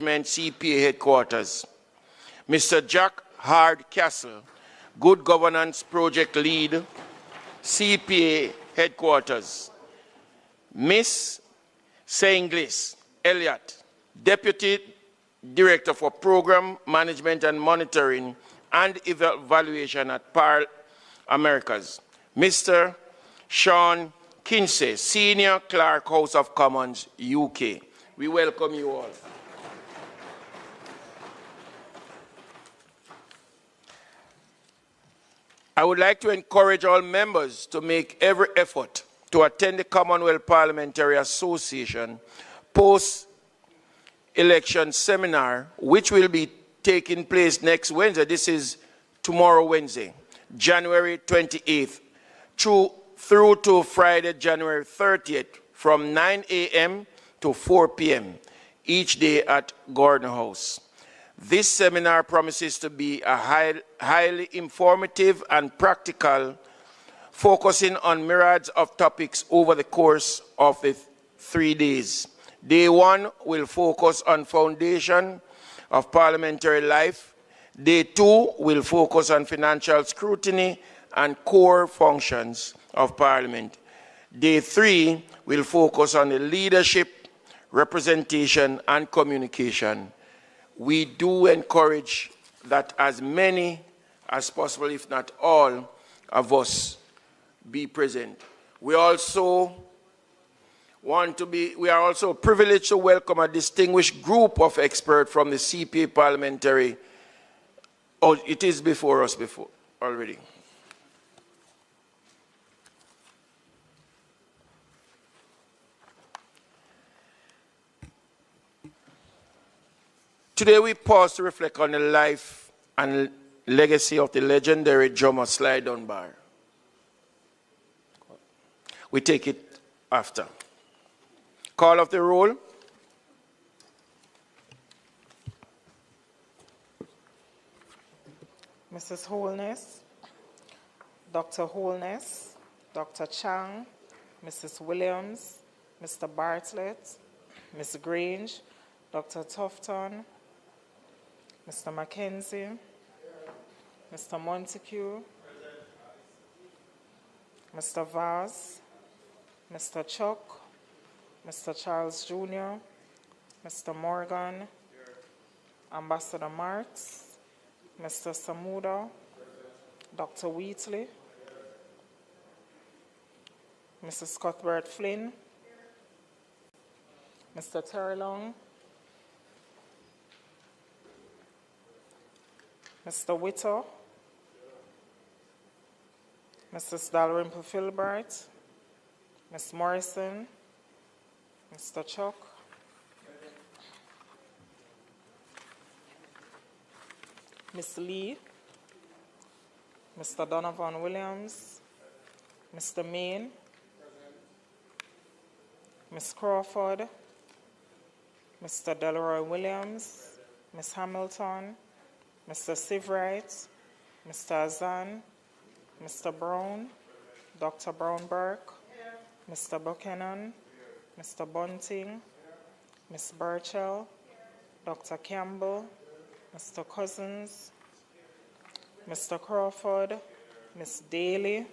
CPA Headquarters. Mr. Jack Hardcastle, Good Governance Project Lead, CPA Headquarters. Miss Seinglis Elliott, Deputy Director for Program Management and Monitoring and Evaluation at PAR Americas. Mr. Sean Kinsey, Senior Clerk, House of Commons, UK. We welcome you all. I would like to encourage all members to make every effort to attend the Commonwealth Parliamentary Association post-election seminar, which will be taking place next Wednesday. This is tomorrow, Wednesday, January 28th, through to Friday, January 30th, from 9 a.m. to 4 p.m., each day at Gordon House. This seminar promises to be a highly informative and practical, focusing on myriads of topics over the course of the 3 days. Day 1 will focus on foundation of parliamentary life. Day 2 will focus on financial scrutiny and core functions of Parliament. Day 3 will focus on the leadership, representation, and communication. We do encourage that as many as possible, if not all, of us be present. We are also privileged to welcome a distinguished group of experts from the CPA Parliamentary. Oh, it is before us already. Today we pause to reflect on the life and legacy of the legendary drummer Sly Dunbar. We take it after. Call of the roll. Mrs. Holness, Dr. Holness, Dr. Chang, Mrs. Williams, Mr. Bartlett, Ms. Grange, Dr. Tufton, Mr. Mackenzie, Mr. Montague, Mr. Vaz, Mr. Chuck, Mr. Charles Jr., Mr. Morgan, Ambassador Marks, Mr. Samuda, Dr. Wheatley, Mrs. Cuthbert Flynn, Mr. Terry Long, Mr. Whittle, Mrs. Dalrymple Filbright, Ms. Morrison, Mr. Chuck, Ms. Lee, Mr. Donovan Williams, Mr. Main, Ms. Crawford, Mr. Delroy Williams, Ms. Hamilton, Mr. Sivright, Mr. Azan, Mr. Brown, Dr. Brown-Burke, Mr. Buchanan, Mr. Bunting, Ms. Burchell, Dr. Campbell, Mr. Cousins, Mr. Crawford, Ms. Daly,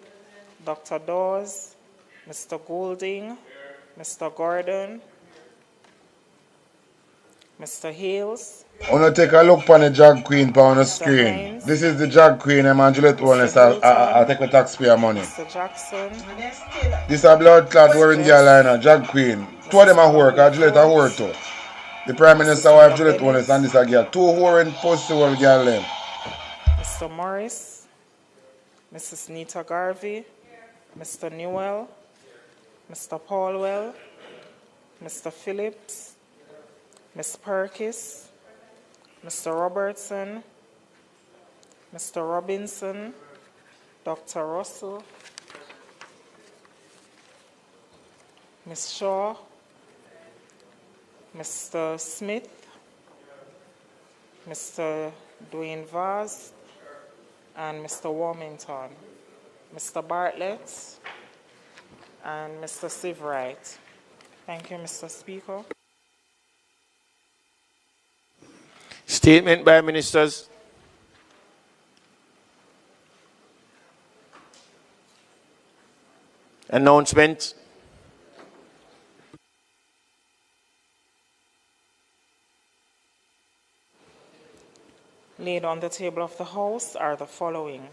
Dr. Dawes, Mr. Goulding, Mr. Gordon, Mr. Hales. I want to take a look on the drag queen on the screen. Hines. This is the drag queen, I'm Juliet Wellness. I take the taxpayer money. Mr. Jackson. This is a blood clot wearing girl liner, drag queen. Two of them are work, Juliet are work too. The Prime Minister wife Juliet Wellness and this a girl. Two whoring pussy girl them. Mr. Morris, Mrs. Nita Garvey, Mr. Newell, Mr. Paulwell, Mr. Phillips, Ms. Perkis, Mr. Robertson, Mr. Robinson, Dr. Russell, Ms. Shaw, Mr. Smith, Mr. Dwayne Vaz, and Mr. Warmington, Mr. Bartlett, and Mr. Sivright. Thank you, Mr. Speaker. Statement by ministers. Announcements. Laid on the table of the House are the following.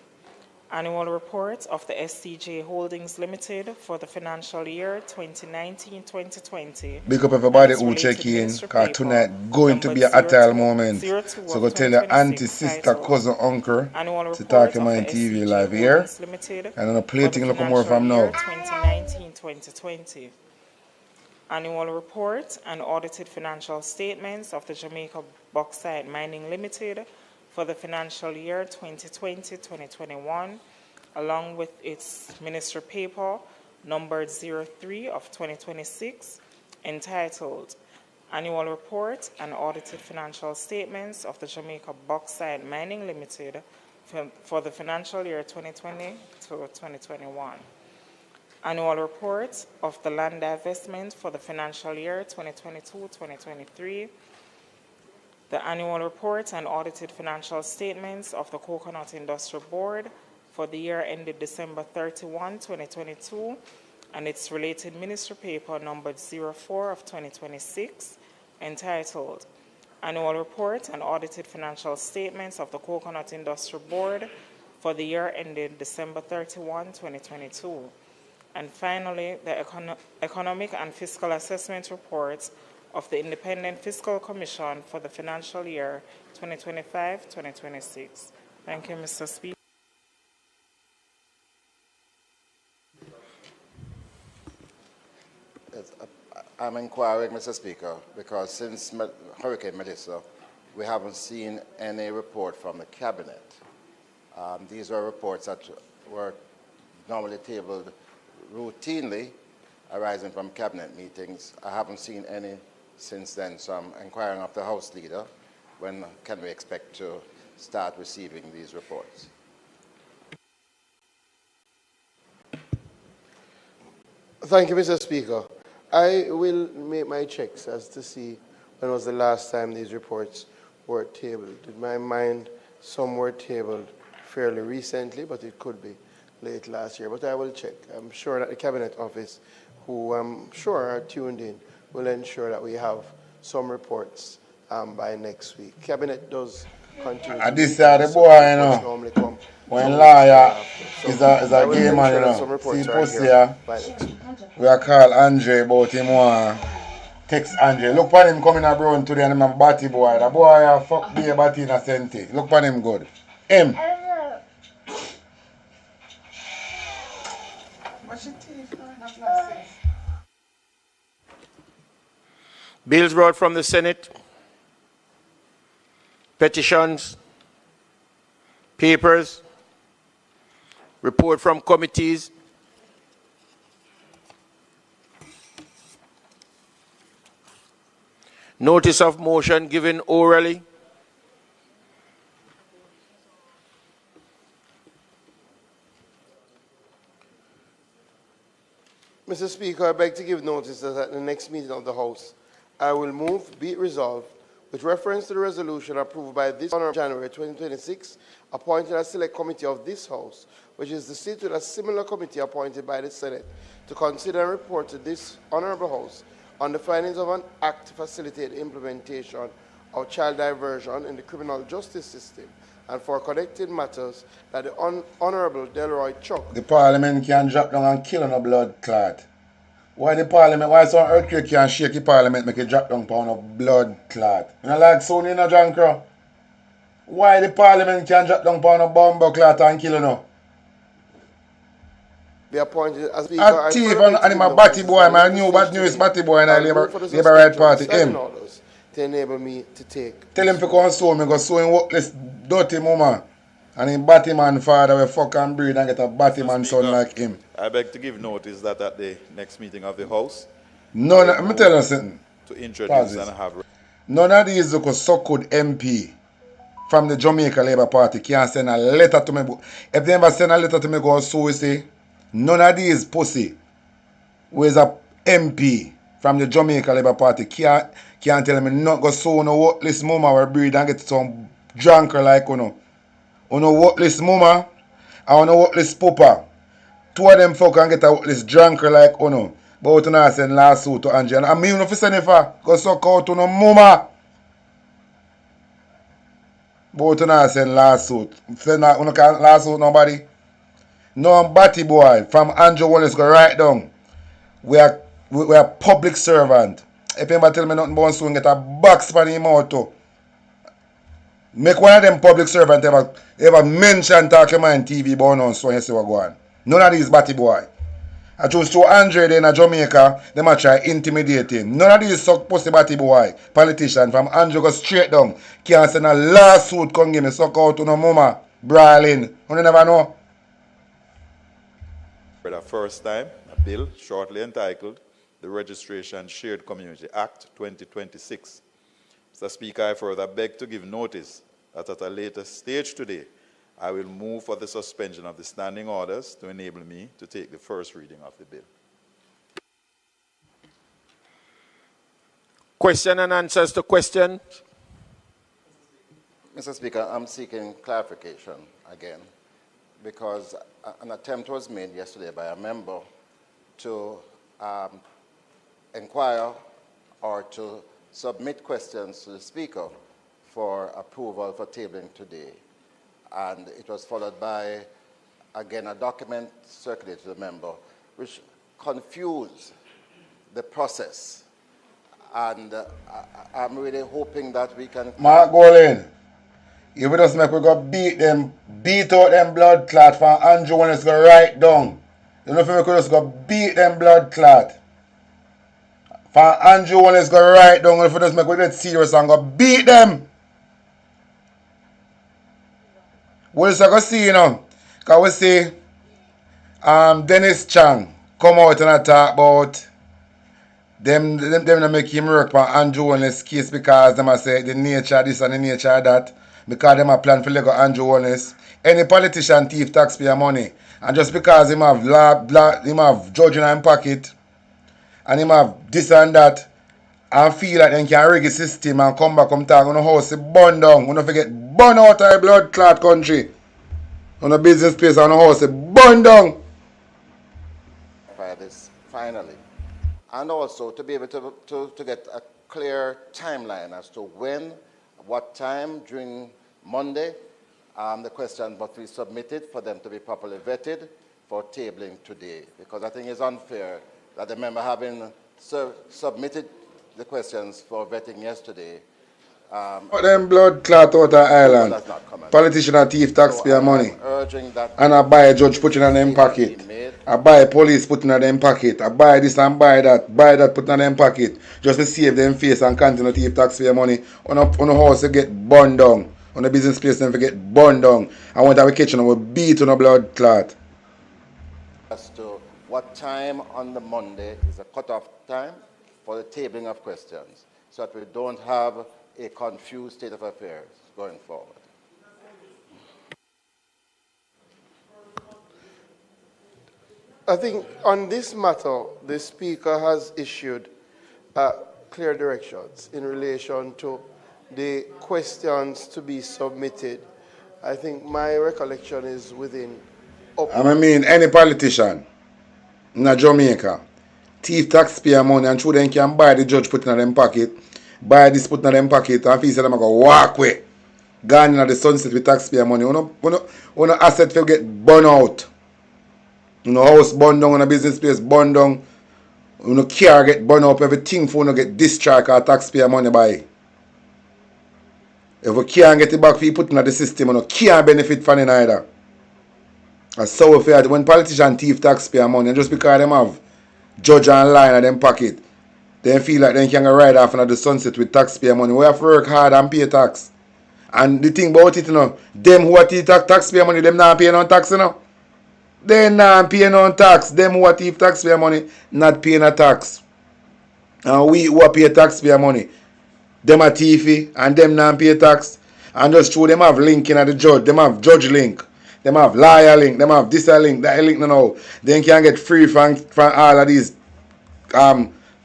Annual report of the SCJ Holdings Limited for the financial year 2019-2020. Big up everybody who check in, because tonight going to be a tile moment. So go tell your auntie, sister, cousin, uncle to talk to my TV live here. And on a plating look more from now. 2019-2020. Annual report and audited financial statements of the Jamaica Bauxite Mining Limited for the financial year 2020-2021, along with its minister paper numbered 03 of 2026, entitled Annual Report and Audited Financial Statements of the Jamaica Bauxite Mining Limited for the financial year 2020 to 2021. Annual report of the land divestment for the financial year 2022-2023. The annual report and audited financial statements of the Coconut Industrial Board for the year ended December 31, 2022, and its related minister paper numbered 04 of 2026, entitled Annual Report and Audited Financial Statements of the Coconut Industrial Board for the year ended December 31, 2022. And finally, the Economic and Fiscal Assessment Reports of the Independent Fiscal Commission for the financial year 2025-2026. Thank you, Mr. Speaker. I'm inquiring, Mr. Speaker, because since Hurricane Melissa, we haven't seen any report from the Cabinet. These are reports that were normally tabled routinely arising from Cabinet meetings. I haven't seen any since then, so I'm inquiring of the House Leader, when can we expect to start receiving these reports? Thank you, Mr. Speaker. I will make my checks as to see when was the last time these reports were tabled. In my mind, some were tabled fairly recently, but it could be late last year. But I will check. I'm sure that the Cabinet Office, who I'm sure are tuned in, will ensure that we have some reports by next week. Cabinet does continue. And this is the boy, you know. When lawyer is a game man, you know. See pussy here. We are call Andre about him one. Text Andre. Look for him coming abroad today and him a batty boy. The boy fuck be a batty in a senti. Look for him good. Him. Bills brought from the Senate. Petitions. Papers. Report from committees. Notice of motion given orally. Mr. Speaker, I beg to give notice that at the next meeting of the House, I will move, be it resolved, with reference to the resolution approved by this Honourable January 2026, appointing a select committee of this House, which is to sit with a similar committee appointed by the Senate, to consider and report to this Honourable House on the findings of an act to facilitate implementation of child diversion in the criminal justice system, and for connected matters that the Honourable Delroy Chuck. The Parliament can drop down and kill on a blood clot. Why the Parliament, why some earthquake can shake the Parliament make it drop down on a blood clot? You know like Sony in a John Crow? Why the Parliament can drop down on a bomb clot and kill on? Be appointed as Speaker. A thief and my batty boy, my new bad news batty boy in the Labour Right Party, him. To enable me to take. Tell him to come sue me, go sue him workless dirty woman. And him batty man father will fuck and breed and get a batty man son like him. I beg to give notice that at the next meeting of the House, None, let me tell you something. to introduce and have... None of these so-called MP from the Jamaica Labour Party can send a letter to me. If they ever send a letter to me, go sue, say, none of these pussy who is a MP from the Jamaica Labour Party can Can't tell me not go so no worthless mama will breed and get some drunker like uno. Uno worthless mama and uno worthless papa. Two of them fuck and get a worthless drunker like uno. But uno send lawsuit to Angela. And me uno fi send it for go suck out uno mama. But uno send lawsuit. Send uno can't lawsuit nobody. No batty boy from Andrew Wallace go right down. We are public servant. If anybody tell me nothing about soon get a box for him out too. Make one of them public servant ever mention talking on TV about no so you see what go on. None of these batty boy. I choose to Andre in Jamaica, them a try intimidate him. None of these suck pussy batty boy politician from Andrew go straight down. Can't send a lawsuit come give me suck out to no mama. Brawling. You never know. For the first time, a bill shortly entitled the Registration Shared Community Act 2026. Mr. Speaker, I further beg to give notice that at a later stage today, I will move for the suspension of the standing orders to enable me to take the first reading of the bill. Question and answers to question. Mr. Speaker, I'm seeking clarification again because an attempt was made yesterday by a member to inquire or to submit questions to the Speaker for approval for tabling today. And it was followed by, again, a document circulated to the member which confused the process. And I'm really hoping that we can... Mark Golin, if we just make we go beat out them blood clot from Andrew when it's go right down. You know if we could just go beat them blood clot. For Andrew when it's go right down, if we just make we get serious and go beat them. What is I go see, you know? Because we see Dennis Chang come out and talk about them make him work for Andrew Wallace case because them say the nature of this and the nature of that. Because them a plan for Lego Andrew Wallace. Any politician thief taxpayer money. And just because him have him have judge in his pocket and him have this and that and feel like they can rig the system and come back come talk on the house burn down. We don't forget burn out of blood clot country. On a business place on the house burn down. By this finally. And also to be able to get a clear timeline as to when, what time during Monday the questions must be submitted for them to be properly vetted for tabling today. Because I think it's unfair that the member having submitted the questions for vetting yesterday. Them blood clot out of island. Politician and thief taxpayer money. And I buy a judge putting in them pocket. I buy a police putting in them pocket. I buy this and buy that putting in them pocket. Just to save them face and continue to thief taxpayer money. On a house they get burned down. On a business place they get burned down. And when we catch them we beat on a blood clot. As to what time on the Monday is the cutoff time for the tabling of questions, so that we don't have a confused state of affairs going forward. I think on this matter, the Speaker has issued clear directions in relation to the questions to be submitted. I think my recollection is within... I mean, any politician in Jamaica, thief taxpayer money and through them can buy the judge putting in them pocket, buy this putting in them pocket, and feel them go walk away. Gone in the sunset with taxpayer money. When asset will get burned out. House burned down, a business place burned down, car get burned up, everything for get discharged or taxpayer money buy. If we can't get it back for you putting in the system, can't benefit from it either. That's so fair. When politicians thief taxpayer money, and just because them have judge and line in them pocket, they feel like they can ride off into the sunset with taxpayer money. We have to work hard and pay tax. And the thing about it, them who are thief taxpayer money, them not paying no tax, They not paying no tax. Them who are thief taxpayer money, not paying a tax. And we who are pay taxpayer money, them are thiefy and them not pay tax. And just true, them have link in the judge. Them have judge link. Them have liar link. Them have this link, that link, no. They can get free from all of these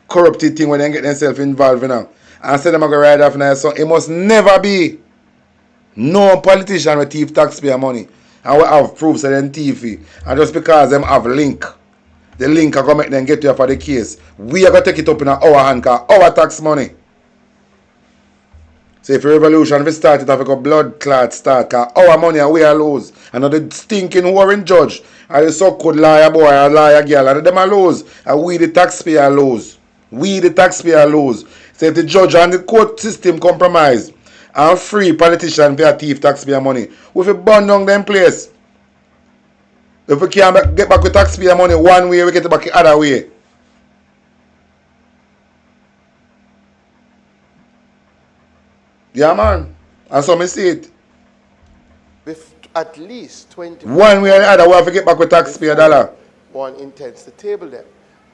corrupted things when they get themselves involved in. and say them are going to ride off now. So it must never be no politician will thief taxpayer money and will have proofs of them thiefy. And just because them have link, the link are going to make them get you for the case. We are going to take it up in our hand because our tax money. So if a revolution we start it, have a blood clot start because our money and we are lose. And the stinking warring judge and the so-called liar boy and liar girl and them are lose. And we the taxpayer lose. We the taxpayer lose. So if the judge and the court system compromise and free politicians pay a thief taxpayer money, we will burn down them place. If we can't get back with taxpayer money one way, we get it back the other way. Yeah, man. And so I see it. With at least 20. One way or the other, we have to get back with taxpayer dollar. One intends to table them.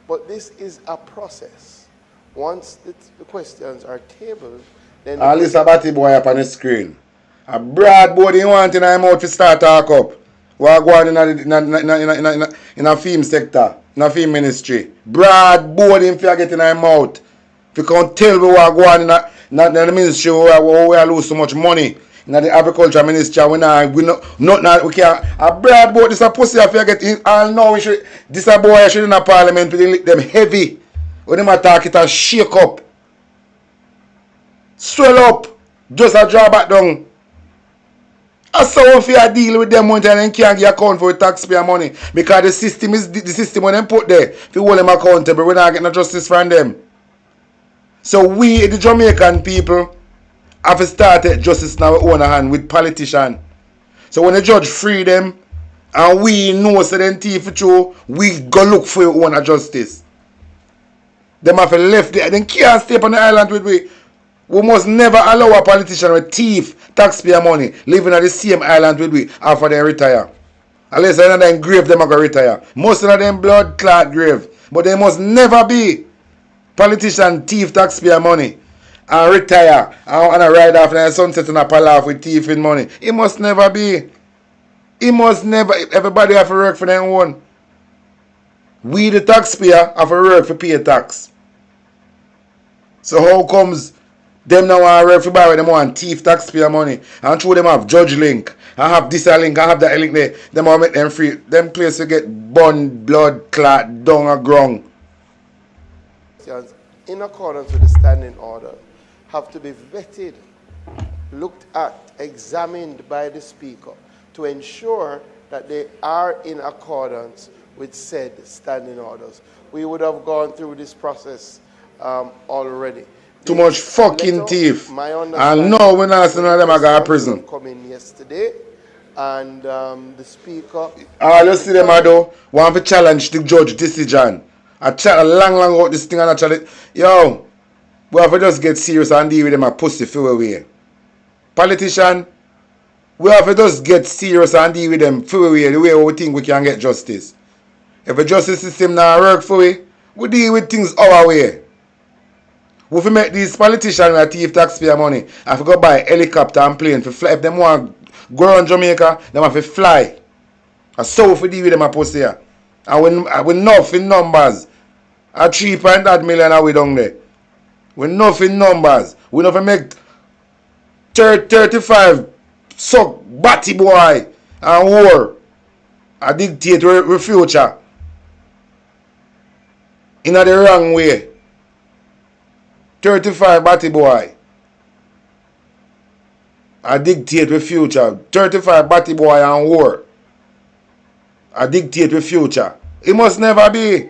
But this is a process. Once the questions are tabled, then... At least a batty boy up on the screen. A broad board you want in a mouth to start talk up. We are going in a film sector, in a film ministry. Broad board in for get in a mouth. If you can't tell me we are going in the ministry where we are lose so much money. In the agriculture ministry, we can't. A broad board, this a pussy if you get in. All know this a boy should in a parliament with them heavy. When them attack it and shake up. Swell up. Just a draw back down. That's how if you deal with them one time and can't get account for taxpayer money. Because the system is the system when them put there. If you hold them accountable, we're not getting no justice from them. So we, the Jamaican people, have started justice in our own hand with politicians. So when the judge free them and we know so them thief true, we go look for your own justice. Them have left there. They can't stay up on the island with we. We must never allow a politician with thief taxpayer money living on the same island with we after they retire. Unless another them grave them are going to retire. Most of them blood clot grave. But they must never be politician thief taxpayer money and retire and ride off in the sunset and a palaver with thieving money. It must never be. It must never. Everybody have to work for their own. We the taxpayer have to work for pay tax. So how comes them now want to work for buy them want thief taxpayer money and through them have judge link and have this a link and have that link there. Them want make them free. Them place to get bun blood clot down a ground. In accordance with the standing order, have to be vetted, looked at, examined by the Speaker to ensure that they are in accordance with said standing orders. We would have gone through this process already. Too much fucking thief. And no, we're not seeing them are going to prison. Come in yesterday, and the Speaker... you see them, though, want to challenge the judge decision. I chat a long about this thing and I chat, yo, we have to just get serious and deal with them a pussy for away. Politician, we have to just get serious and deal with them for away the way we think we can get justice. If the justice system not work for we deal with things our way. We have to make these politicians with thief taxpayer money and go buy helicopter and plane to fly. If them want to go around Jamaica, they have to fly. And so if we deal with them a pussy here. And we enough in numbers. At 3.8 million are we down there. We enough in numbers. We enough to make 35 suck batty boy and war. I dictate we future. In the wrong way. 35 batty boy. I dictate we future. 35 batty boy and war. I dictate the future. It must never be.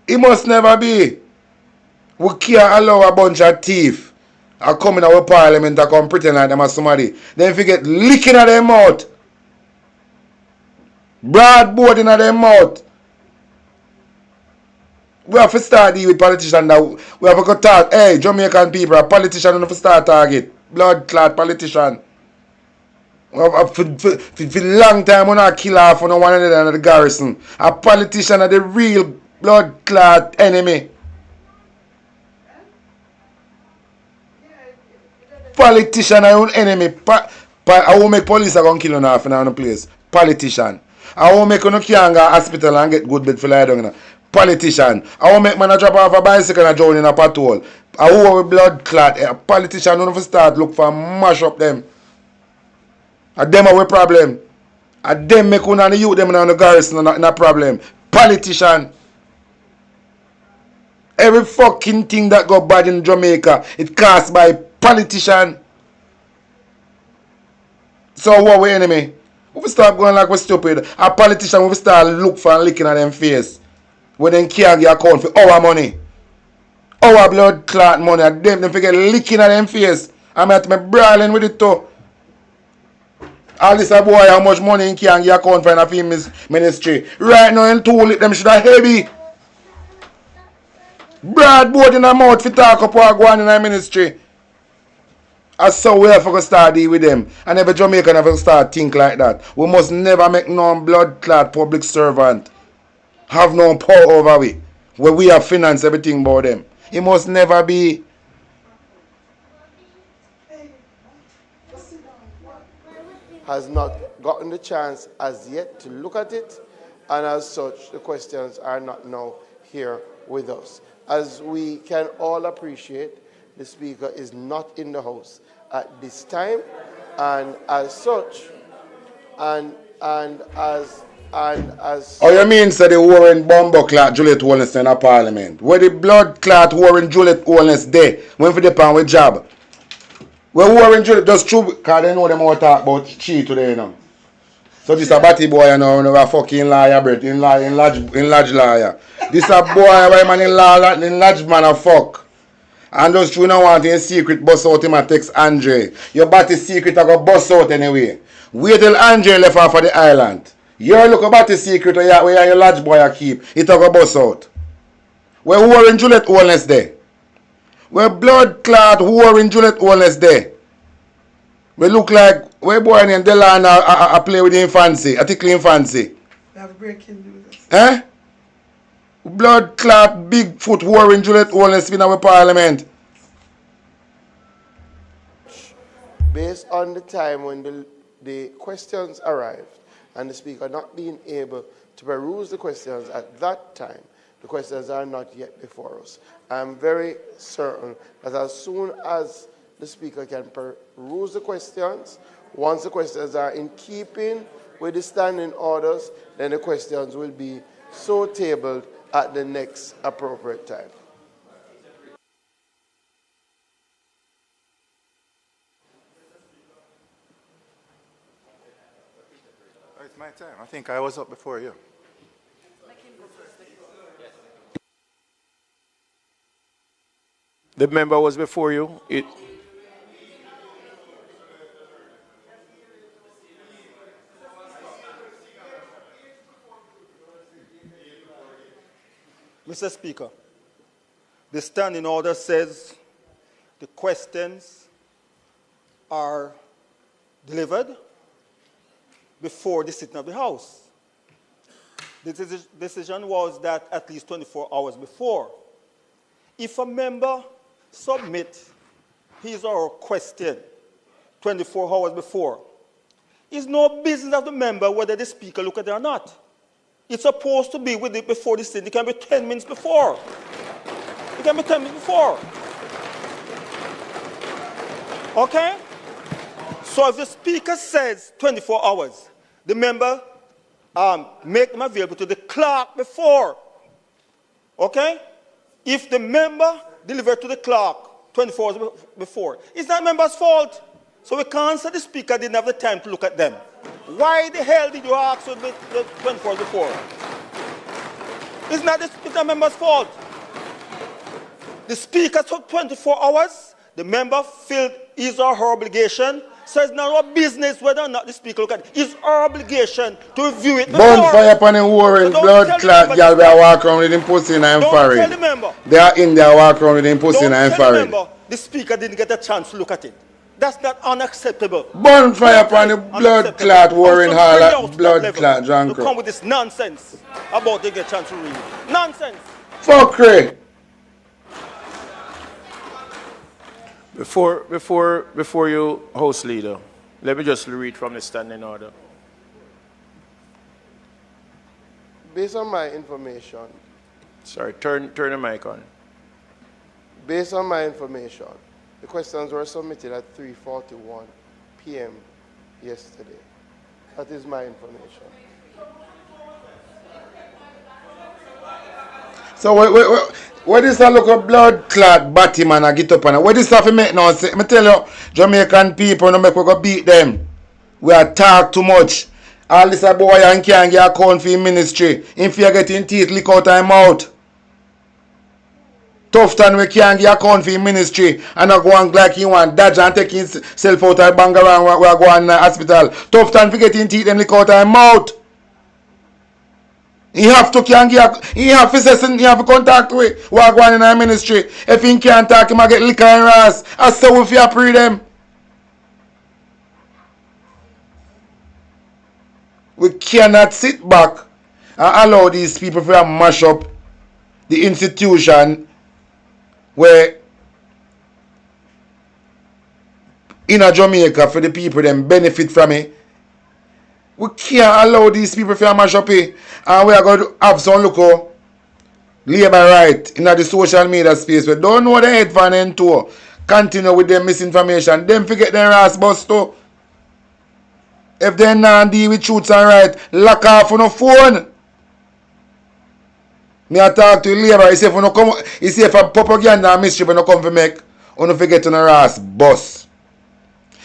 It must never be. We can't allow a bunch of thieves to come in our parliament and come pretend like them as somebody. Then if you get licking at their mouth, broad board in their mouth, we have to start dealing with politicians now. We have to go talk, hey, Jamaican people, a politician have to start target. Blood clot politician. For long time, we not kill off on one another in the garrison. A politician are the real blood clot enemy. Politician are your enemy. I won't make police are going to kill you in a place. Politician. I won't make you can't go to hospital and get good bed for lie down. Politician. I want make man a drop off a bicycle and drown in a patrol. I want blood clot. A politician don't have to start look for mash up them. And them are a problem. And them make one and the youth them in the garrison in a problem. Politician. Every fucking thing that go bad in Jamaica, it caused by politician. So what we enemy? We start going like we're stupid. A politician we start look for and licking at them face. When they can't get account for our money. Our blood clot money. And them forget licking at them face. I'm at me brawling with it too. All this a boy how much money he can't get account for in a film ministry. Right now in tool it them should have heavy. Broad board in the mouth for talk up what go on in the ministry. That's so we have to start deal with them. And every Jamaican have to start think like that. We must never make no blood clot public servant have no power over we. Where we have finance everything about them. It must never be. Has not gotten the chance as yet to look at it, and as such, the questions are not now here with us. As we can all appreciate, the Speaker is not in the House at this time, and as such, and as Oh, you mean say the Warren Bumbo clot Juliet Holness in a parliament? Where the blood clot Warren Juliet Holness there when for the pan with job? Where Warren Juliet just true because they know them all talk about cheat today, you know. So this a batty boy, you know, a fucking liar, Brett, in large liar. This a boy, why man in large man a fuck. And just you know want in secret bust out him and text Andre. Your batty secret a go bust out anyway. Wait till Andre left off of the island. You look about the secret where your large boy a keep. It a go bust out. Where Warren Juliet Holness there? Where blood clot Warren Juliet Holness there? We look like where boy named Delan I play with him fancy, a tickle him fancy. We have breaking news. Eh? Blood clot Bigfoot Warren Juliet Holness in our parliament. based on the time when the questions arrived and the Speaker not being able to peruse the questions at that time, the questions are not yet before us. I'm very certain that as soon as the Speaker can peruse the questions, once the questions are in keeping with the standing orders, then the questions will be so tabled at the next appropriate time. It's my time. I think I was up before you. The member was before you. Mr. Speaker, the standing order says the questions are delivered before the sitting of the House. The decision was that at least 24 hours before. If a member submits his or her question 24 hours before, it's no business of the member whether the Speaker look at it or not. It's supposed to be with it before the sitting. It can be 10 minutes before. It can be 10 minutes before. Okay? So if the Speaker says 24 hours, the member make them available to the clerk before. Okay? If the member delivered to the clerk 24 hours before, it's not the member's fault. So we can't say the Speaker didn't have the time to look at them. Why the hell did you ask for the 24 hours before? It's not the member's fault. The Speaker took 24 hours. The member filled his or her obligation. So it's not our business whether or not the Speaker look at it. It's our obligation to review it before. Bonfire upon the Warren, so blood clot, girl, they are walking around with them pussy in and foreign. Don't tell the member. They are in there walking around with them pussy in and foreign. The Speaker didn't get a chance to look at it. That's not unacceptable. Bonfire upon the blood clot Warren Hall, blood clot John to come with this nonsense about they get a chance to read. Nonsense. Fuckery. Before you, House Leader, let me just read from the standing order. Based on my information, Sorry, turn the mic on. Based on my information, the questions were submitted at 3:41 p.m. yesterday. That is my information. So what this a look of blood clot batty man a get up on it? What this stuff make now? Say, me tell you, Jamaican people no make we go beat them. We are talk too much. All this a boy and can't get account for him ministry. If you get in teeth lick out of mouth. Tough time we can't get account for him ministry and not go on like he want dodge and take himself out of Bangarang we go on hospital. Tough time for getting teeth them lick out of mouth. He have to contact with what going in our ministry. If he can't talk, he might get liquor and ras. I say if you pray them. We cannot sit back and allow these people to mash up the institution where in a Jamaica for the people them benefit from it. We can't allow these people to mash up it. And we are going to have some look how labor right in the social media space. We don't know the head van and two. Continue with them misinformation. Them forget their ass bust too. If they not deal with truths and right, lock off on the phone. Me I talk to labor. He say if a propaganda and mischief when you come to make, you don't forget on the ass bust.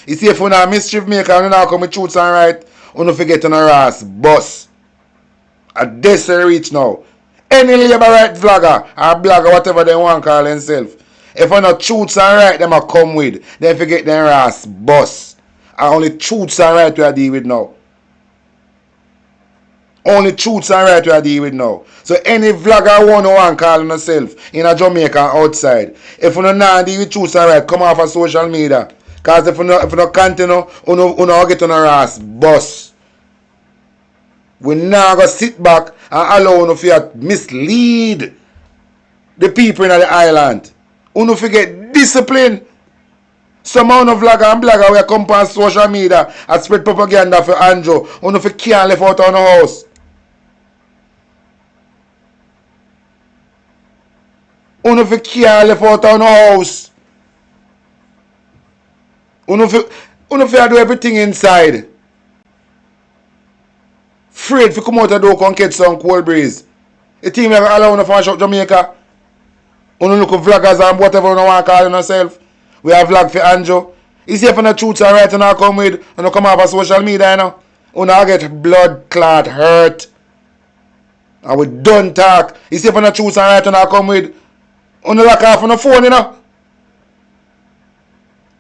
He say if you not mischief maker and you not come with truths and right, you don't forget on the ass bust. At this they reach now. Any labor right vlogger or blogger, whatever they want to call themselves. If you not truths and right, them a come with, then forget their ass bust. And only truths and right we are dealing with now. Only truths and right we are dealing with now. So any vlogger want calling herself in a Jamaica outside. If you not deal with truths and right, come off of social media. Because if you not continue, you not get on her ass bust. We now go sit back and allow you to mislead the people in the island. You don't forget discipline. Some of vlogger and blogger will come on social media and spread propaganda for Andrew. You don't can't live out of the house. You don't can't live out of the house. You don't do everything inside. Afraid to come out the door and catch some cold breeze. The team will allow you to finish up Jamaica. You look at vloggers and whatever you want to call yourself. We have vlog for Andrew. You see if you not truths and right and not come with and not come off of social media, you know. You not get blood clot hurt. And we don't talk. You see if you not truths and right and not come with you not lock off on the phone, you know.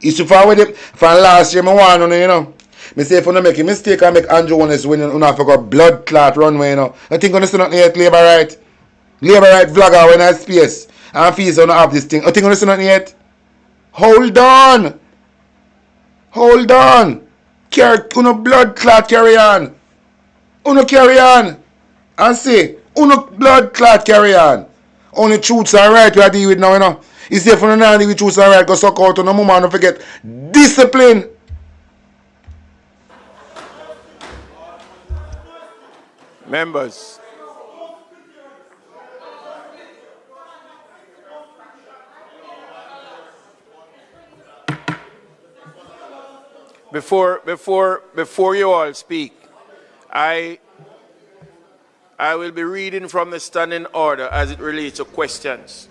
You see from last year, I want you know. I say if you don't make a mistake and make Andrew one is winning, you have to go blood clot runway, you know. I think you see nothing yet, labor right. Labor right vlogger when I space. And fees you don't have this thing. I think you see nothing yet. Hold on. Hold on. Uno blood clot carry on. Uno carry on. And say, uno blood clot carry on. Only truths are right we are dealing with now, you know. You see if you don't deal with truths are right, go suck out on no moment and don't forget discipline. Members, before you all speak, I will be reading from the standing order as it relates to questions.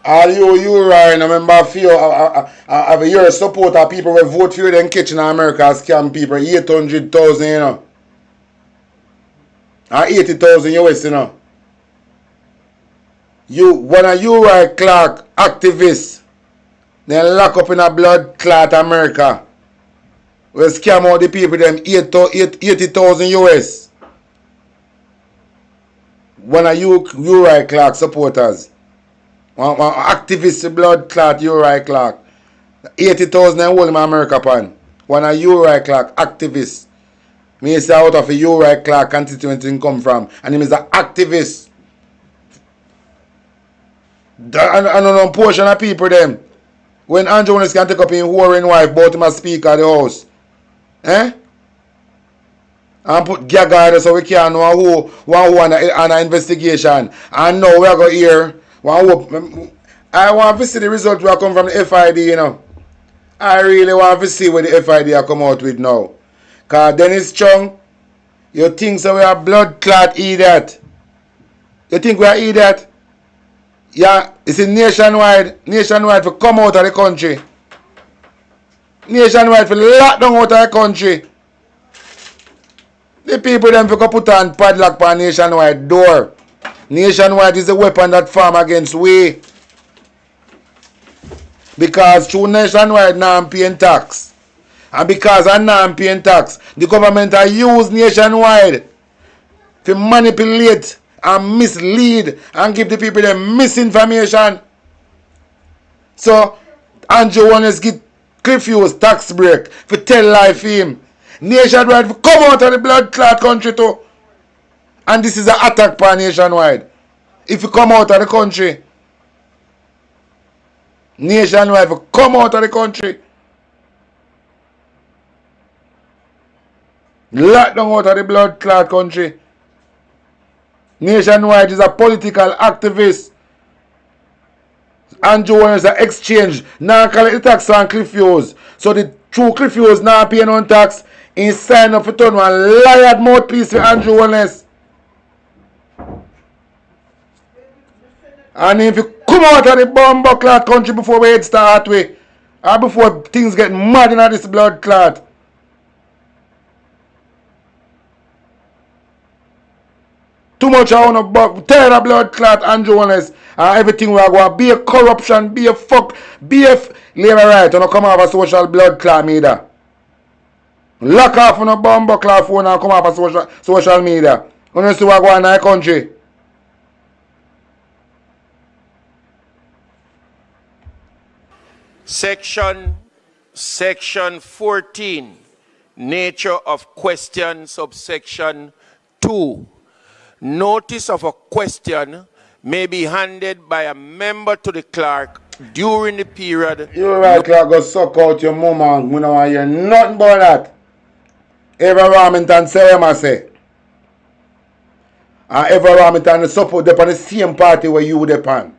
All you Ryan, I remember a few of your supporter people will vote for you then kitchen in America scam people 800,000, you know. And 80,000 US, you know. One of you Uriah Clark activists, then lock up in a blood clot America. We scam out the people them 80,000 US. One of you Uriah Clark supporters. One activist blood clot Uriah Clark. 80,000 and hold in America pan. One of Uriah Clark activists. Me say out of a Uriah Clark constituency come from. And him is an activist. And a portion of people them. When Andrew Jones can take up his whoring wife, both him a speaker of the house. Eh? and put gag on it so we can't know who on an investigation. And now we are going to hear. I want to see the result will come from the FID, you know. I really want to see what the FID will come out with now. Because Dennis Chang, you think so we are blood clot idiot? You think we are idiot? Yeah, it's a nationwide for come out of the country. Nationwide for lock down out of the country. The people them for put on padlock for nationwide door. Nationwide is a weapon that farm against we. Because through nationwide now I'm paying tax. And because I'm not paying tax, the government I use nationwide to manipulate and mislead and give the people them misinformation. So Andrew wants to get confused tax break for tell lie for him. Nationwide for come out of the blood clot country too. And this is an attack for nationwide. If you come out of the country. Nationwide for come out of the country. Lock down out of the blood clot country. Nationwide is a political activist. Andrew wants to exchange. Now collect the tax on Cliff Hughes. So the true Cliff Hughes now paying on tax. He signed up for turn one liar mouthpiece for Andrew Wallace. And if you come out of the bomb clot country before we head start with, or before things get mad in this blood clot. Too much I want to tear the blood clot, Andrew Wallace. And everything we are going to be a corruption, be a fuck, be a labor right. And come off a social blood clot media. Lock off on a bomb clot phone and come off a social media. You see what going on in the country. Section 14, nature of question, subsection 2. Notice of a question may be handed by a member to the clerk during the period. You're right, clerk, go suck out your mama. We don't want to hear nothing about that. Every Ramington say what I say. And every Ramington support them on the same party where you depend.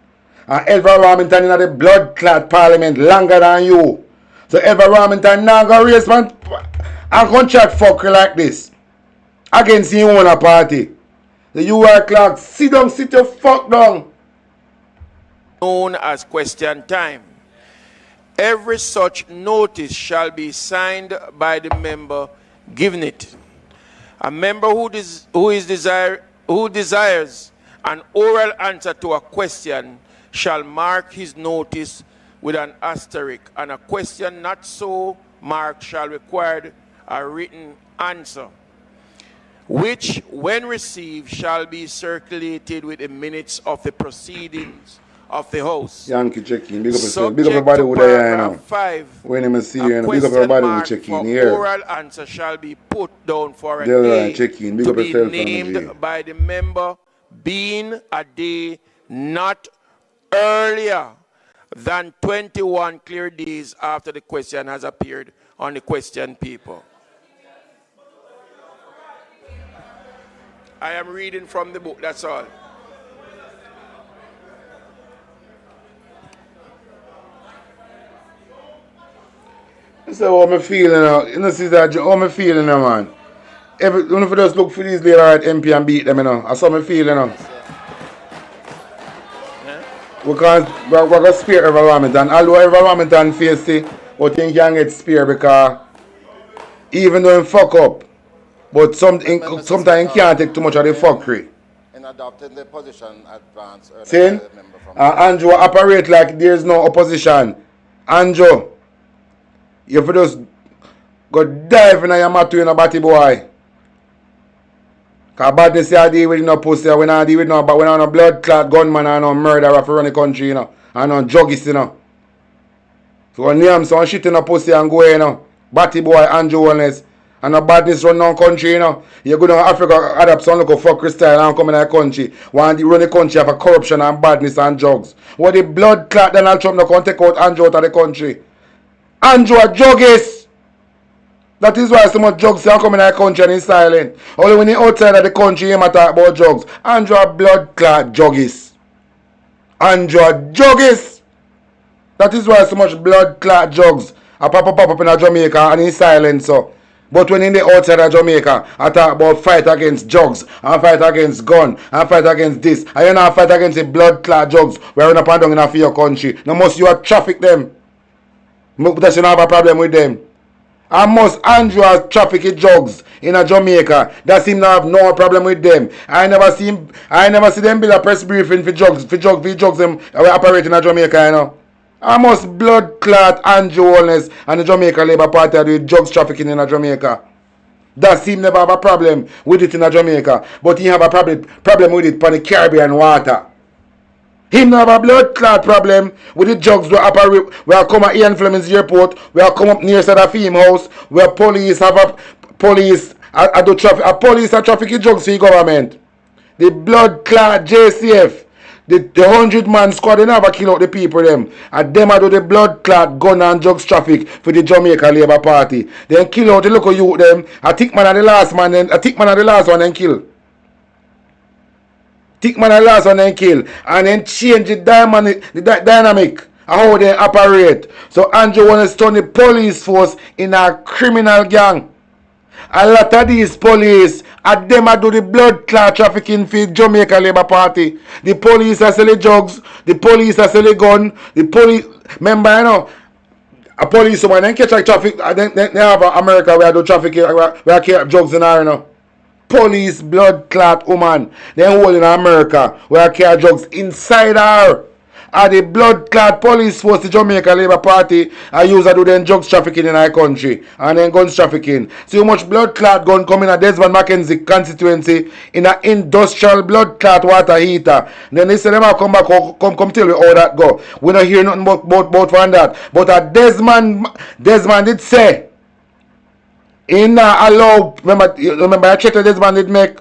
And every Ramington in the blood clot parliament longer than you. So every Ramington now go raise and contract fuck like this. Against your own party. The UR clerk, sit down, sit your fuck down. Known as question time. Every such notice shall be signed by the member giving it. A member who desires an oral answer to a question shall mark his notice with an asterisk, and a question not so marked shall require a written answer, which, when received, shall be circulated with the minutes of the proceedings of the House. Yankee checking. Big up yourself. Big up everybody who there now. 5, when him see you, big up everybody who checking here. Oral answer shall be put down for a day big to up be yourself, named by the member, being a day not earlier than 21 clear days after the question has appeared on the question paper. I am reading from the book, that's all. This is how I'm feeling now. You know, see that how I'm feeling now, man. When if you just look for these later at MP and beat them, you know. That's how I'm feeling now. Because we're going to spare every Ramington. Although every Ramington face it, but think you can get spared because even though you fuck up, but sometimes you can't take too much of the fuckery. In adopting the position advance earlier, see? Andrew operate like there's no opposition. Andrew, you have just go dive in your matu in a batty boy. Because badness you deal with no pussy, we not deal with no, but we not no blood clot gunman and no murderer for run the country, you know. And no druggies, you know. So when name some shit in a pussy and go, you know. Batty boy, Andrew Wellness. And no badness run down country, you know. You go down Africa, adapt some look fuck style and come in the country. Want to run the country for corruption and badness and drugs. What the blood clot Donald Trump not going to take out Andrew out of the country. Andrew a druggist. That is why so much drugs are coming in our country and it's silent. Only when you're outside of the country, you talk about drugs. Andrew blood clot juggies. Andrew juggies. That is why so much blood clot drugs are pop up in Jamaica and in silent so. But when in the outside of Jamaica, I talk about fight against drugs, and fight against gun, and fight against this. And you know fight against the blood clot drugs where run up and down in your country. Now must you traffic them. Because you don't have a problem with them. And must Andrew has trafficked drugs in a Jamaica. That seem to have no problem with them. I never see them build a press briefing for drugs them operate in a Jamaica, you know. I must blood clot Andrew Holness and the Jamaica Labour Party with drugs trafficking in a Jamaica. That seem never have a problem with it in a Jamaica. But he have a problem with it for the Caribbean water. Him have a blood clot problem with the drugs where come at Ian Fleming's airport, where come up near Sadafim house, where police have a police are trafficking drugs for the government. The blood clot JCF, the 100-man squad, they never kill out the people them. And them do the blood clot gun and drugs traffic for the Jamaica Labour Party. Then kill out the local youth them. I think man are the last man then then kill. Tickman the last one then kill. And then change the dynamic of how they operate. So Andrew want to turn the police force in a criminal gang. A lot of these police, at them do the blood clot trafficking for Jamaica Labour Party. The police are selling drugs, the police are selling gun, the police, remember you know, a police woman then catch a traffic, they have America where do trafficking, where keep drugs in there, you know. Police blood clot woman, then hold in America where carry drugs inside her. And the blood clot police force the Jamaica Labour Party are used to do then drugs trafficking in our country and then guns trafficking. See how much blood clot gun come in a Desmond Mackenzie constituency in an industrial blood clot water heater. Then they say them come back come tell you how that go. We don't hear nothing about from that. But a Desmond did say in allow, remember I check that Desmond did make.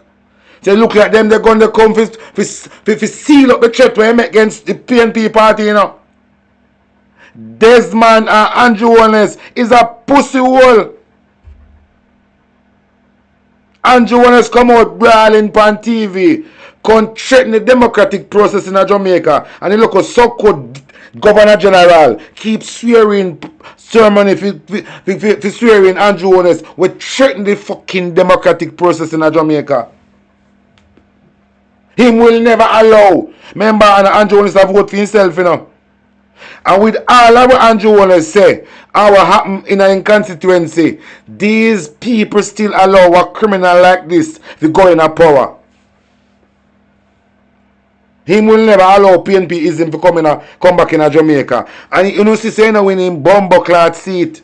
Say look like them they're going to come for seal up the threat we make against the PNP party, you know. Desmond and Andrew Holness is a pussy hole. Andrew Holness come out brawling on TV, come threaten the democratic process in Jamaica, and he look a so-called Governor General keep swearing ceremony for swearing Andrew Holness. We threaten the fucking democratic process in Jamaica. Him will never allow. Remember, Andrew Holness have vote for himself, you know. And with all of what Andrew Holness say, what happen in a constituency, these people still allow a criminal like this to go in a power. Him will never allow PNPism to come back in Jamaica. And you know, see, say, now when him bumbo clot seat,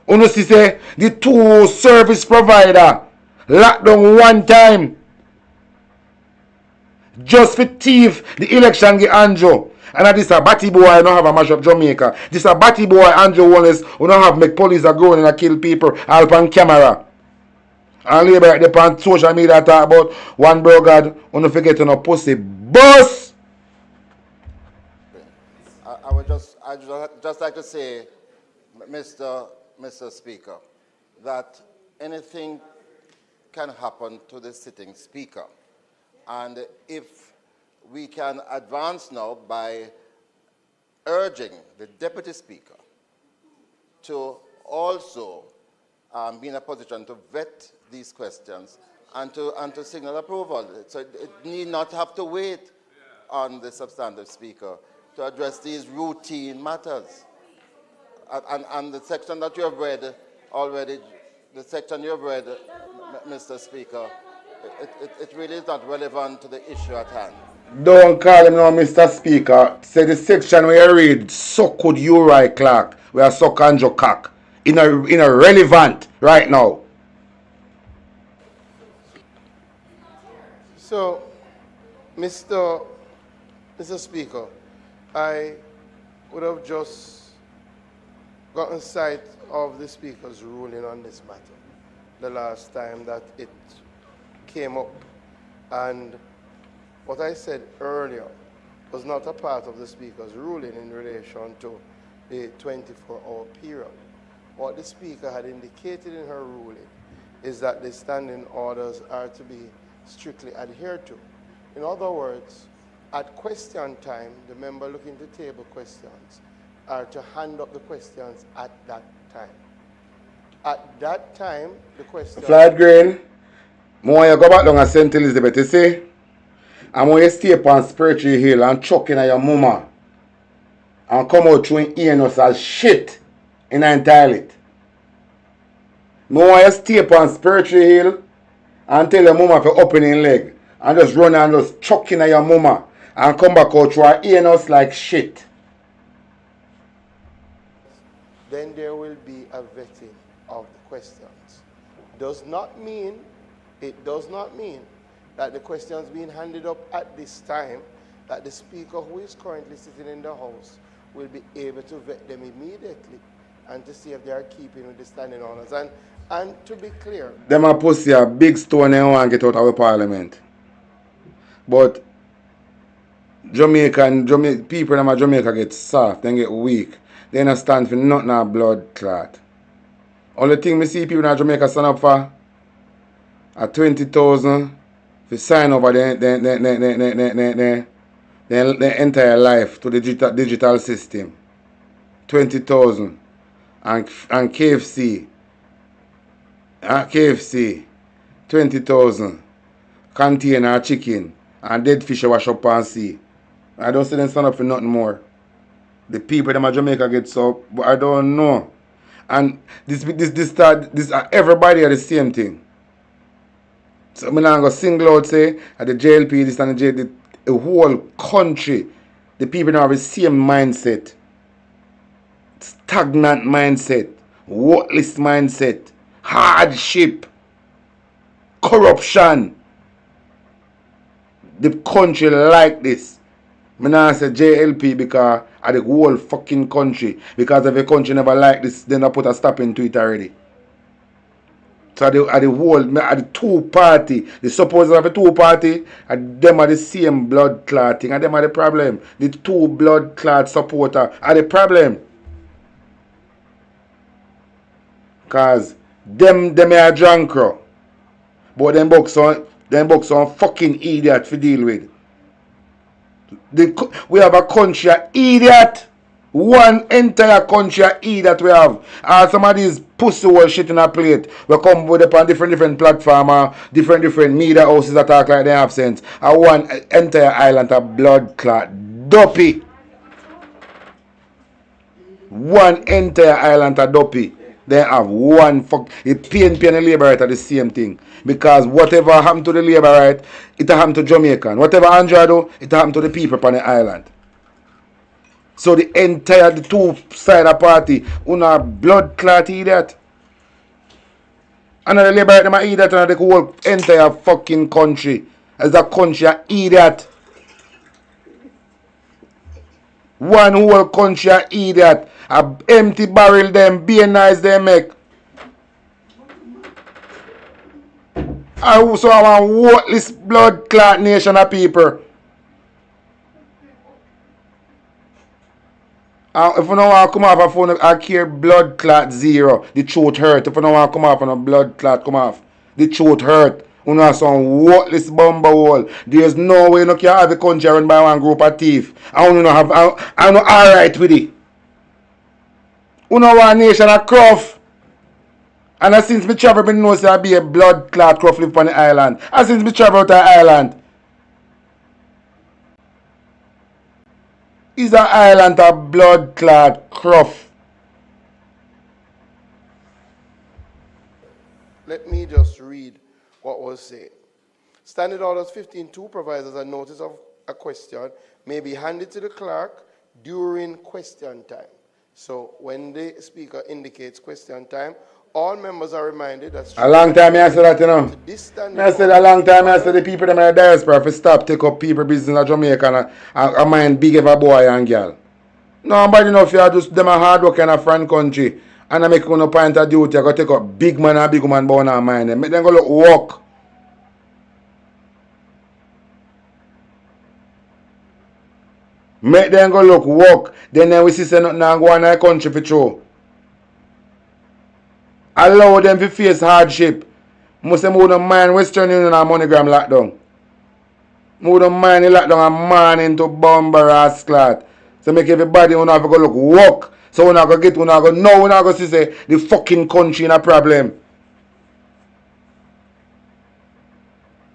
you know, see, say, the two service provider locked down one time. Just for thief, the election get Andrew. And this a batty boy don't have a mash up Jamaica. This a batty boy Andrew Holness who don't have make police are going and kill people all on camera. And labour they on social media talk about one brother who don't forget to no pussy boss. I would just like to say, Mr. Speaker, that anything can happen to the sitting speaker. And if we can advance now by urging the Deputy Speaker to also be in a position to vet these questions and to signal approval. So it need not have to wait on the substantive Speaker to address these routine matters. And the section that you have read already, Mr. Speaker, it really is not relevant to the issue at hand. Don't call him now, Mr. Speaker. Say the section where you read, so could Uri Clark, where suck Andrew cock. In a relevant right now. So, Mr. Speaker, I would have just gotten sight of the Speaker's ruling on this matter the last time that it came up. And what I said earlier was not a part of the Speaker's ruling in relation to the 24-hour period. what the Speaker had indicated in her ruling is that the standing orders are to be strictly adhered to. In other words, at question time, the member looking to table questions are to hand up the questions at that time. At that time, the question... Flight Green, I want you go back down and St. Elizabeth, you see? And when you stay upon Spiritual Hill and chuck in at your mama and come out through eating us as shit in a toilet. I want you stay upon Spiritual Hill and tell your mama for opening leg and just run and just chuck in at your mama and come back out through eating us like shit. Then there will be a vetting of the questions. It does not mean that the questions being handed up at this time, that the Speaker who is currently sitting in the House will be able to vet them immediately and to see if they are keeping with the standing orders. And to be clear... Them a pussy a big stone and want to get out of the Parliament. But people in Jamaica get soft, they get weak. They don't stand for nothing a blood clot. Only thing me see people in Jamaica stand up for are 20,000 to sign over their entire life to the digital system. 20,000. And KFC. KFC. 20,000. Container chicken. And dead fish wash up and see. I don't see them stand up for nothing more. The people in Jamaica get so, but I don't know. And this everybody are the same thing. So I'm not going to single out say at the JLP, this and the whole country, the people now have the same mindset. Stagnant mindset, worthless mindset, hardship, corruption. The country like this. I not say JLP because of the whole fucking country. Because if the country never like this, then I put a stop into it already. So at the two party, the supporters of the two party, them are the same blood clotting, and them are the problem. The two blood clot supporters are the problem. Cause them are drunk, but them bucks on fucking idiot to deal with. We have a country of idiot. One entire country of idiot we have. And some of these pussy wall shit in a plate. We come with upon different platforms, different media houses that talk like they have sense. And one entire island of blood clot. Dopey. One entire island of dopey. They have one fuck. It pain the labor right at the same thing. Because whatever happened to the labor right, it happened to Jamaican. Whatever Andrea do, it happened to the people upon the island. So the two side of party, una blood clot idiot. Another labor right, them are idiot, and the whole entire fucking country. As a country of idiot. One whole country of idiot. A empty barrel them, be nice they make. So I want worthless blood clot nation of people. If you don't want to come off a phone, I care blood clot zero. The throat hurt. If you don't want to come off on a blood clot, come off. The throat hurt. You know some worthless bumper hole. There's no way you can have a country run by one group of thief. I'm not alright with it. You know one nation of cruff. And since me travel, I know say I be a blood clot cruff live on the island. And since me travel out the island, is an island of blood clot cruff. Let me just read what was said. Standard Orders 15.2 provides us a notice of a question may be handed to the clerk during question time. So when the Speaker indicates question time, all members are reminded that... A long time I said that, you know. I said a long time I said the people in the diaspora for stop take up people business in Jamaica and mind big of a boy and girl. Nobody know if you are just them a hard work in a foreign country and I make no point of duty, I go take up big man and big woman born and mind them. Make them go look work. Make them go look work. Then we see say nothing and go on our country for true. allow them to face hardship. Must say move the mind Western Union and MoneyGram lockdown. Move the mind the lockdown and man into bomber ass clot. So make everybody wanna have to go look work. So we're not gonna get, we're not gonna know, we're not gonna see say the fucking country in a problem.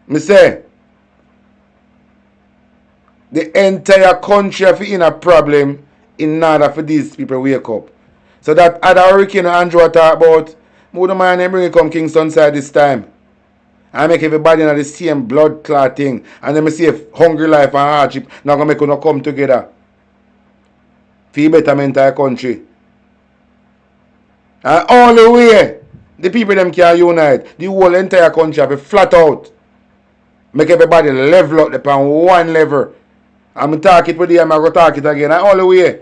Me say the entire country have in a problem in order for these people wake up. So that other hurricane Andrew talk about, move the man and bring it come Kingston side this time. I make everybody in the same blood clot thing. And then me see if hungry life and hardship not gonna make you not come together. For better entire country. And all the way the people them can unite. The whole entire country have to flat out. Make everybody level up upon one level. I'm talk it with you, I'm going to talk it again. And all the way.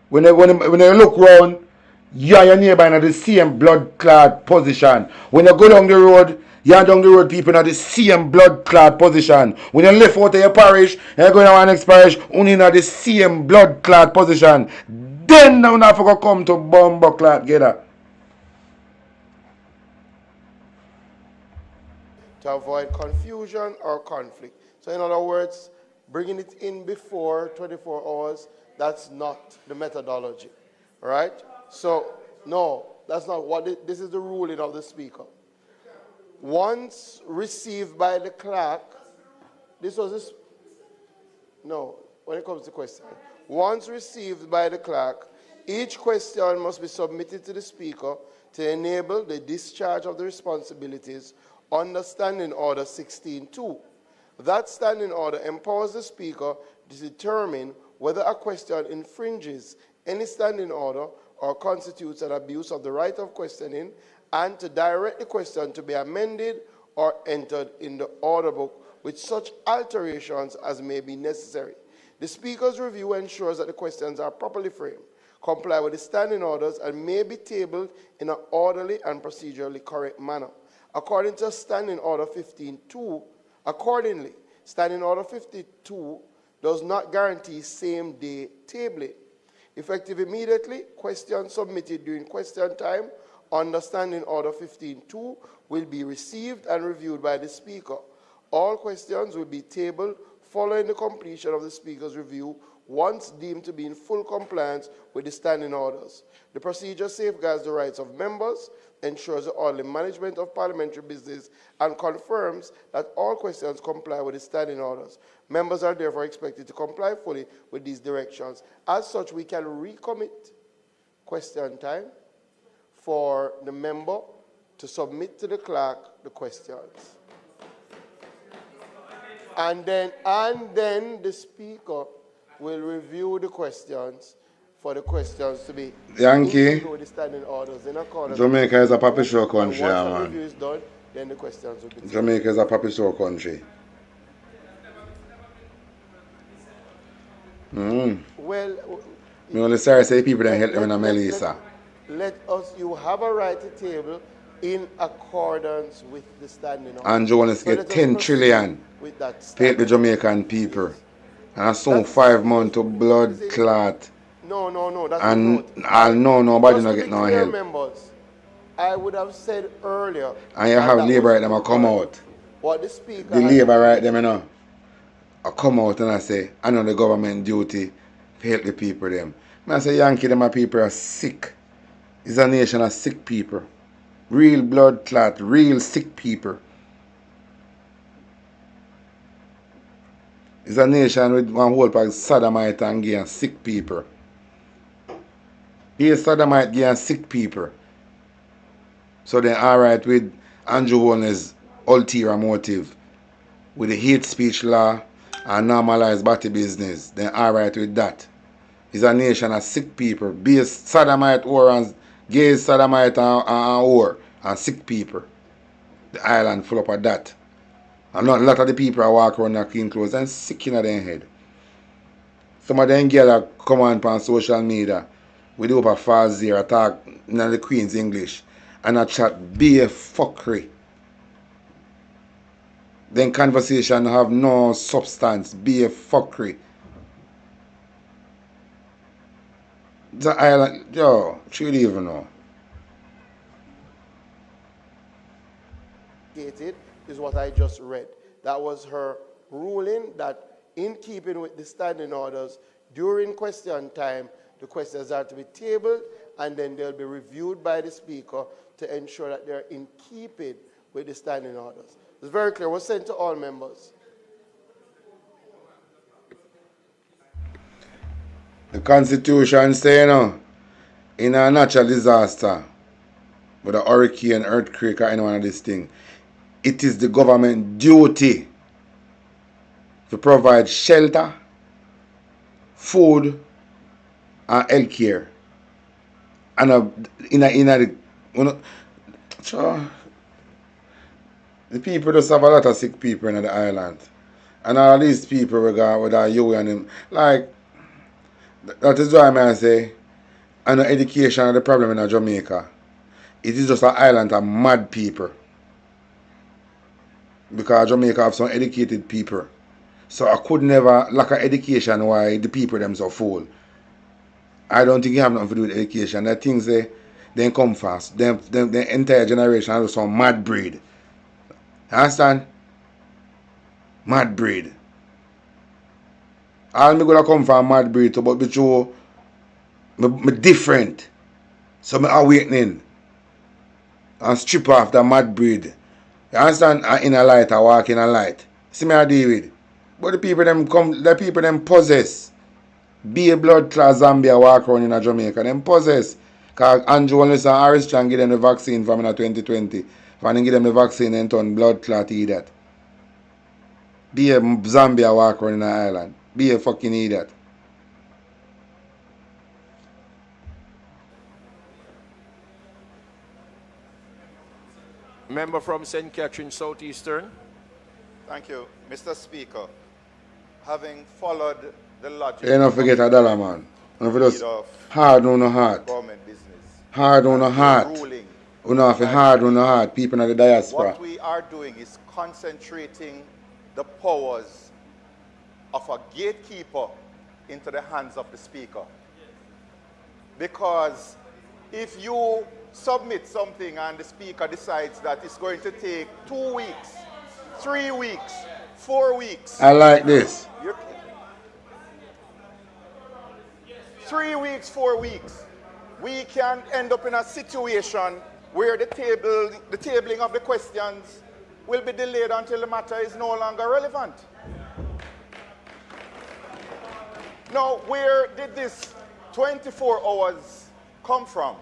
When you look round, you and your neighbor in the same blood clot position. When you go down the road, you and down the road people in the same blood clot position. When you left out of your parish, and you go down the next parish, only in the same blood clot position. Then now have to come to bomber clot together. To avoid confusion or conflict. So in other words, bringing it in before 24 hours, that's not the methodology, right? So, no, that's not what, this is the ruling of the speaker. Once received by the clerk, this was this, no, when it comes to question. Once received by the clerk, each question must be submitted to the speaker to enable the discharge of the responsibilities under Standing Order 16.2. That standing order empowers the speaker to determine whether a question infringes any standing order or constitutes an abuse of the right of questioning, and to direct the question to be amended or entered in the order book with such alterations as may be necessary. The speaker's review ensures that the questions are properly framed, comply with the standing orders, and may be tabled in an orderly and procedurally correct manner. According to Standing Order 15.2, accordingly, Standing Order 52 does not guarantee same-day tabling. Effective immediately, questions submitted during question time under Standing Order 15.2 will be received and reviewed by the Speaker. All questions will be tabled following the completion of the Speaker's review once deemed to be in full compliance with the standing orders. The procedure safeguards the rights of members, ensures the orderly management of parliamentary business, and confirms that all questions comply with the standing orders. Members are therefore expected to comply fully with these directions. As such, we can recommit question time for the member to submit to the clerk the questions. And then the speaker will review the questions for the questions to be Yankee, with the standing orders in accordance. Jamaica is a puppy show country, once the man. review is done, then the questions will be taken. Jamaica is a puppy show country. Well, Me only sorry say people that help them in Melissa. Let us, you have a right to table in accordance with the standing order. And Jonas So get let us 10 proceed trillion with that paid the Jamaican people. And I saw 5 months to blood clot. No, that's And not. I know nobody Just not to get be no clear, help. members, I would have said earlier. And you that have that labor was right them I come incorrect. out. What the speaker The has labor right said. them, you know. I come out and I say, I know the government duty to help the people them. I say Yankee them people are sick. It's a nation of sick people. Real blood clot, real sick people. It's a nation with one whole pack sodomite and gay and sick people. Here sodomite, gay and sick people. So then alright with Andrew Holness' ulterior motive. With the hate speech law and normalized body business. Then alright with that. It's a nation of sick people. Be a sodomite whore and gay sodomite and whore and sick people. The island full up of that. And not a lot of the people are walk around in clean clothes and sick in their head. Some of them girls come on social media with the upper false ear talk in the Queen's English and a chat be a fuckery. Then conversation have no substance, be a fuckery. The island, yo, she don't even know. Is what I just read. That was her ruling that in keeping with the standing orders, during question time, the questions are to be tabled and then they'll be reviewed by the speaker to ensure that they're in keeping with the standing orders. It's very clear. It was sent to all members. The Constitution say, you know, in a natural disaster, with a hurricane, earthquake, or any one of these things, it is the government duty to provide shelter, food, and health care. And the people just have a lot of sick people in the island. And all these people with you and him, like, that is why I say, and education is the problem in Jamaica. It is just an island of mad people. Because Jamaica have some educated people. So I could never lack of education why the people them so full. I don't think it have nothing to do with education. The things they come fast. The entire generation has some mad breed. You understand? Mad breed. All me gonna come from mad breed, but be true, me different. So me awakening. And strip off the mad breed. You understand? In a light, I walk in a light. See me I deal with. But the people them possess. Be a blood clot Zambia walk around in Jamaica. Them possess. Because Andrew Wallace and Harris Chang give them the vaccine from in 2020. If I didn't give them the vaccine and turn blood clot idiot. Be a Zambia walk around in an island. Be a fucking idiot. Member from St. Catherine Southeastern. Thank you, Mr. Speaker. Having followed the logic. You don't forget a dollar, man. Don't forget hard on the heart. Government business. Hard on the heart. You know, hard on the heart. People in the diaspora. What we are doing is concentrating the powers of a gatekeeper into the hands of the Speaker. Because if you submit something and the Speaker decides that it's going to take 2 weeks, 3 weeks, 4 weeks. I like this. 3 weeks, 4 weeks. We can end up in a situation where the tabling of the questions will be delayed until the matter is no longer relevant. Now, where did this 24 hours come from?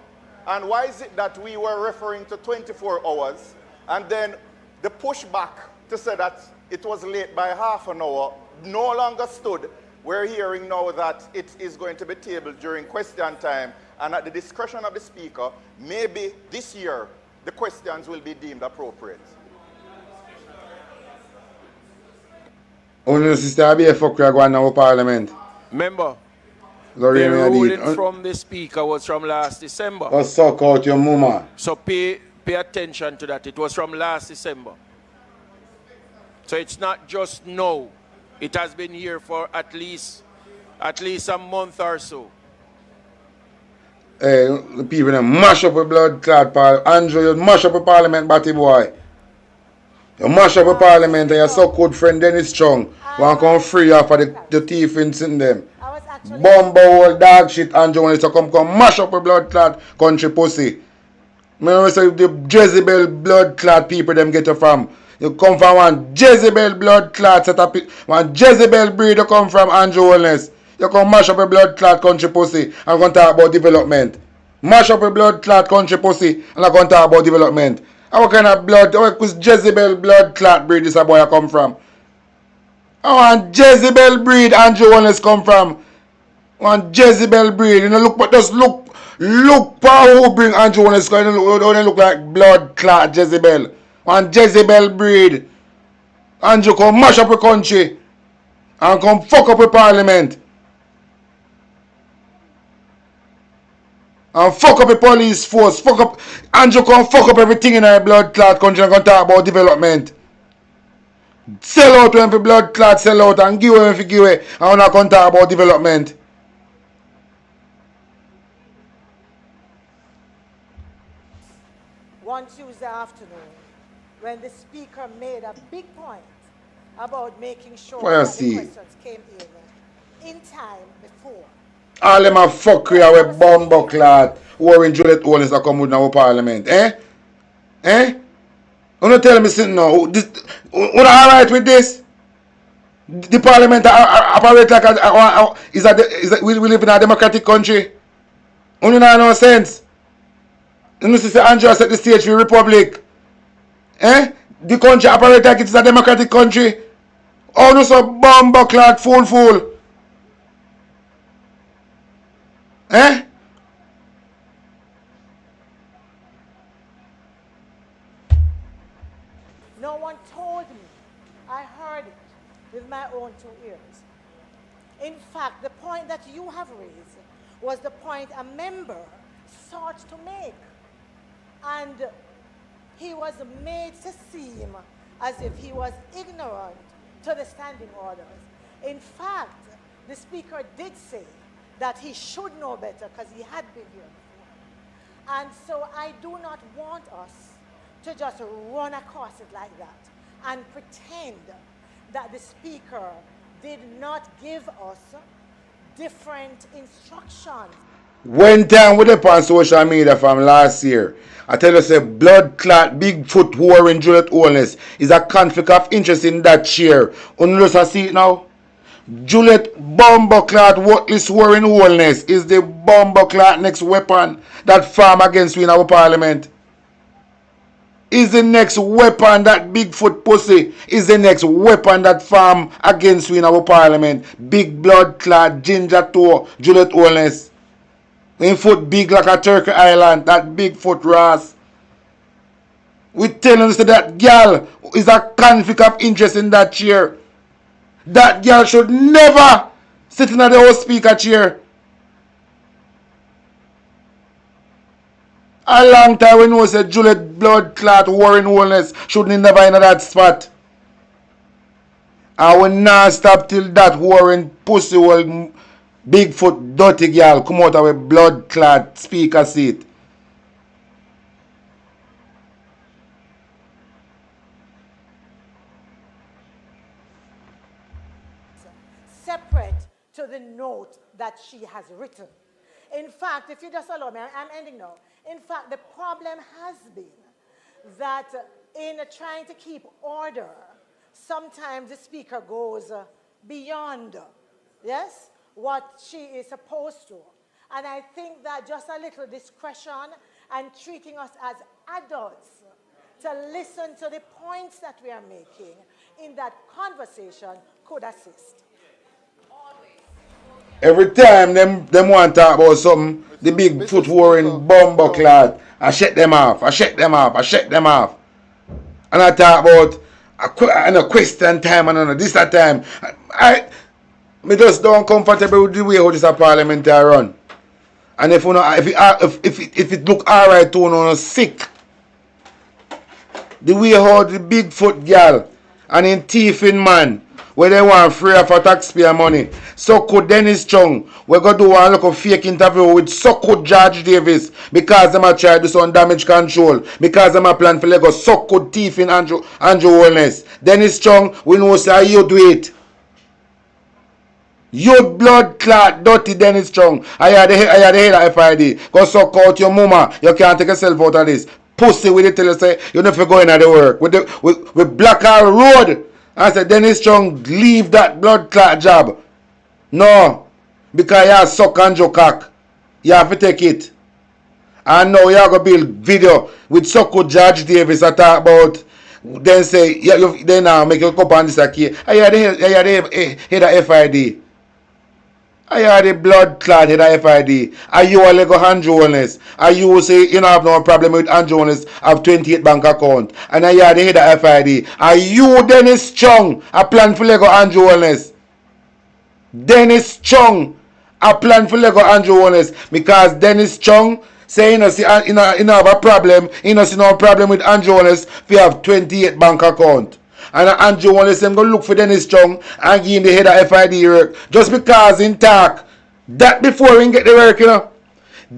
And why is it that we were referring to 24 hours and then the pushback to say that it was late by half an hour no longer stood? We're hearing now that it is going to be tabled during question time, and at the discretion of the Speaker, maybe this year the questions will be deemed appropriate. Only sister I be a fuck going now Parliament. Member, the Lorraine ruling from the Speaker was from last December. Oh, suck out your mama. So pay attention to that. It was from last December. So it's not just now. It has been here for at least a month or so. Hey, the people them mash up a blood clot Andrew, you mash up a Parliament, batty boy. You mash up a Parliament and your so good friend Dennis Chang want to come free off of the thief in them. Bumbo old dog shit Andrew when to come mash up a blood clot country pussy. Me say the Jezebel blood clot people them get you from. You come from one Jezebel blood clot set up one Jezebel breed you come from Andrew Wellness. You come mash up a blood clot country pussy and going to talk about development. Mash up a blood clot country pussy and I'm going to talk about development. And what kind of blood, what Jezebel blood clot breed this a boy come from? I want Jezebel breed Andrew Wellness come from. One Jezebel breed. You know, look for who bring Andrew Wellness going to look like blood clot Jezebel. One Jezebel breed. Andrew come mash up a country and come fuck up a Parliament. And fuck up the police force. Fuck up. Andrew come fuck up everything in our blood clot country and gonna talk about development. Sell out when the blood clot sell out and give away when you give away. And we're not gonna talk about development. one Tuesday afternoon when the Speaker made a big point about making sure that the questions came in time before. All them a fuckery with bumbo clot Warren Juliet Owens that come with our parliament. Eh? Eh? You don't tell me something now. This, you alright with this? The parliament operate like we live in a democratic country. You don't have no sense. You know, Sister Andrea set the stage for the republic. Eh? The country operate like it's a democratic country. Oh, no, so bumbo clot fool. Eh? No one told me. I heard it with my own 2 ears. In fact, the point that you have raised was the point a member sought to make. And he was made to seem as if he was ignorant to the standing orders. In fact, the Speaker did say that he should know better because he had been here before. And so I do not want us to just run across it like that and pretend that the Speaker did not give us different instructions. One time we up on social media from last year, I tell you say blood clot Bigfoot Warren Juliet Owens is a conflict of interest in that chair. Unless see it now. Juliet bomber clot worthless Warren Owens is the bomber clot next weapon that farm against we in our parliament. Is the next weapon that Bigfoot pussy is the next weapon that farm against we in our parliament. Big blood clot ginger toe Juliet Owens. In foot big like a Turkey Island, that big foot Ross. We telling us that girl is a conflict of interest in that chair. That girl should never sit in the House Speaker chair. A long time we know say Juliet blood clot Warren Owens shouldn't never in that spot. I will not stop till that Warren pussy will Bigfoot dirty girl come out of a blood clot speaker seat. Separate to the note that she has written. In fact, if you just allow me, I'm ending now. In fact, the problem has been that in trying to keep order, sometimes the Speaker goes beyond, yes, what she is supposed to. And I think that just a little discretion and treating us as adults to listen to the points that we are making in that conversation could assist. Every time them want to talk about something, the big foot Warren bumbo clot, I shut them off. And I talk about a question time and this that time. Me just don't comfortable with the way how this a parliament run. And if it look alright to you sick, the way how the Bigfoot girl and in thieving man where they want free for taxpayer money. So could Dennis Chang, we go do one look of fake interview with so could George Davis because them a try to do some damage control, because them a plan for Lego, so could thieving Andrew Holness. Dennis Chang, we know say you do it. You blood clot dirty Dennis Chang. I had the head of FID. Go suck out your mama. You can't take yourself out of this. Pussy with it till you say you never go in at the work. With Black Hall Road. I said Dennis Chang leave that blood clot job. No. Because you have suck and your cock. You have to take it. And now you have to build video with Soko George Davis that talk about then say then now make a cup on this aquí. I had the head of FID. I had the blood clot head of FID. Are you a Lego Andrew Holness? Are you say you don't have no problem with Andrew Holness have 28 bank account? And I had the head of FID. Are you Dennis Chang a plan for Lego Andrew Holness? Dennis Chang a plan for Lego Andrew Holness because Dennis Chang say you know have a problem. You know see no problem with Andrew Holness if you have 28 bank account. And Andrew Holness them go look for Dennis Chang and give him the head of FID work. Just because in talk. That before he get the work, you know.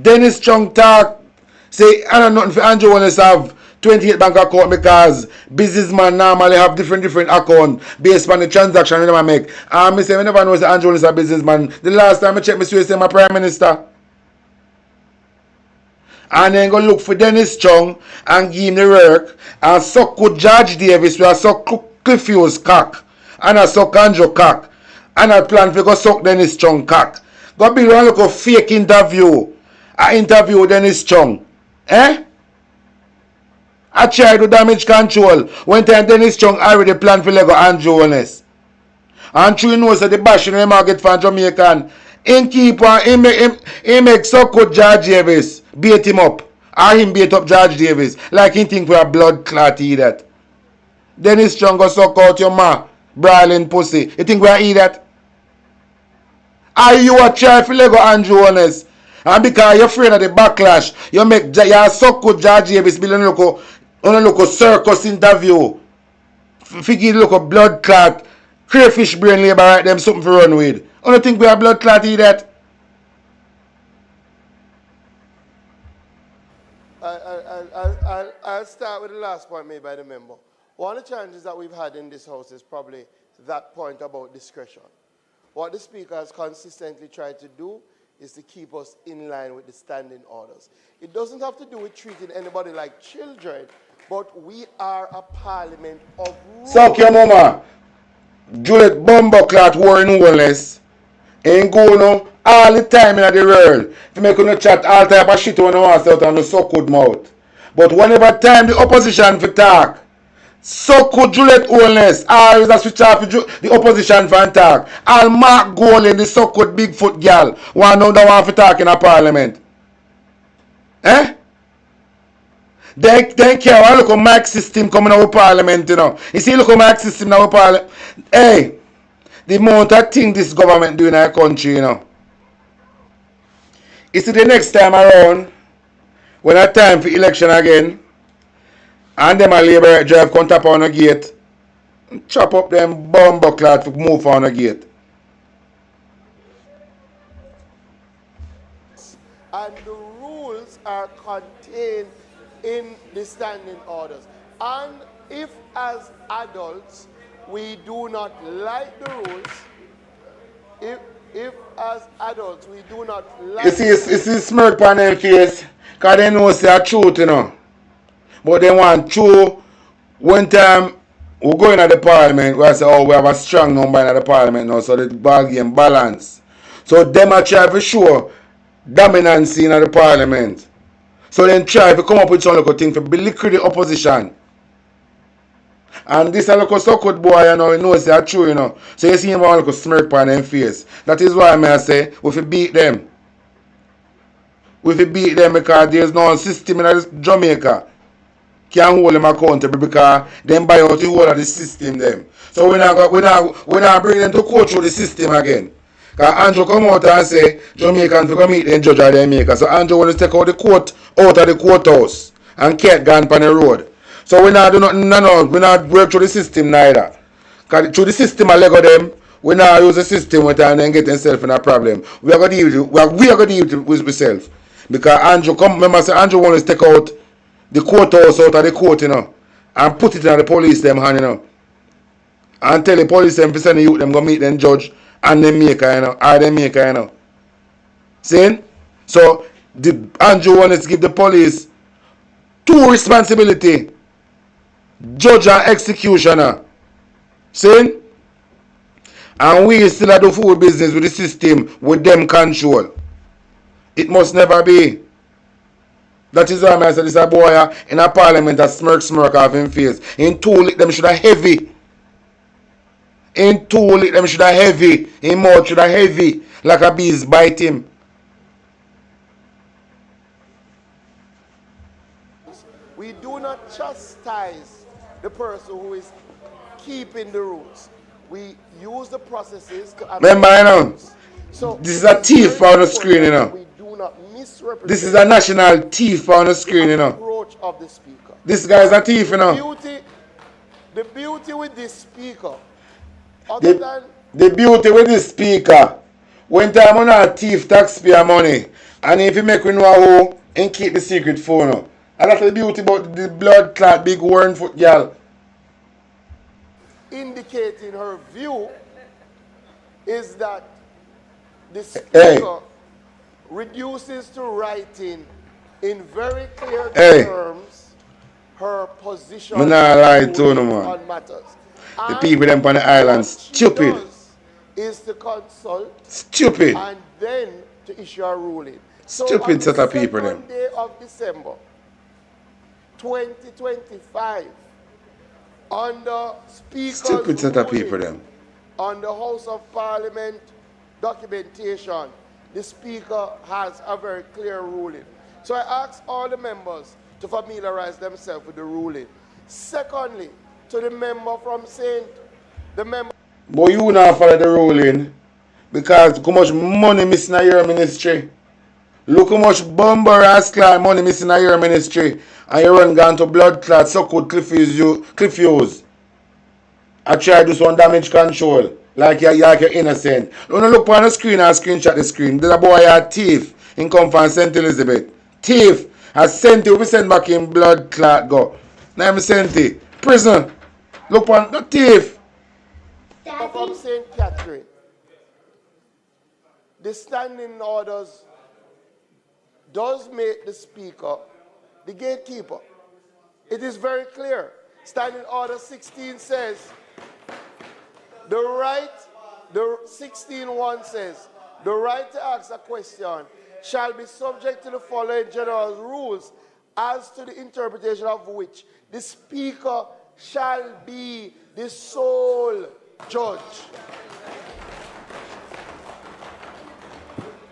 Dennis Chang talk Say, I don't know nothing for Andrew Wallace have 28 bank account because businessman normally have different account based on the transaction they make. And I say, I never know that Andrew Wallace is a businessman. The last time I checked, I say my prime minister. And then go look for Dennis Chang and give him the work and suck good George Davis with a suck Cliff Hughes cock and a suck Andrew cock and a plan for go suck Dennis Chang cock. Go build one look of fake interview. I interview Dennis Chang. Eh? I tried to damage control. When time Dennis Chang already planned for Lego Andrew Honest. And true knows that the bashing him get from Jamaican. Him keep on, he make so good George Davis beat him up. Or him beat up George Davis. Like he think we are blood clot eat that. Dennis Chang go suck out your ma, brawling pussy. You think we are eat that? Are you a try for Lego Andrew Honest? And because you're afraid of the backlash, you suck good George Davis building a local circus interview. Figure look of blood clot, crayfish brain labor right them something for run with. I don't think we are blood clot eat that. I'll start with the last point made by the member. One of the challenges that we've had in this House is probably that point about discretion. What the Speaker has consistently tried to do is to keep us in line with the standing orders. It doesn't have to do with treating anybody like children, but we are a parliament of rules. Suck your mama. Juliet Bumbleclot war in Wallace. Ain't go no all the time in the world. If you make no chat all type of shit when you want to out and no suck good mouth. But whenever time the opposition for talk, suck good Juliet Wallace. Always a switch off the opposition for talk. All Mark Golan, the suck good Bigfoot girl, one know that one for talk in a parliament. Eh? They care what look at Mark system coming out of parliament, you know. You see, look at Mark system now parliament. Hey, the amount of things this government do in our country, you know. You see, the next time around, when it's time for election again, and them a labor drive come tap on the gate, chop up them bumbleclot to move on the gate. And the rules are contained in the standing orders. And if as adults we do not like the rules, if as adults we do not like... You see smirk on their face, because they know it's the truth, you know. But they want true. One time we go in at the parliament, we say, oh, we have a strong number in the parliament now, so the ball game balance. So them are trying to show dominance in the parliament. So then try to come up with some little thing to belittle the opposition. And this a little so good boy, you know, he knows they are true, you know. So you see him a little smirk on their face. That is why I say we have beat them. We have beat them because there is no system in Jamaica can hold them accountable because them buy out the whole of the system them. So we not bring them to court through the system again. Because Andrew come out and say Jamaicans will come meet the judge of Jamaica. So Andrew want to take out the court out of the courthouse and Kate gone on the road. So we not do nothing, no, we not work through the system neither. Because through the system I lego them, we not use the system with and then get themselves in a problem. We are going to deal with ourselves. Because Andrew come, remember say Andrew want to take out the courthouse out of the court, you know, and put it in the police them hand, you know. And tell the police them to send the youth them go meet them judge and them maker, you know, or them maker, you know. See? So the Andrew wants to give the police two responsibility. Judge and executioner. See? And we still do full business with the system with them control. It must never be. That is why I said this a boy in a parliament that smirk off his face. In two lick them should have heavy. In two lick them should have heavy. In mouth should have heavy. Like a bees bite him. We do not chastise the person who is keeping the rules. We use the processes to... Remember, you know, so this is a thief on the screen, you know. We do not misrepresent... This is a national thief on the screen, you know. ...approach of the speaker. This guy is a thief, you know. The beauty with this speaker, the beauty with this speaker, when time on a thief taxpayer money, and if you make we know and keep the secret for now. And that's the beauty about the blood clot big worn foot girl. Indicating her view is that the speaker reduces to writing in very clear terms her position I'm not lying to you, man. on matters. The people them on the island stupid. What she does is to consult Stupid. and then to issue a ruling. Stupid set of people So them. on the 2nd day of December 2025, under Speaker's Stupid set of ruling, people them. on the House of Parliament documentation, the Speaker has a very clear ruling. So I ask all the members to familiarize themselves with the ruling. Secondly, to the member from St. The member. But you not follow the ruling because how much money missing in your ministry. Look how much bomber ass clot money missing in your ministry. And you run gone to blood clot, so could cliff use. I try to do some damage control. Like you're innocent. Don't look on the screen and screenshot the screen. There's a boy a thief in come from St. Elizabeth. Thief. I sent you, we send back in blood clot go. Now I'm sent it. Prison. Look on the thief. From St. Catherine, the standing orders does make the Speaker the gatekeeper. It is very clear. Standing Order 16 says, the 16.1 says, the right to ask a question shall be subject to the following general rules, as to the interpretation of which the Speaker shall be the sole judge.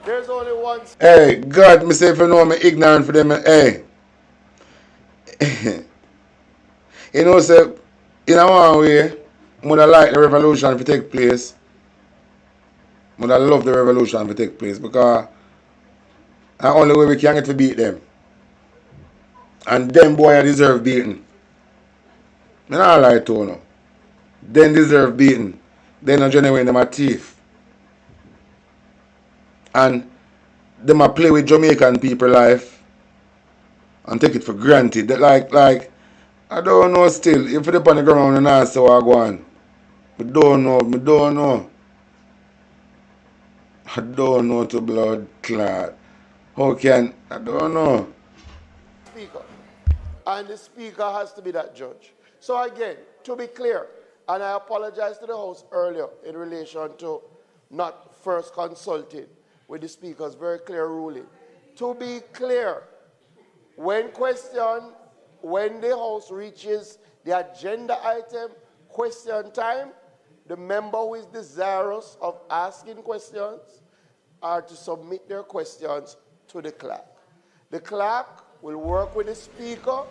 There's only one. Hey, God, me say if you know me ignorant for them, hey. You know, say, in a one way, I would like the revolution to take place. I would love the revolution to take place because the only way we can get to beat them. And them boy deserve beating. I don't lie to you now. Them deserve beating. They not genuine, them a thief. And them a play with Jamaican people life and take it for granted. That like I don't know still. If you on the ground and ask how I go on. I don't know. I don't know to blood clot. How can I don't know. Speaker. And the Speaker has to be that judge. So again, to be clear, and I apologize to the House earlier in relation to not first consulting with the Speaker's very clear ruling. To be clear, when the House reaches the agenda item, question time, the member who is desirous of asking questions are to submit their questions to the clerk. The clerk will work with the Speaker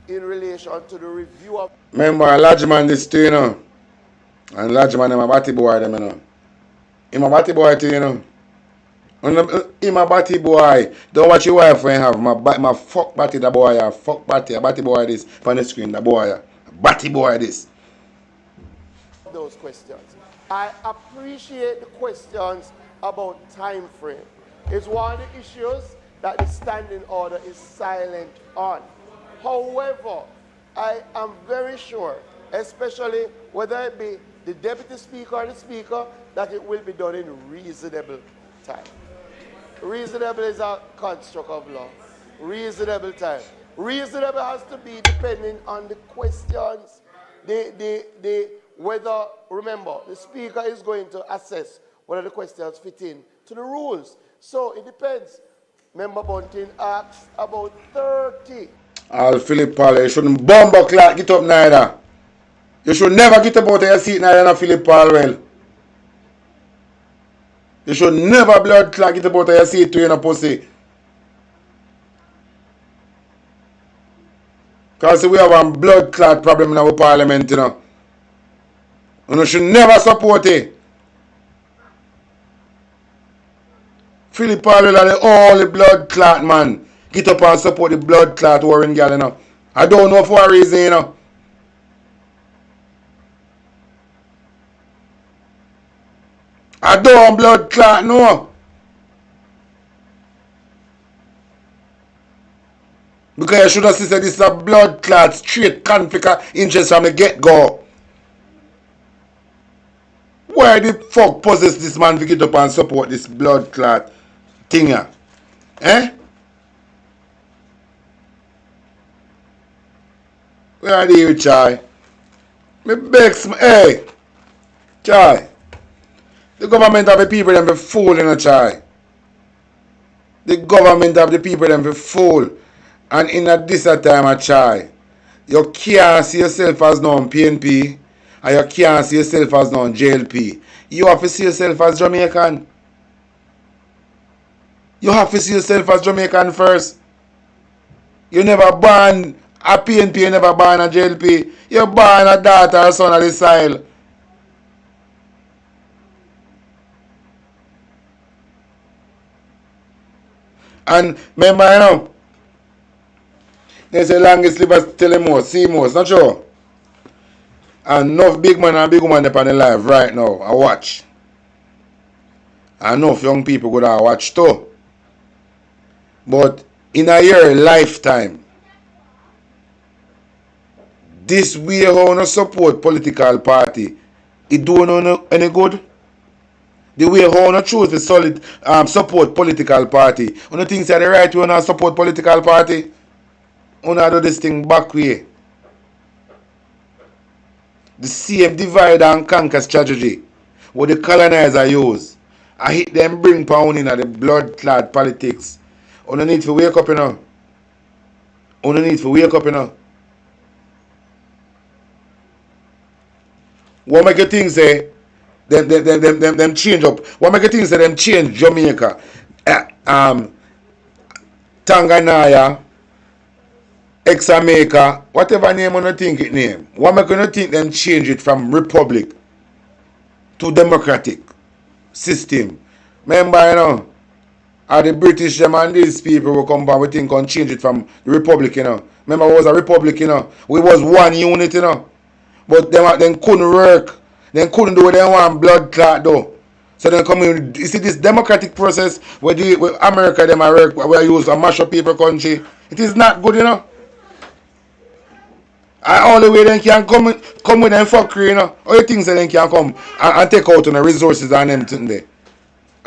in relation to the review of... Remember, Lodgeman this too, you know. And Lodgeman, I'm a batty boy, them, you know. I'm a batty boy too, you know. I'm a batty boy. Don't watch your wife when you have. My fuck batty, the boy. Fuck batty. A batty boy this. On the screen, the boy. Batty boy this. Those questions. I appreciate the questions about time frame. It's one of the issues that the standing order is silent on. However, I am very sure, especially whether it be the Deputy Speaker or the Speaker, that it will be done in reasonable time. Reasonable is a construct of law. Reasonable time. Reasonable has to be depending on the questions, whether, remember, the Speaker is going to assess whether the questions fit in to the rules. So it depends. Member Bunting asked about 30. All Philip Paul, you shouldn't bomber clock get up neither. You should never get up out of your seat neither than Philip Paul well. You should never blood clot get up out of your seat to you, no pussy. Because we have a blood clot problem in our parliament, you know. And you should never support it. Philip Paul is the only blood clot man. Get up and support the blood clot warring girl, you know. I don't know for a reason, you know. I don't blood clot, no. Because you should have said this is a blood clot, straight conflict of interest from the get-go. Why the fuck possess this man to get up and support this blood clot thing here? Eh? Where are they, Chai? Me begs me, hey, Chai. The government of the people them be fool in a Chai. The government of the people them be fool. And in a this time a Chai. You can't see yourself as non PNP and you can't see yourself as non JLP. You have to see yourself as Jamaican. You have to see yourself as Jamaican first. You never born a PNP, you never born a JLP. You born a daughter or son of the soil. And remember, you know, they say longest live tell them more, see more, not sure. And enough big man and big woman up on the live right now, I watch. And enough young people go to watch too. But in a year lifetime, this way how no support political party, it do no any good. The way how no choose to solid support political party. One think say the right way not support political party. Una do this thing back way. The same divide and conquer strategy what the colonizer use. I hit them bring pound in the blood clad politics. Una need to wake up, you know. Una need to wake up, you know. What make you think say them change up? What make you think say them change Jamaica? Tanganyika, Jamaica, whatever name you think it name. What make you think them change it from republic to democratic system? Remember, you know, the British them and these people will come back, we think and change it from the republic, you know. Remember, it was a republic, you know. We was one unit, you know. But them couldn't work. They couldn't do what they want, blood clot though. So then come in, you see this democratic process where America them work, where use a mash up people country. It is not good, you know. And all the way they can come with them fuckery, you know. All the things that they can come and take out on the resources and them there.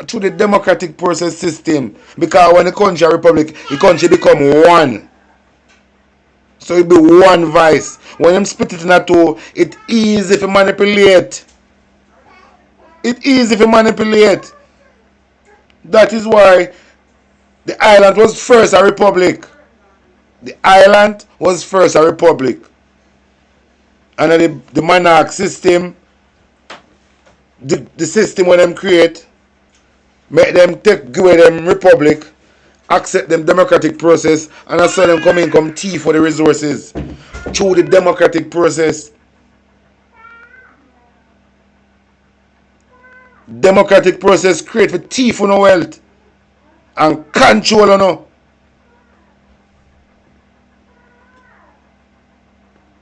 Through the democratic process system. Because when the country a republic, the country become one. So it be one vice. When them split it in two, it easy to manipulate. It easy to manipulate. That is why the island was first a republic. The island was first a republic. And then the monarch system, the system when them create, make them give away them republic, accept them democratic process, and I saw them come thief for the resources through the democratic process. Democratic process create for thief for no wealth and control on no.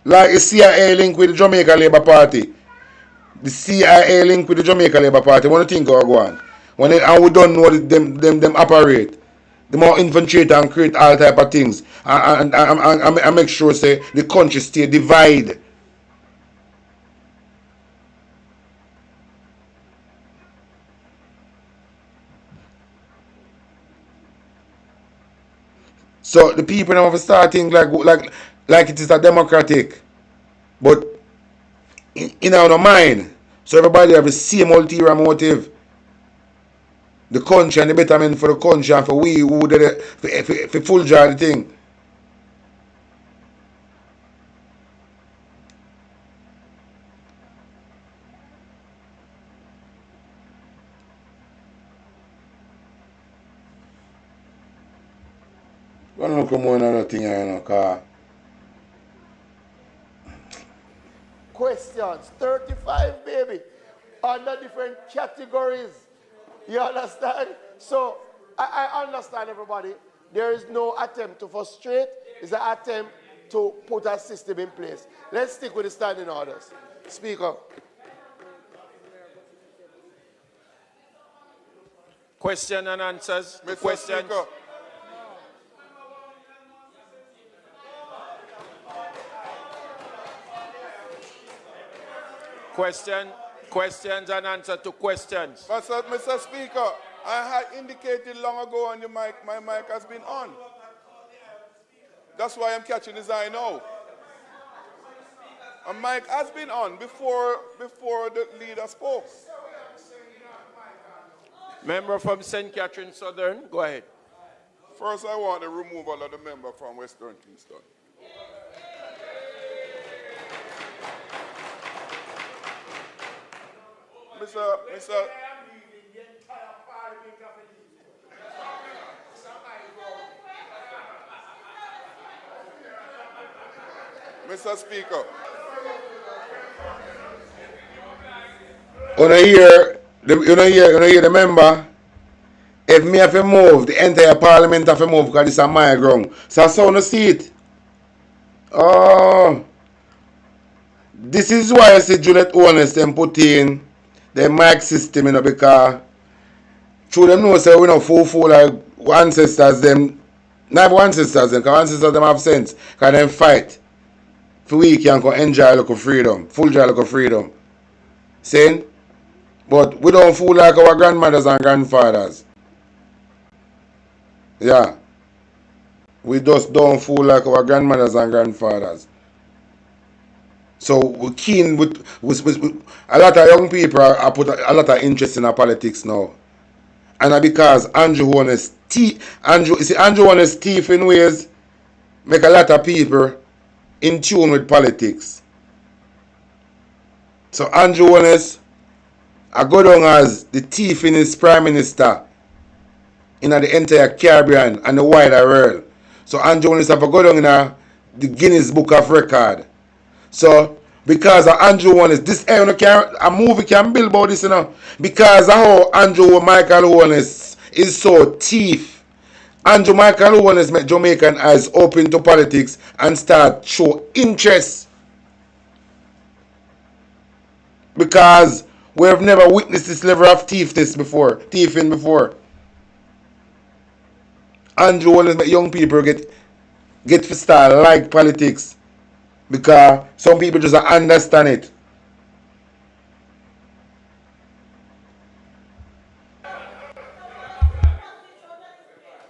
Like the CIA link with the Jamaica Labour Party. The CIA link with the Jamaica Labour Party. What do you think go on? And we don't know them operate. The more infiltrate and create all type of things. And make sure say the country stay divided. So the people now have to start thinking like it is a democratic. But in our mind, so everybody have the same ulterior motive. The country and the betterment for the country and for we who did it for full jar the thing. I don't come on another thing, you know, car. Questions, 35, baby, under different categories. You understand? So, I understand everybody. There is no attempt to frustrate. It's an attempt to put a system in place. Let's stick with the standing orders. Speaker. Question and answers. Mr. Questions. Speaker. Questions and answer to questions. Mr. Speaker, I had indicated long ago on your mic, my mic has been on. That's why I'm catching his eye now. A mic has been on before the leader spoke. Member from St. Catherine Southern, go ahead. First, I want the removal of the member from Western Kingston. Mr. Speaker. You hear the member? If me have to move, the entire parliament have to move because this is my ground. So I saw no see it. Oh. This is why I say Juliet Honest and put in the mic system, you know, because through them know say we know fool like ancestors them, not ancestors them, because ancestors them have sense, because them fight for we can go enjoy local freedom, full joy local freedom. Saying? But we don't fool like our grandmothers and grandfathers. Yeah. We just don't fool like our grandmothers and grandfathers. So we're keen with a lot of young people are put a lot of interest in our politics now. And because Andrew Honest thief in ways make a lot of people in tune with politics. So Andrew Honest I go down as the thief in his prime minister in the entire Caribbean and the wider world. So Andrew Honest have to go down in the Guinness Book of Record. So because of Andrew Honest, this a movie can build about this, you know. Because of how Michael Honest is so thief. Michael Honest make Jamaican eyes open to politics and start show interest. Because we have never witnessed this level of thiefing before. Andrew Honest make young people get to start like politics. Because some people just understand it.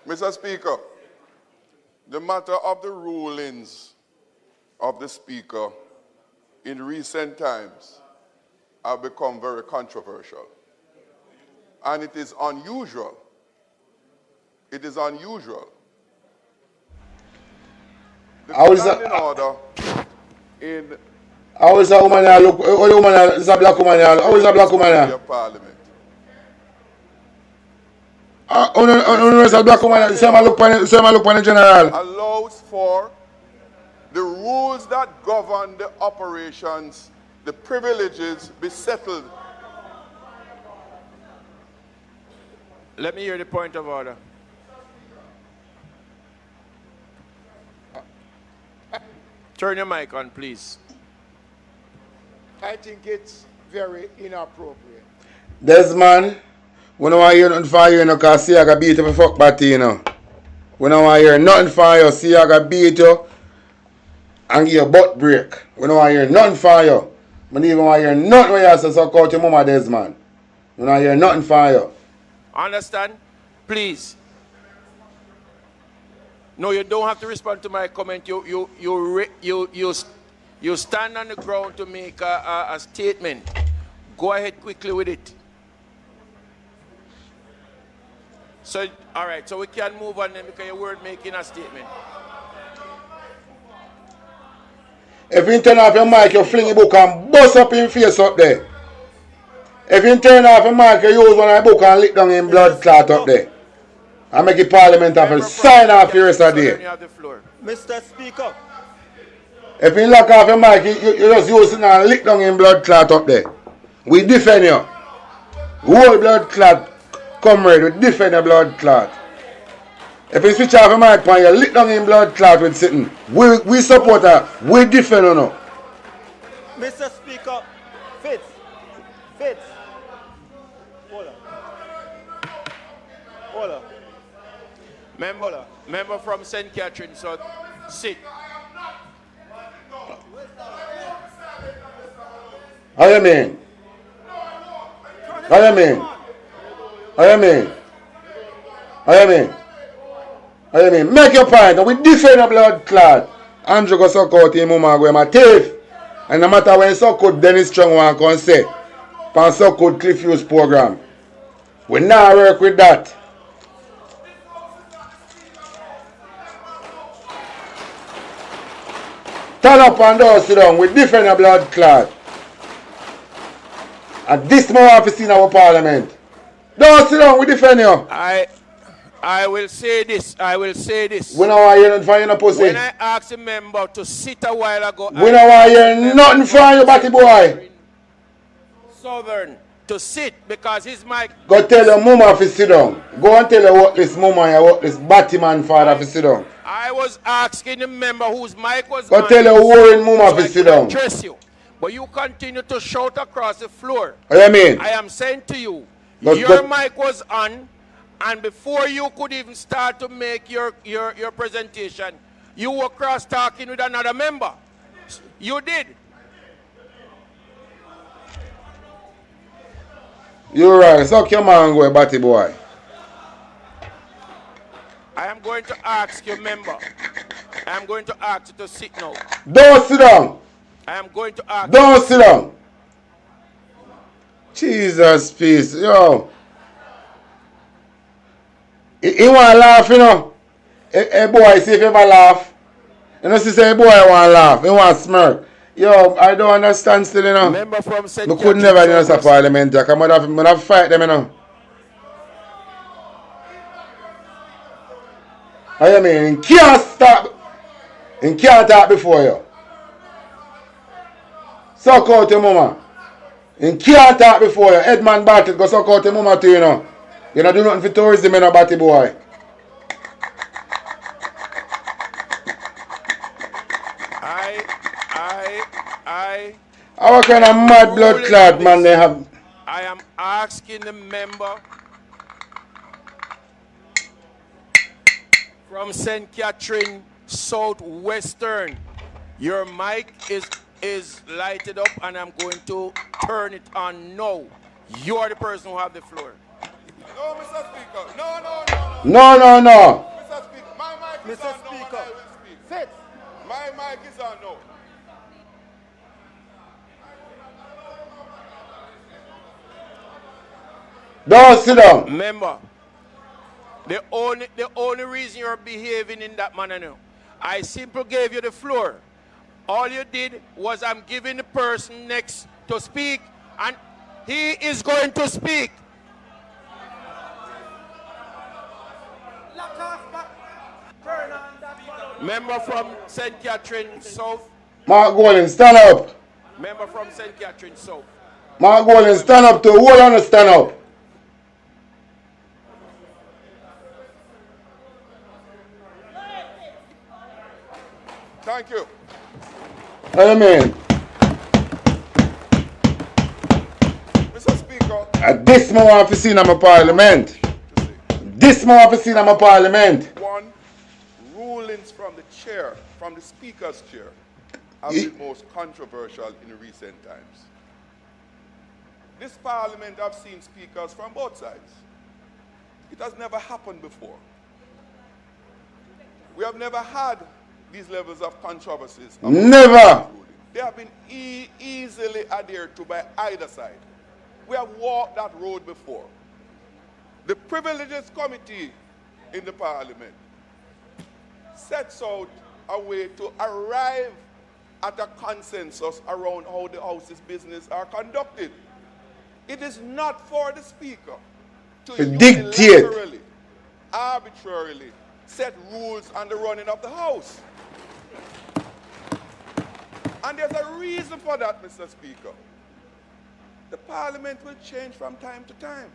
Mr. Speaker, the matter of the rulings of the Speaker in recent times have become very controversial. And it is unusual. It is unusual. The standing order in... How is a woman here? Look, is a black woman here? How is a black woman here? Parliament. Is a black woman here? Say I look on the general. Allows for the rules that govern the operations, the privileges be settled. Let me hear the point of order. Turn your mic on, please. I think it's very inappropriate. Desmond, we don't want to hear nothing for you, because see I got beat you for fuck batty, you know. We don't want to hear nothing for you, see I got beat you and give you a butt break. We don't want to hear nothing for you. We don't even want to hear nothing when you say suck out your mama, Desmond. We don't want to hear nothing for you. Understand? Please. No, you don't have to respond to my comment. You stand on the ground to make a statement. Go ahead quickly with it. So, all right, so we can move on then because you weren't making a statement. If you turn off your mic, you fling your book and bust up in face up there. If you turn off your mic, you use one of the book and lick down in blood clot up there. I make the Parliament have to sign off the rest of the day. Mr. Speaker. If you lock off your mic, you just use it and lick down in blood clot up there. We defend you. Whole blood clot, comrade, we defend your blood clot. If you switch off your mic and you lick down in blood clot with sitting, we support her, we defend you now. Mr. Speaker, Fitz. Hold on. Member from St. Catherine, so sit. How you mean? How you mean? How you mean? How you mean? How you mean? Make your point. And we defend the blood clot. Andrew go suck out him mama go my thief. And no matter when suck out Dennis Strong want come say, pan suck out Cliff Hughes program. We now work with that. Turn up and don't sit down. We defend the blood clot. And this more office in our parliament. Don't sit down, we defend you. I will say this. I will say this. We don't want to hear nothing from you, no pussy. When I asked a member to sit a while ago, we don't want to hear nothing from you, batty boy. Southern to sit because his mic. Go tell your mama to sit down. Go and tell your what this mama and what this batty man father to sit down. I was asking the member whose mic was go on. Tell your worrying mama to sit down. Address you. But you continue to shout across the floor. What you mean? I am saying to you, your mic was on, and before you could even start to make your presentation, you were cross-talking with another member. You did. You're right. Suck your man go, batty boy. I am going to ask your member. I am going to ask you to sit now. Don't sit down. I am going to ask. Don't sit down. Jesus, peace. Yo. He want to laugh, you know. Hey, boy, see if you ever laugh. You know, see, say, boy, want to laugh. He want to smirk. Yo, I don't understand still, you know. Member from St. We could never do this at Parliament. I come out of fight them, you know. How you mean? He can't stop. He can't talk before you. Suck out your mama. He can't talk before you. Edmund Bartlett go suck out your mama too, you know. You don't do nothing for tourism, you know, batty boy. What kind of mad blood clot man they have? I am asking the member from St. Catherine Southwestern. Your mic is lighted up and I'm going to turn it on now. You are the person who have the floor. No, Mr. Speaker. No. No. Mr. Speaker, my mic is on now and I will speak. Sit. My mic is on now. Don't sit down. Member, the only reason you're behaving in that manner now, I simply gave you the floor. All you did was I'm giving the person next to speak, and he is going to speak. Member from St. Catherine South. Mark Golden, stand up. Member from St. Catherine South. Mark Golden, stand up too. Hold on, stand up. Thank you. Amen. Mr. Speaker. This more want to see in my parliament. This more want to see in my parliament. One, rulings from the chair, from the speaker's chair, have been most controversial in recent times. This parliament have seen speakers from both sides. It has never happened before. We have never had these levels of controversies. Never. They have been easily adhered to by either side. We have walked that road before. The Privileges Committee in the Parliament sets out a way to arrive at a consensus around how the House's business are conducted. It is not for the Speaker to unilaterally, arbitrarily set rules on the running of the House. And there's a reason for that, Mr. Speaker. The Parliament will change from time to time.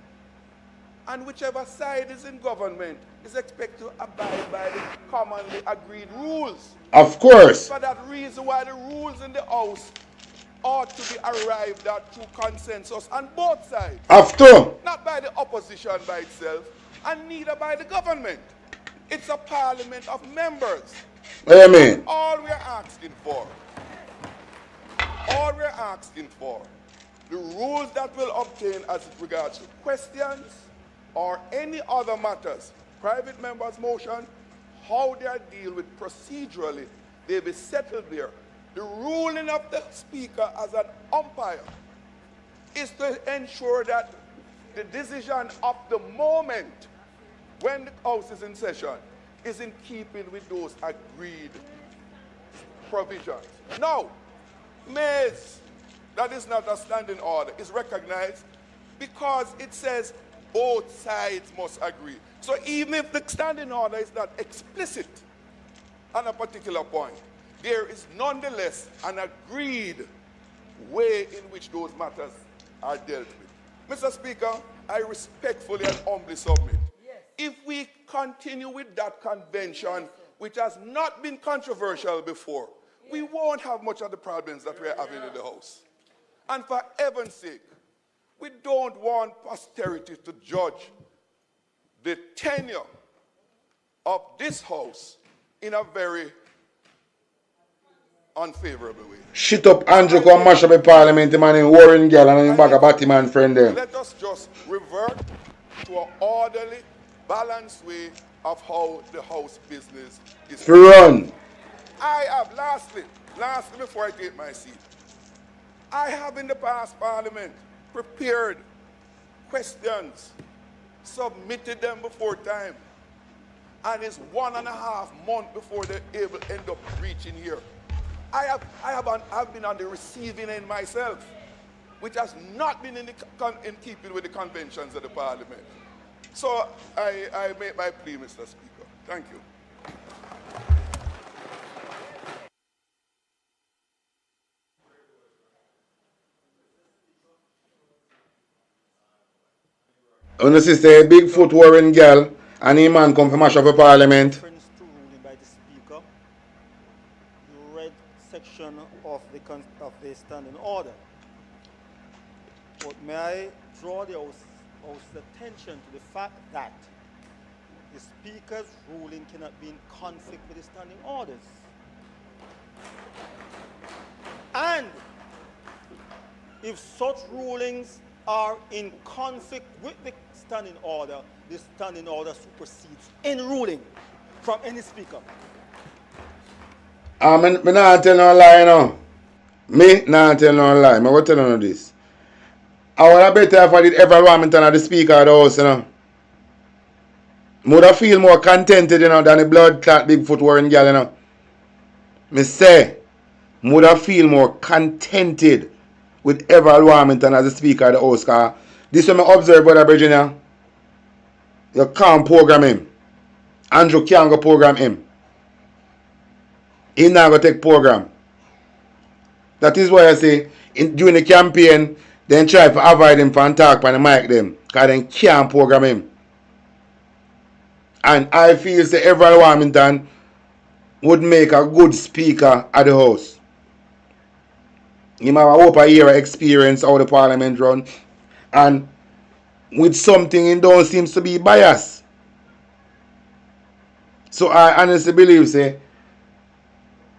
And whichever side is in government is expected to abide by the commonly agreed rules. Of course. For that reason why the rules in the House ought to be arrived at through consensus on both sides. Have to. Not by the opposition by itself, and neither by the government. It's a parliament of members. What do you mean? All we're asking for the rules that will obtain as it regards to questions or any other matters, private members' motion, how they are dealt with procedurally, they be settled there. The ruling of the Speaker as an umpire is to ensure that the decision of the moment when the House is in session is in keeping with those agreed provisions. Now, Mays, that is not a standing order, is recognized because it says both sides must agree. So even if the standing order is not explicit on a particular point, there is nonetheless an agreed way in which those matters are dealt with. Mr. Speaker, I respectfully and humbly submit. Yes. If we continue with that convention, which has not been controversial before, we won't have much of the problems that we're having in the House. And for heaven's sake, we don't want posterity to judge the tenure of this House in a very unfavorable way. Shit up Andrew come mash up the parliament, man, in Warren girl and in back a Batman friend there. Let us just revert to an orderly, balanced way of how the House business is run. I have, lastly before I take my seat, I have in the past Parliament prepared questions, submitted them before time, and it's 1.5 months before they're able to end up reaching here. I've been on the receiving end myself, which has not been in keeping with the conventions of the Parliament. So I make my plea, Mr. Speaker. Thank you. When the sister a Bigfoot Warren girl and a man come from mash up a Parliament. By the Speaker, you read section of the standing order. But may I draw the House's attention to the fact that the Speaker's ruling cannot be in conflict with the standing orders. And if such rulings are in conflict with the standing order supersedes any ruling from any Speaker. Me not tell no lie now. Me not tell no lie. Me what tell you this. I would have better if I did every Wilmington as the Speaker of the House, you know. I would have feel more contented, you know, than the blood clot Bigfoot Warren girl, you know. Me say, I would have feel more contented with Everald Wilmington as the Speaker of the House. Cause this one I observe, Brother Virginia. You can't program him. Andrew can't go program him. He not going to take program. That is why I say, during the campaign, then try to avoid him from talk on the mic them. Because they can't program him. And I feel say Everald Wilmington would make a good Speaker of the House. He might have over a year of experience how the Parliament run. And with something he don't seem to be biased. So I honestly believe say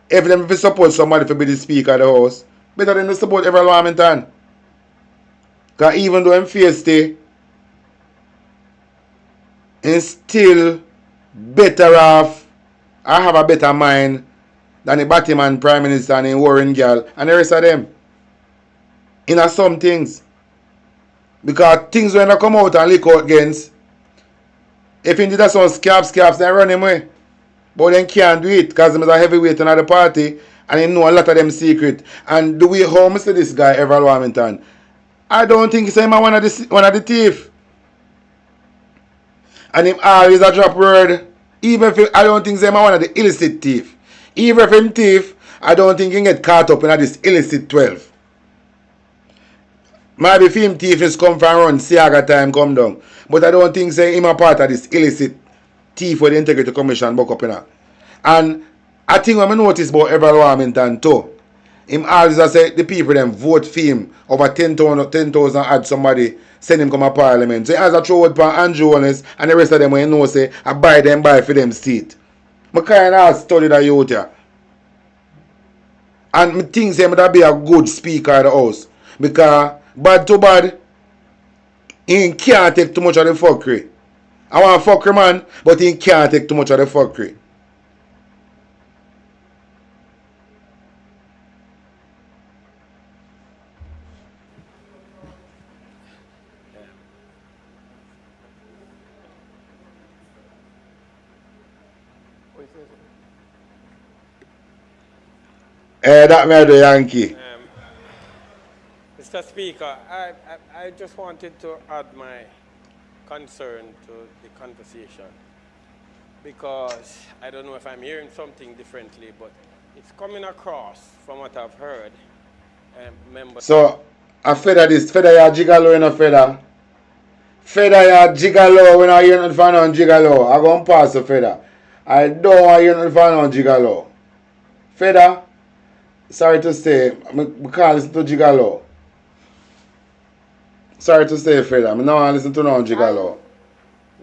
if them support somebody to be the Speaker of the House, better than to support Everald Wilmington. Because even though I'm faced it, he's still better off. I have a better mind than the Batman Prime Minister and the Warren girl and the rest of them. In some things. Because things when they come out and leak out against, if indeed that's some scabs, they run him away. But they can't do it because he's a heavyweight in the party and he know a lot of them secret. And the way how I see this guy, Everald Wilmington, I don't think he's one of the thief. And him always a drop word. Even if I don't think he's one of the illicit thief. Even if him thief, I don't think he get caught up in this illicit 12. Maybe if him thief is come from run, Siaga time come down. But I don't think say him a part of this illicit thief for the Integrity Commission buck up in her. And I think what I notice about Everald Wilmington too, him always say the people them vote for him over 10,000 add somebody send him come a Parliament. So he has a throw out for Andrew Honest and the rest of them when you know say I buy for them seat. I kind of study that youth here. And I think say that be a good Speaker of the House. Because bad to bad, he can't take too much of the fuckery. I want fuckery, man, but he can't take too much of the fuckery. That me do Yankee. Mr. Speaker, I just wanted to add my concern to the conversation because I don't know if I'm hearing something differently, but it's coming across from what I've heard. Members. So, a feather this, feather ya gigolo in a feather. Feather ya gigolo when I hear nothing from on gigolo. I go and pass the feather. I don't want to hear nothing from on gigolo. Feather, sorry to say, I can't listen to gigolo. Sorry to say, Feather, I don't want to listen to no gigolo.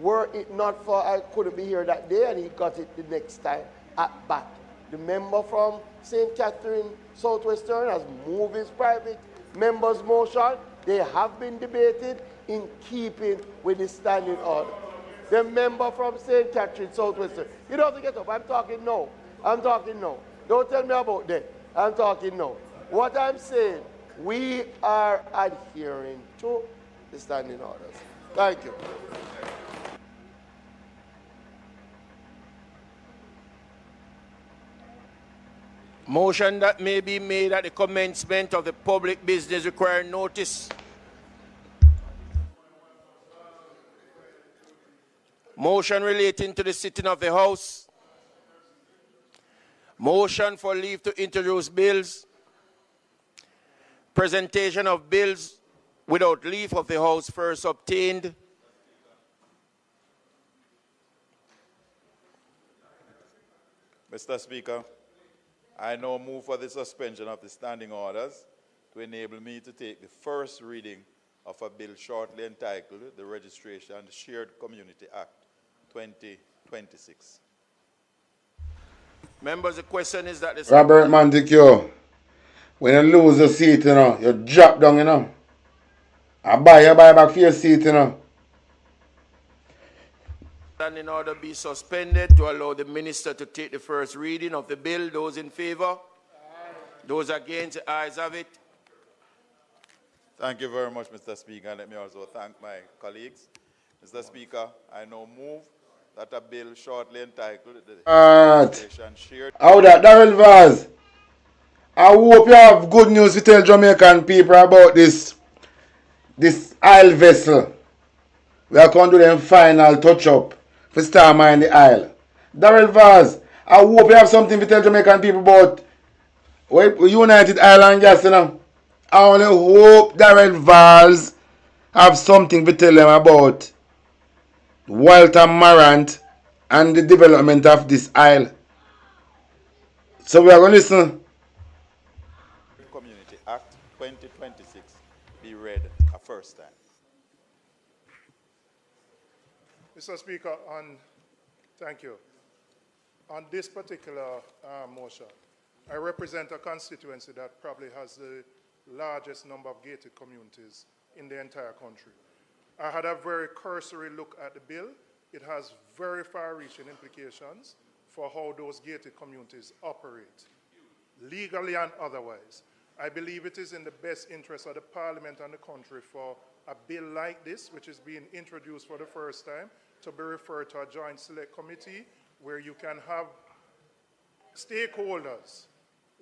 Were it not for I couldn't be here that day and he got it the next time at bat. The member from St. Catherine Southwestern has moved his private members' motion. They have been debated in keeping with the standing order. The member from St. Catherine Southwestern, you don't have to get up. I'm talking now. I'm talking now. Don't tell me about that. I'm talking now. What I'm saying, we are adhering to the standing orders. Thank you. Motion that may be made at the commencement of the public business requiring notice. Motion relating to the sitting of the House. Motion for leave to introduce bills. Presentation of bills without leave of the House first obtained. Mr. Speaker, I now move for the suspension of the standing orders to enable me to take the first reading of a bill shortly entitled the Registration and Shared Community Act 2026. Members, the question is that... Robert Montague, when you lose a seat, you know, you drop down, you know. You buy back for your seat, you know. Standing order be suspended to allow the minister to take the first reading of the bill. Those in favor? Aye. Those against? The ayes have it. Thank you very much, Mr. Speaker. And let me also thank my colleagues. Mr. Speaker, I now move that a bill shortly entitled the Registration Shared... How that, Darrell Vaz? I hope you have good news to tell Jamaican people about this Isle vessel. We are going to do the final touch-up for Starmine in the Isle. Darrell Vaz, I hope you have something to tell Jamaican people about United Island Gas, you know. I only hope Darrell Vaz have something to tell them about Walter Marant and the development of this isle. So we are going to listen. Community Act 2026 be read a first time. Mr. Speaker, thank you. On this particular motion, I represent a constituency that probably has the largest number of gated communities in the entire country. I had a very cursory look at the bill. It has very far-reaching implications for how those gated communities operate, legally and otherwise. I believe it is in the best interest of the Parliament and the country for a bill like this, which is being introduced for the first time, to be referred to a joint select committee where you can have stakeholders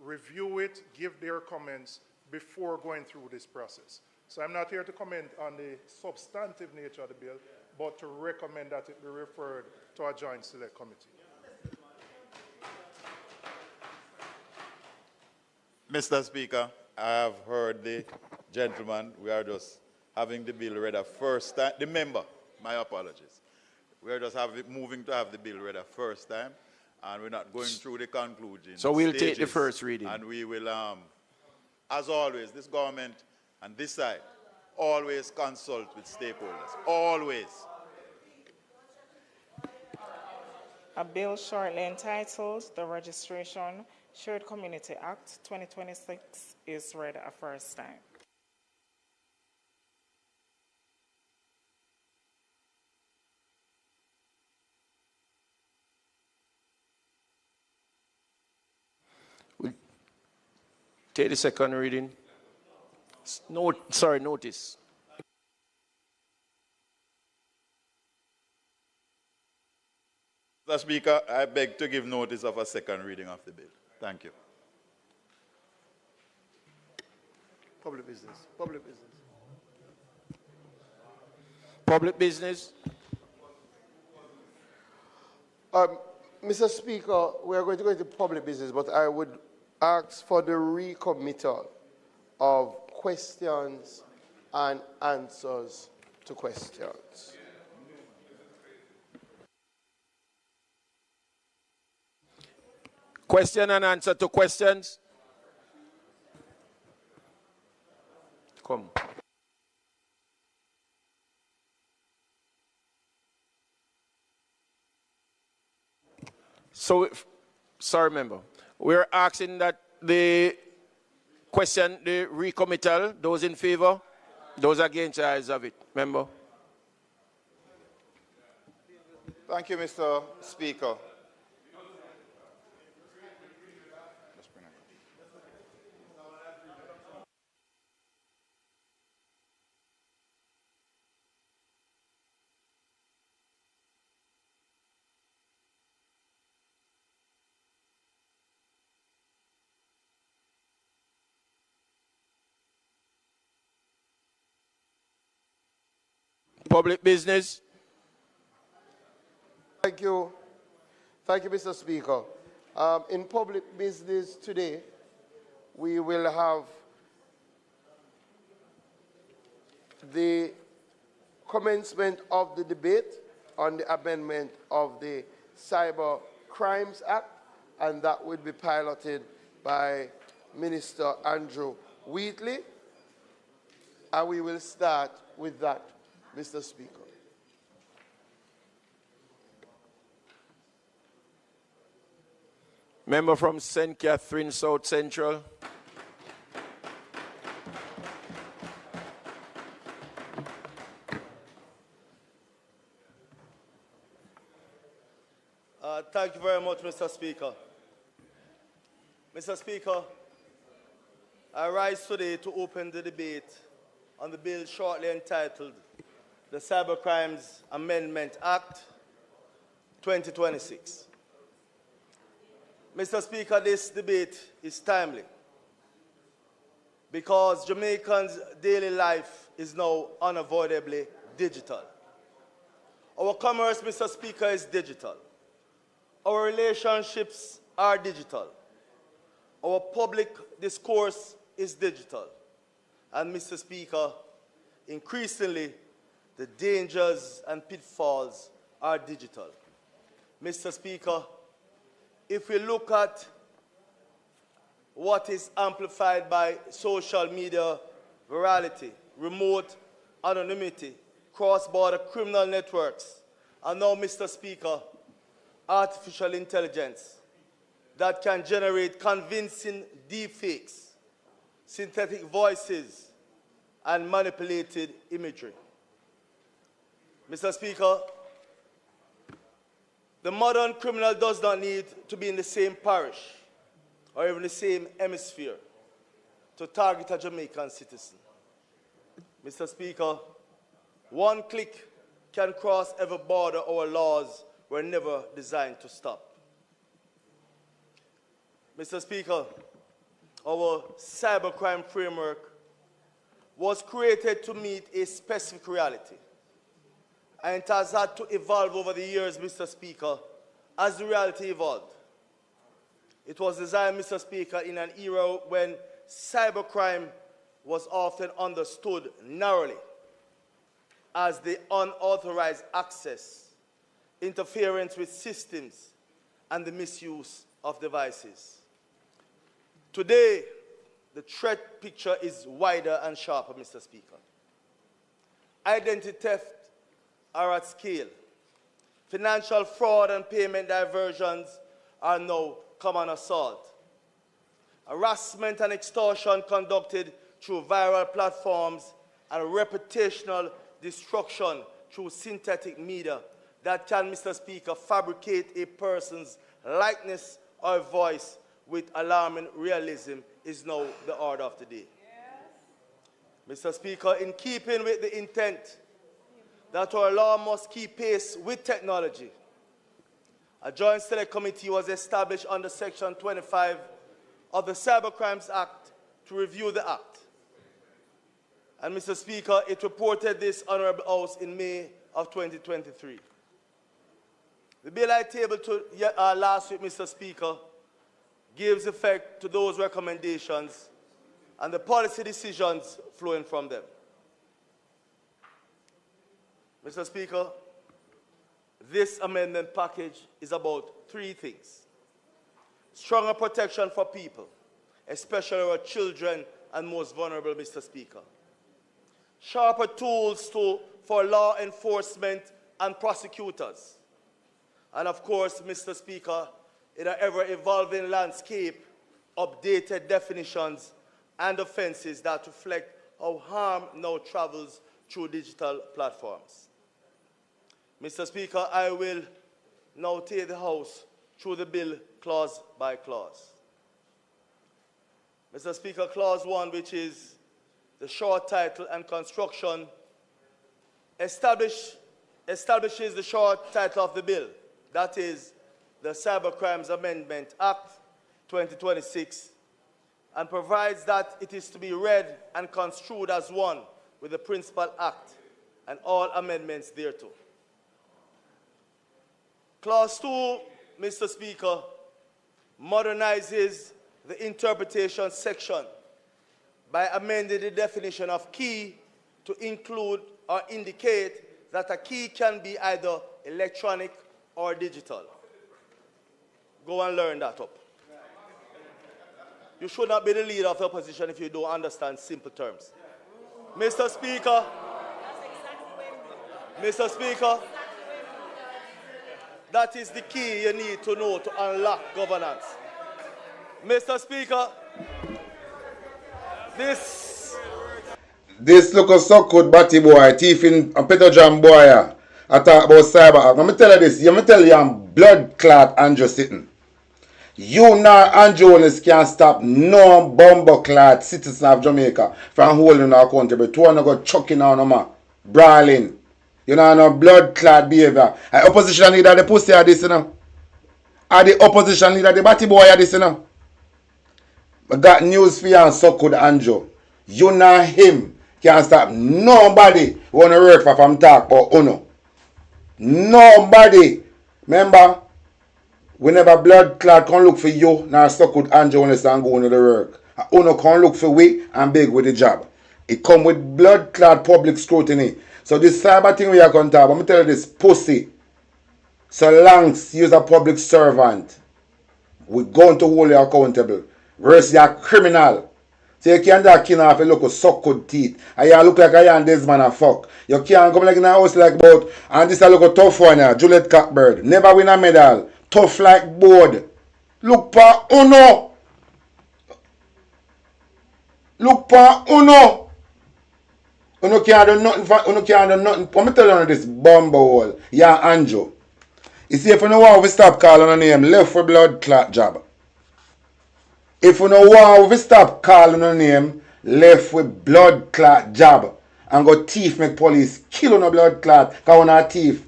review it, give their comments before going through this process. So I'm not here to comment on the substantive nature of the bill, but to recommend that it be referred to a joint select committee. Mr. Speaker, I have heard the gentleman. We are just having the bill read a first time. The member, my apologies. We are just moving to have the bill read a first time, and we're not going through the conclusion. So we'll take the first reading. And we will, as always, this government and this side always consult with stakeholders. Always. A bill shortly entitled the Registration Shared Community Act 2026 is read a first time. Take the second reading. Notice. Mr. Speaker, I beg to give notice of a second reading of the bill. Thank you. Public business. Public business. Public business. Mr. Speaker, we are going to go into public business, but I would ask for the recommittal of questions and answers to questions. Question and answer to questions. Come. So, sorry, member. We're asking that the question, the recommittal, those in favor, those against, the ayes have it. Member. Thank you, Mr. Speaker. Public business. Thank you. Thank you, Mr. Speaker. In public business today, we will have the commencement of the debate on the amendment of the Cyber Crimes Act, and that will be piloted by Minister Andrew Wheatley. And we will start with that, Mr. Speaker. Member from St. Catherine South Central. Thank you very much, Mr. Speaker. Mr. Speaker, I rise today to open the debate on the bill shortly entitled the Cybercrimes Amendment Act 2026. Mr. Speaker, this debate is timely because Jamaicans' daily life is now unavoidably digital. Our commerce, Mr. Speaker, is digital. Our relationships are digital. Our public discourse is digital. And, Mr. Speaker, increasingly, the dangers and pitfalls are digital. Mr. Speaker, if we look at what is amplified by social media virality, remote anonymity, cross-border criminal networks, and now, Mr. Speaker, artificial intelligence that can generate convincing deepfakes, synthetic voices, and manipulated imagery. Mr. Speaker, the modern criminal does not need to be in the same parish or even the same hemisphere to target a Jamaican citizen. Mr. Speaker, one click can cross every border our laws were never designed to stop. Mr. Speaker, our cybercrime framework was created to meet a specific reality. And it has had to evolve over the years, Mr. Speaker, as the reality evolved. It was designed, Mr. Speaker, in an era when cybercrime was often understood narrowly as the unauthorized access, interference with systems, and the misuse of devices. Today, the threat picture is wider and sharper, Mr. Speaker. Identity theft are at scale. Financial fraud and payment diversions are now common assault. Harassment and extortion conducted through viral platforms and reputational destruction through synthetic media that can, Mr. Speaker, fabricate a person's likeness or voice with alarming realism is now the order of the day. Mr. Speaker, in keeping with the intent that our law must keep pace with technology, a joint select committee was established under Section 25 of the Cybercrimes Act to review the act. And Mr. Speaker, it reported this Honourable House in May of 2023. The bill I tabled last week, Mr. Speaker, gives effect to those recommendations and the policy decisions flowing from them. Mr. Speaker, this amendment package is about three things: stronger protection for people, especially our children and most vulnerable, Mr. Speaker; sharper tools for law enforcement and prosecutors; and of course, Mr. Speaker, in an ever-evolving landscape, updated definitions and offences that reflect how harm now travels through digital platforms. Mr. Speaker, I will now take the House through the bill clause by clause. Mr. Speaker, Clause 1, which is the short title and construction, establishes the short title of the bill, that is, the Cybercrimes Amendment Act 2026, and provides that it is to be read and construed as one with the Principal Act and all amendments thereto. Clause 2, Mr. Speaker, modernizes the interpretation section by amending the definition of key to include or indicate that a key can be either electronic or digital. Go and learn that up. You should not be the leader of the opposition if you don't understand simple terms. Mr. Speaker, that is the key you need to know to unlock governance. Mr. Speaker, this look so good, Batty boy, thief in Peter Jam boy. I talk about cyber. Let me tell you this. Let me tell you, I'm blood clot Andrew sitting. You nor Andrew can't stop no bomber clot citizen of Jamaica from holding our accountable. Two and go chucking on them, brawling. You know, no blood clot behavior. The opposition leader, the pussy of this, you know. Are the opposition leader, the batty boy of this, you know. I got news for you and so could Andrew. You nor him can't stop nobody want to work for from talk about Uno. Nobody. Remember, whenever blood clot can look for you, now stuck with Andrew when it's and going to the work. Uno can look for we and big with the job. It come with blood clot public scrutiny. So this cyber thing we are going to talk, I'm going to tell you this, pussy. So long as you're a public servant, we're going to hold you accountable. Versus you're a criminal. So you can't do a kin off a look of suck good teeth. And you look like a this man a fuck. You can't come like in a house like boat. And this a look a tough one here. Juliet Cockbird. Never win a medal. Tough like board. Look pa Uno. Look pa Uno. Uno can't do nothing for Uno can't do nothing. Let me tell you this bumble. Yeah, Andrew. You see, if you know why we stop calling a name, left for blood clot job. If you know why we stop calling a name, left with blood clot job. And go thief make police kill on a blood clot. Because we're not thief.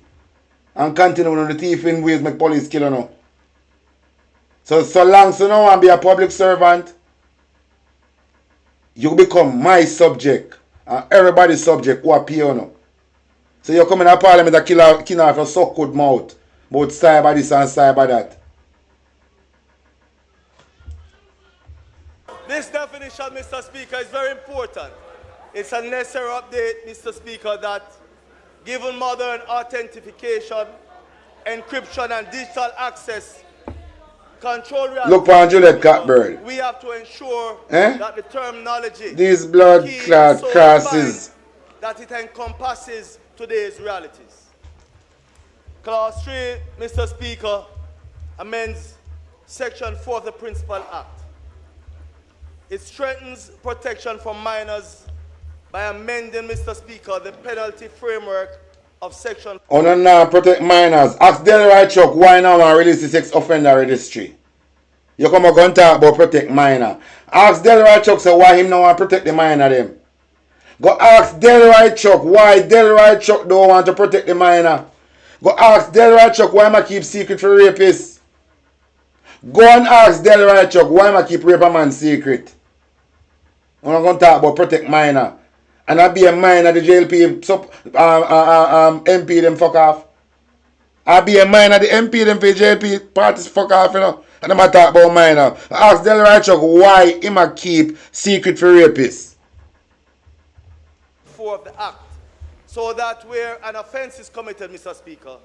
And continue on the thief in ways make police kill on. So long as you don't want to be a public servant, you become my subject. And everybody's subject who appear on. So you come in a parliament and kill off your suck good mouth. About cyber this and cyber that. This definition, Mr. Speaker, is very important. It's a necessary update, Mr. Speaker, that given modern authentication, encryption, and digital access, control reality, look for Juliet Cockbird. We have to ensure that the terminology, these blood clot crosses, that it encompasses today's realities. Clause 3, Mr. Speaker, amends Section 4 of the Principal Act. It strengthens protection for minors by amending, Mr. Speaker, the penalty framework of Section 4. Now protect minors. Ask Delray Chuck why now and release the sex offender registry. You come and go and talk about protect minor. Ask Delroy Chuck so why him no want to protect the minor them. Go ask Delroy Chuck why Delroy Chuck don't want to protect the minor. Go ask Delroy Chuck why I keep secret for rapists. Go and ask Delroy Chuck why I keep rape a man secret. I'm not going to talk about protect minor. And I be a minor the JLP MP them fuck off. I be a minor the MP them for JLP parties fuck off, you know. And I'm going to talk about minor. Ask Delroy Chuck why him a keep secret for rapists. Of the Act, so that where an offense is committed, Mr. Speaker,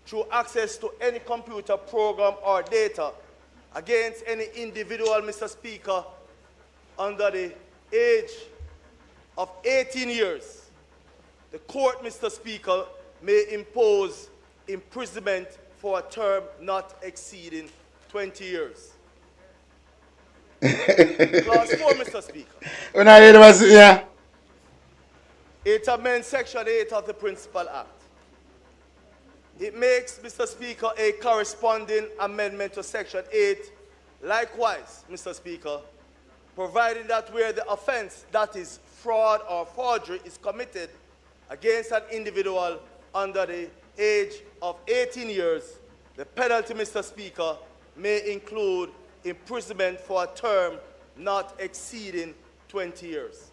through access to any computer program or data against any individual, Mr. Speaker, under the age of 18 years, the court, Mr. Speaker, may impose imprisonment for a term not exceeding 20 years. Clause 4, Mr. Speaker. When I hear was, yeah. It amends Section 8 of the Principal Act. It makes, Mr. Speaker, a corresponding amendment to Section 8. Likewise, Mr. Speaker, providing that where the offense, that is fraud or forgery, is committed against an individual under the age of 18 years, the penalty, Mr. Speaker, may include imprisonment for a term not exceeding 20 years.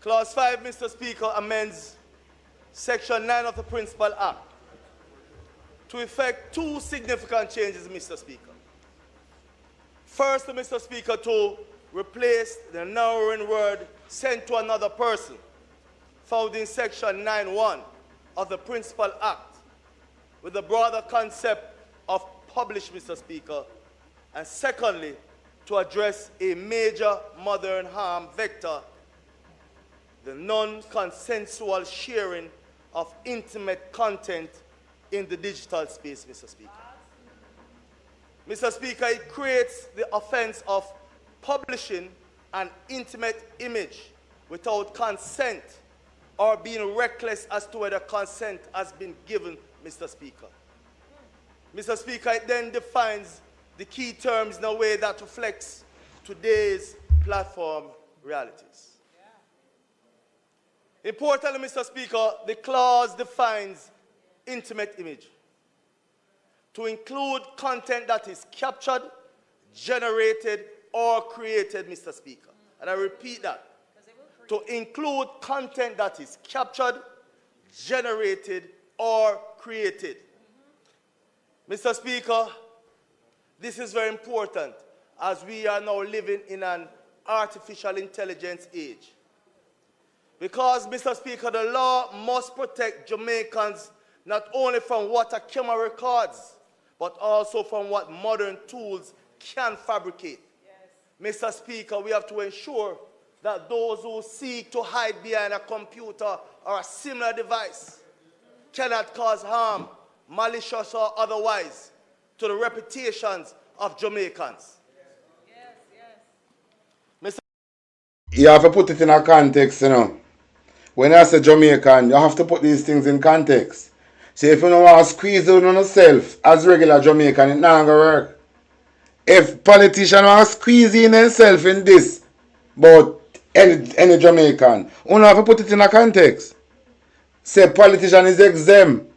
Clause 5, Mr. Speaker, amends Section 9 of the Principal Act to effect two significant changes, Mr. Speaker. First, Mr. Speaker, to replace the narrowing word sent to another person found in Section 9.1 of the Principal Act with the broader concept of published, Mr. Speaker. And secondly, to address a major modern harm vector, the non-consensual sharing of intimate content in the digital space, Mr. Speaker. Mr. Speaker, it creates the offense of publishing an intimate image without consent or being reckless as to whether consent has been given, Mr. Speaker. Mr. Speaker, it then defines the key terms in a way that reflects today's platform realities. Importantly, Mr. Speaker, the clause defines intimate image to include content that is captured, generated, or created, Mr. Speaker. And I repeat that. To include content that is captured, generated, or created. Mr. Speaker, this is very important as we are now living in an artificial intelligence age. Because, Mr. Speaker, the law must protect Jamaicans not only from what a camera records, but also from what modern tools can fabricate. Yes. Mr. Speaker, we have to ensure that those who seek to hide behind a computer or a similar device cannot cause harm, malicious or otherwise, to the reputations of Jamaicans. Yes, yes. Mr. You have to put it in a context, you know. When I say Jamaican, you have to put these things in context. So if you don't want to squeeze it on yourself as regular Jamaican, it's not going to work. If politicians want to squeeze in themselves in this, but any Jamaican, you have to put it in a context. Say politician is exempt.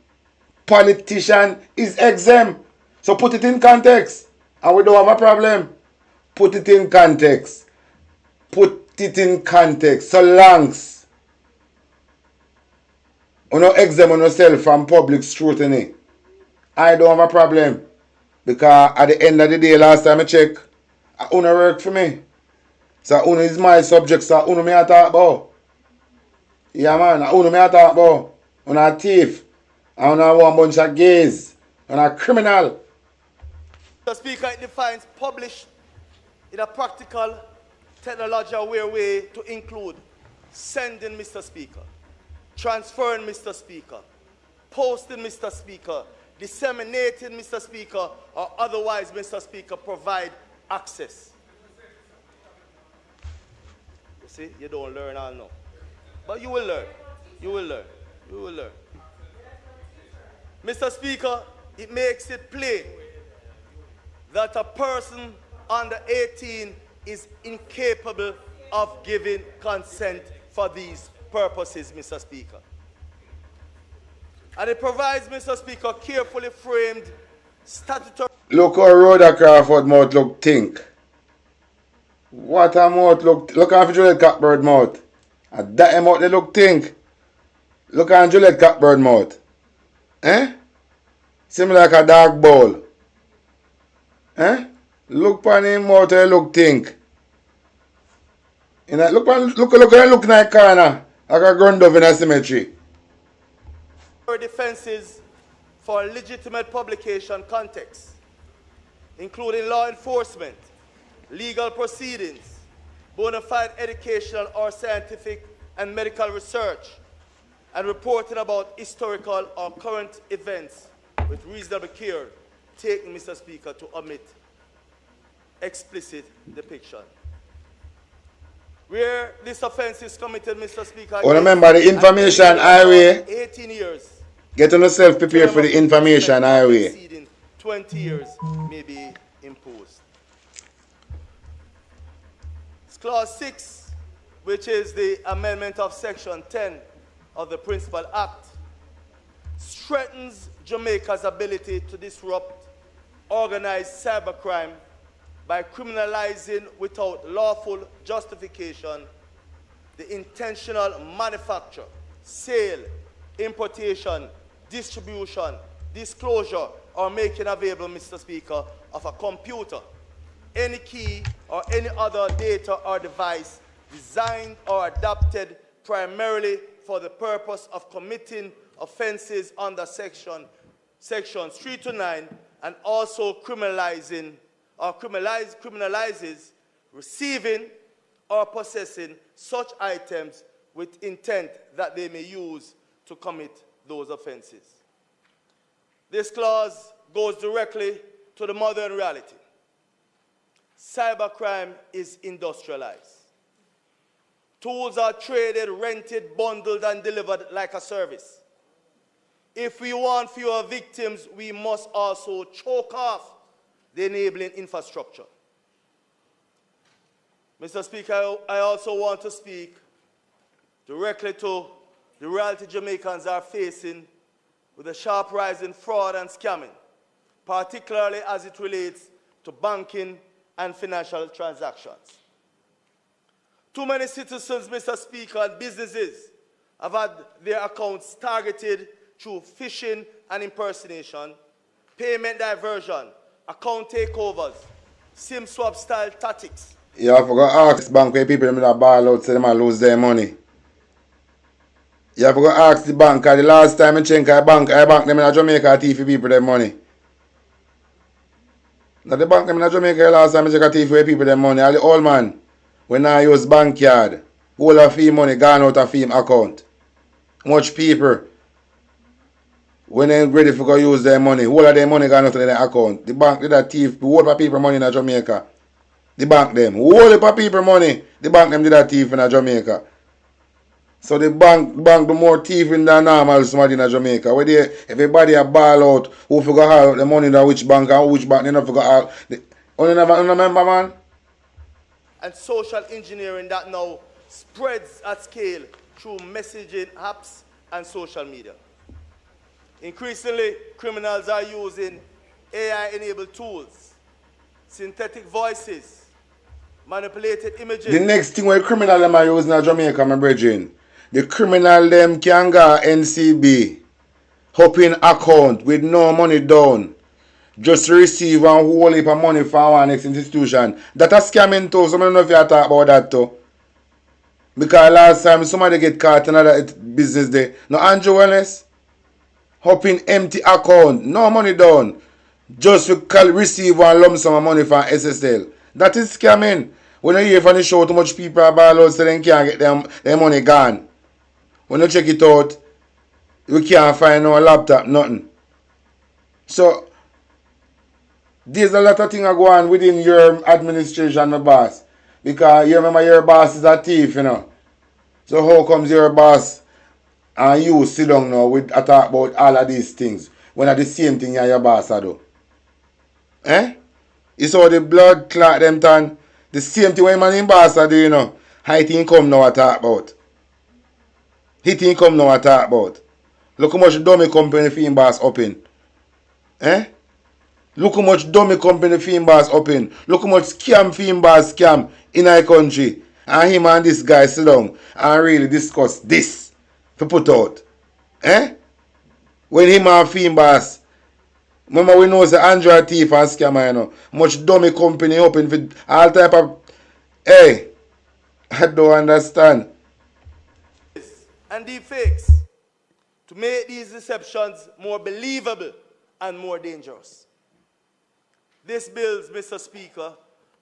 Politician is exempt. So put it in context. And we don't have a problem. Put it in context. Put it in context. So longs you don't exempt yourself from public scrutiny, I don't have a problem. Because at the end of the day, last time I checked, Uno work for me. So Uno is my subject, so Uno me I talk about. Yeah man, Uno me I talk about. Uno a thief. And Uno one bunch of gays. Uno a criminal. Mr. Speaker, it defines published in a practical, technological way to include sending, Mr. Speaker, transferring, Mr. Speaker, posting, Mr. Speaker, disseminating, Mr. Speaker, or otherwise, Mr. Speaker, provide access. You see, you don't learn, I know. But you will learn. You will learn. You will learn. Mr. Speaker, it makes it plain that a person under 18 is incapable of giving consent for these purposes, Mr. Speaker. And it provides, Mr. Speaker, carefully framed statutory... Look how Rhoda Crawford mouth look think. What a mouth look how Juliet Cockbird mouth. And that mouth they look think. Look at Juliet Cockbird mouth. Eh? Similar like a dog bowl. Eh? Look on him mouth they look think. You know, look like corner. Like a ground dove in a cemetery. defenses for legitimate publication context, including law enforcement, legal proceedings, bona fide educational or scientific and medical research, and reporting about historical or current events with reasonable care, taking, Mr. Speaker, to omit explicit depiction. Where this offense is committed, Mr. Speaker, remember the information highway. 18 years. Get yourself prepared for the information highway. Exceeding 20 years may be imposed. Clause 6, which is the amendment of Section 10 of the Principal Act, strengthens Jamaica's ability to disrupt organized cybercrime by criminalizing without lawful justification the intentional manufacture, sale, importation, distribution, disclosure, or making available, Mr. Speaker, of a computer, any key, or any other data or device designed or adapted primarily for the purpose of committing offenses under sections 3 to 9, and also criminalizes receiving or possessing such items with intent that they may use to commit those offenses. This clause goes directly to the modern reality. Cybercrime is industrialized. Tools are traded, rented, bundled, and delivered like a service. If we want fewer victims, we must also choke off the enabling infrastructure. Mr. Speaker, I also want to speak directly to the reality Jamaicans are facing with the sharp rise in fraud and scamming, particularly as it relates to banking and financial transactions. Too many citizens, Mr. Speaker, and businesses have had their accounts targeted through phishing and impersonation, payment diversion, account takeovers, SIM swap style tactics. You have to go ask bank where people that ball out so they might lose their money. You have to go ask the bank, because the last time I checked I bank them in Jamaica thief people their money. Now the bank them in Jamaica last time I checked thief where people their money. All the old man, when I use bank card, all of fee money gone out of fee account. Much people, when they're ready for go use their money, all of their money gone out of their account. The bank did a thief, all of people money in Jamaica. The bank them, all of people money, the bank them did a thief in Jamaica. So the bank do more thieving than normal somebody in Jamaica. Where they, everybody a ball out, who forgot how the money in which bank and which bank they not forgot how. Only never remember, man? And social engineering that now spreads at scale through messaging apps and social media. Increasingly, criminals are using AI-enabled tools, synthetic voices, manipulated images. The next thing where criminal them are using in Jamaica, my brethren, the criminal them can go NCB, open account with no money down, just to receive and hold heap of money from one next institution. That a scamming too, so I don't know if you talk about that too. Because last time somebody get caught in another business day. No Andrew Wellness, open empty account, no money down, just to receive one lump sum of money from SSL. That is scamming. When you hear from the show too much people are ball out so they can't get their money gone. When you check it out, you can't find no laptop, nothing. So, there's a lot of things that go on within your administration, my boss. Because you remember your boss is a thief, you know. So how comes your boss and you sit down now with a talk about all of these things when at the same thing you and your boss do? Eh? You saw the blood clot them done. The same thing when man in Boston do, you know. How think come now I talk about. He think come now I talk about. Look how much dummy company film boss open. Eh? Look how much dummy company film boss open. Look how much scam film boss scam in our country. And him and this guy sit down and really discuss this to put out. Eh? When him and film boss. Remember we know the Android thief and scammer, you know. Much dummy company open for all type of. Hey, I don't understand. And deepfakes to make these deceptions more believable and more dangerous. This bill, Mr. Speaker,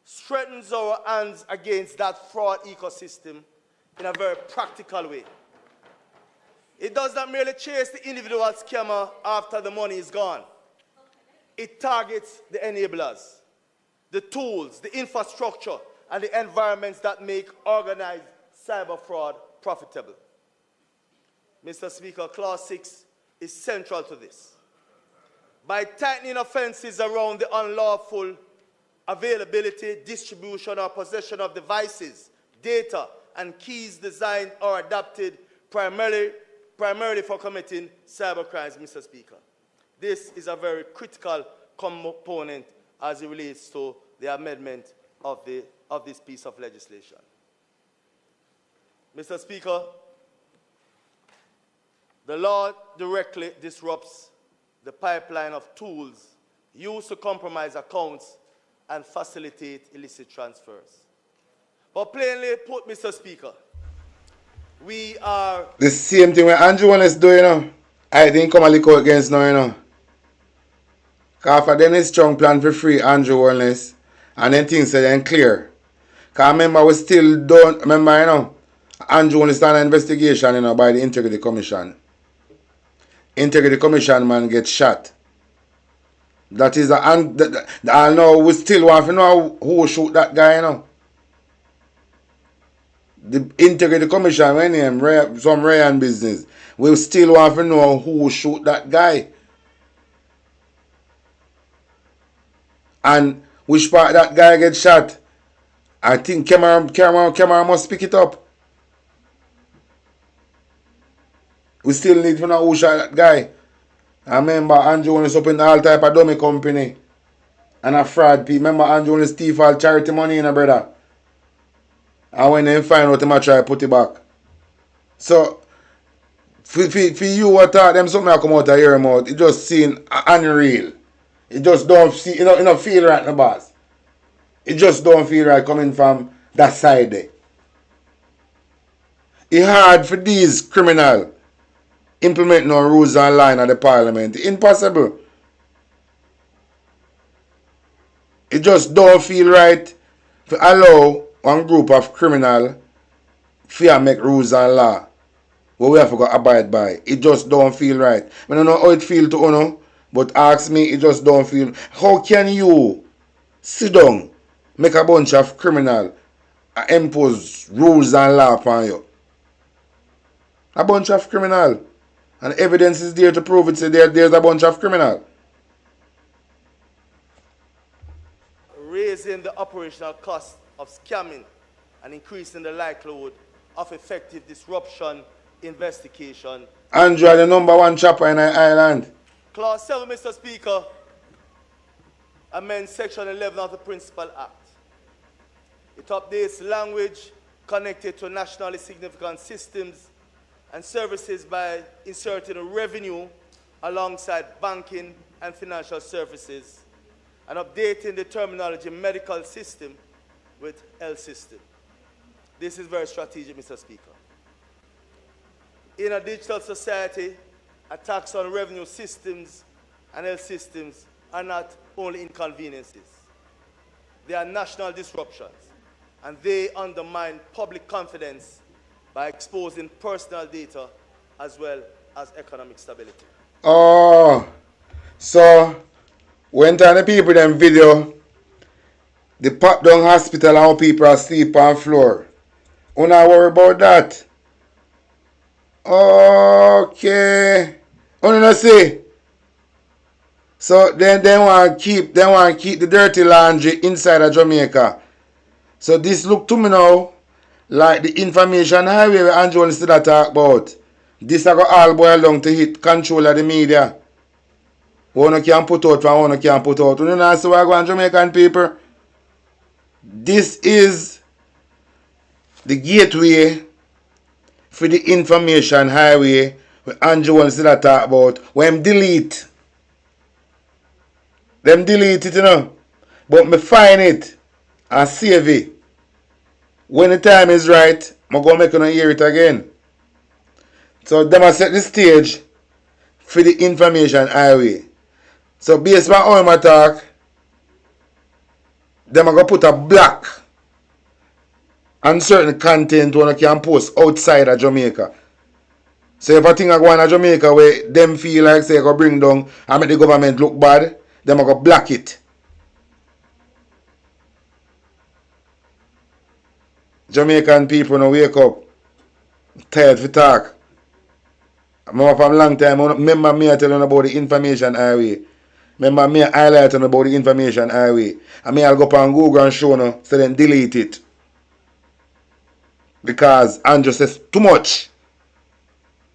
strengthens our hands against that fraud ecosystem in a very practical way. It does not merely chase the individual scammer after the money is gone. It targets the enablers, the tools, the infrastructure, and the environments that make organized cyber fraud profitable. Mr. Speaker, Clause 6 is central to this. By tightening offenses around the unlawful availability, distribution, or possession of devices, data, and keys designed or adapted primarily for committing cyber crimes, Mr. Speaker. This is a very critical component as it relates to the amendment of this piece of legislation. Mr. Speaker, the law directly disrupts the pipeline of tools used to compromise accounts and facilitate illicit transfers. But plainly put, Mr. Speaker, we are... The same thing when Andrew Wallace do, you know. I didn't come and look out against now, you know. Because for them is strong plan for free Andrew Wallace. And then things are then clear. Because remember we still don't, remember, you know, Andrew Wallace started an investigation, you know, by the Integrity Commission. Integrity Commission man gets shot. That is I know we still want to know who shoot that guy, you know. The Integrity Commission, when him some Ryan business, we still want to know who shoot that guy. And which part that guy gets shot. I think camera must pick it up. We still need to know who shot that guy. I remember Andrew Jones up in all type of dummy company. And a fraud people. Remember Andrew Jones thief all charity money in a brother. And when they find out, they might try to put it back. So, for you what thought them something come out of your mouth, it just seem unreal. It just don't see, you know feel right, no boss. It just don't feel right coming from that side there. It's hard for these criminals implement no rules and line at the parliament. Impossible. It just don't feel right to allow one group of criminals to make rules and law what we have to go abide by. It just don't feel right. I don't know how it feel to you, but ask me, it just don't feel. How can you sit down, make a bunch of criminals impose rules and law upon you? A bunch of criminals. And evidence is there to prove it. There's a bunch of criminals. Raising the operational cost of scamming and increasing the likelihood of effective disruption investigation. Andrew, the #1 chopper in the island. Clause 7, Mr. Speaker, amends Section 11 of the Principal Act. It updates language connected to nationally significant systems and services by inserting revenue alongside banking and financial services and updating the terminology medical system with health system. This is very strategic, Mr. Speaker. In a digital society, attacks on revenue systems and health systems are not only inconveniences. They are national disruptions, and they undermine public confidence by exposing personal data as well as economic stability. Oh, so when the people them video, the pop down hospital and how people are asleep on floor. You not worry about that. Okay. You know see? So then they want to keep the dirty laundry inside of Jamaica. So this look to me now like the information highway where Andrew still talk about. This I got all boil down to hit control of the media. One can put out and one can put out. You know see what I go on Jamaican people? This is the gateway for the information highway where Andrew still talk about. When him delete. Them delete it, you know. But me find it and save it. When the time is right, I'm going to make you hear it again. So them a set the stage for the information highway. So based on how I talk, them are going to put a block on certain content one can post outside of Jamaica. So if a thing are going on Jamaica where them feel like say go bring down and make the government look bad, them are going to block it. Jamaican people now wake up. Tired to talk. I remember from a long time, remember me telling you about the information highway. Remember me highlighting about the information highway. And me I'll go up on Google and show you, so then delete it. Because Andrew says too much.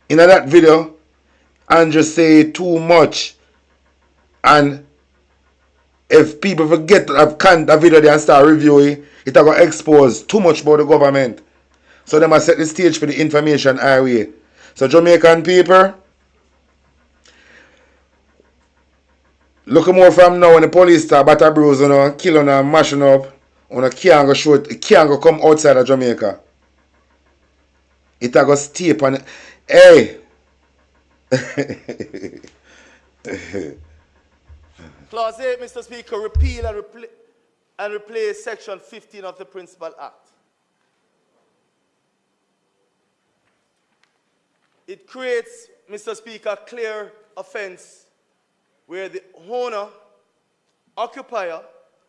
In that video, Andrew say too much. And if people forget to have the video they and start reviewing, it's going to expose too much about the government. So they must set the stage for the information highway. So Jamaican people, look more from now when the police start batter bruise and killing and mashing up, and can't go shoot, it can't go come outside of Jamaica. It go stay upon. Hey! Clause 8, Mr. Speaker, repeal and replace Section 15 of the Principal Act. It creates, Mr. Speaker, a clear offense where the owner, occupier,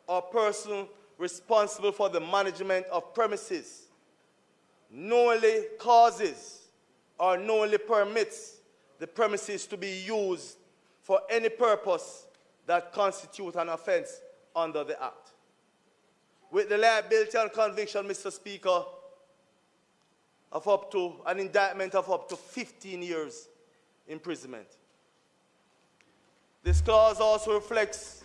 or person responsible for the management of premises knowingly causes or knowingly permits the premises to be used for any purpose that constitute an offense under the Act. With the liability and conviction, Mr. Speaker, of up to an indictment of up to 15 years imprisonment. This clause also reflects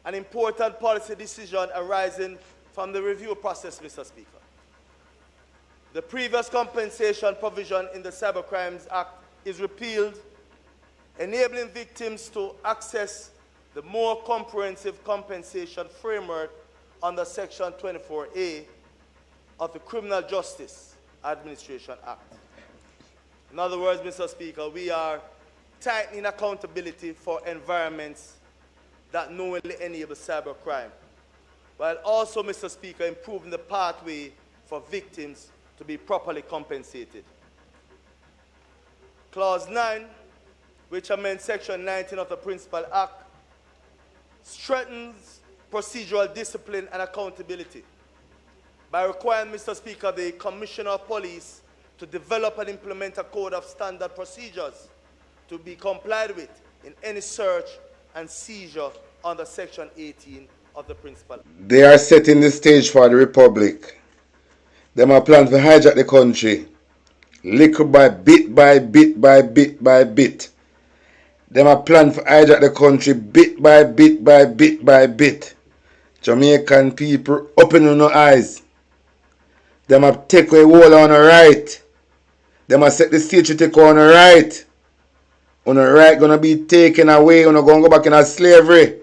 an important policy decision arising from the review process, Mr. Speaker. The previous compensation provision in the Cybercrimes Act is repealed, enabling victims to access the more comprehensive compensation framework under Section 24A of the Criminal Justice Administration Act. In other words, Mr. Speaker, we are tightening accountability for environments that knowingly enable cybercrime, while also, Mr. Speaker, improving the pathway for victims to be properly compensated. Clause 9, which amends Section 19 of the Principal Act, strengthens procedural discipline and accountability by requiring, Mr. Speaker, the Commissioner of Police to develop and implement a code of standard procedures to be complied with in any search and seizure under Section 18 of the Principal. They are setting the stage for the Republic. Them are planning to hijack the country. Little by bit by bit by bit by bit. Them are planning to hijack the country bit by bit by bit by bit. Jamaican people, open your eyes. Them have take away wall on the right. Them have set the stage to take on the right. On the right gonna be taken away. On gonna go back in a slavery.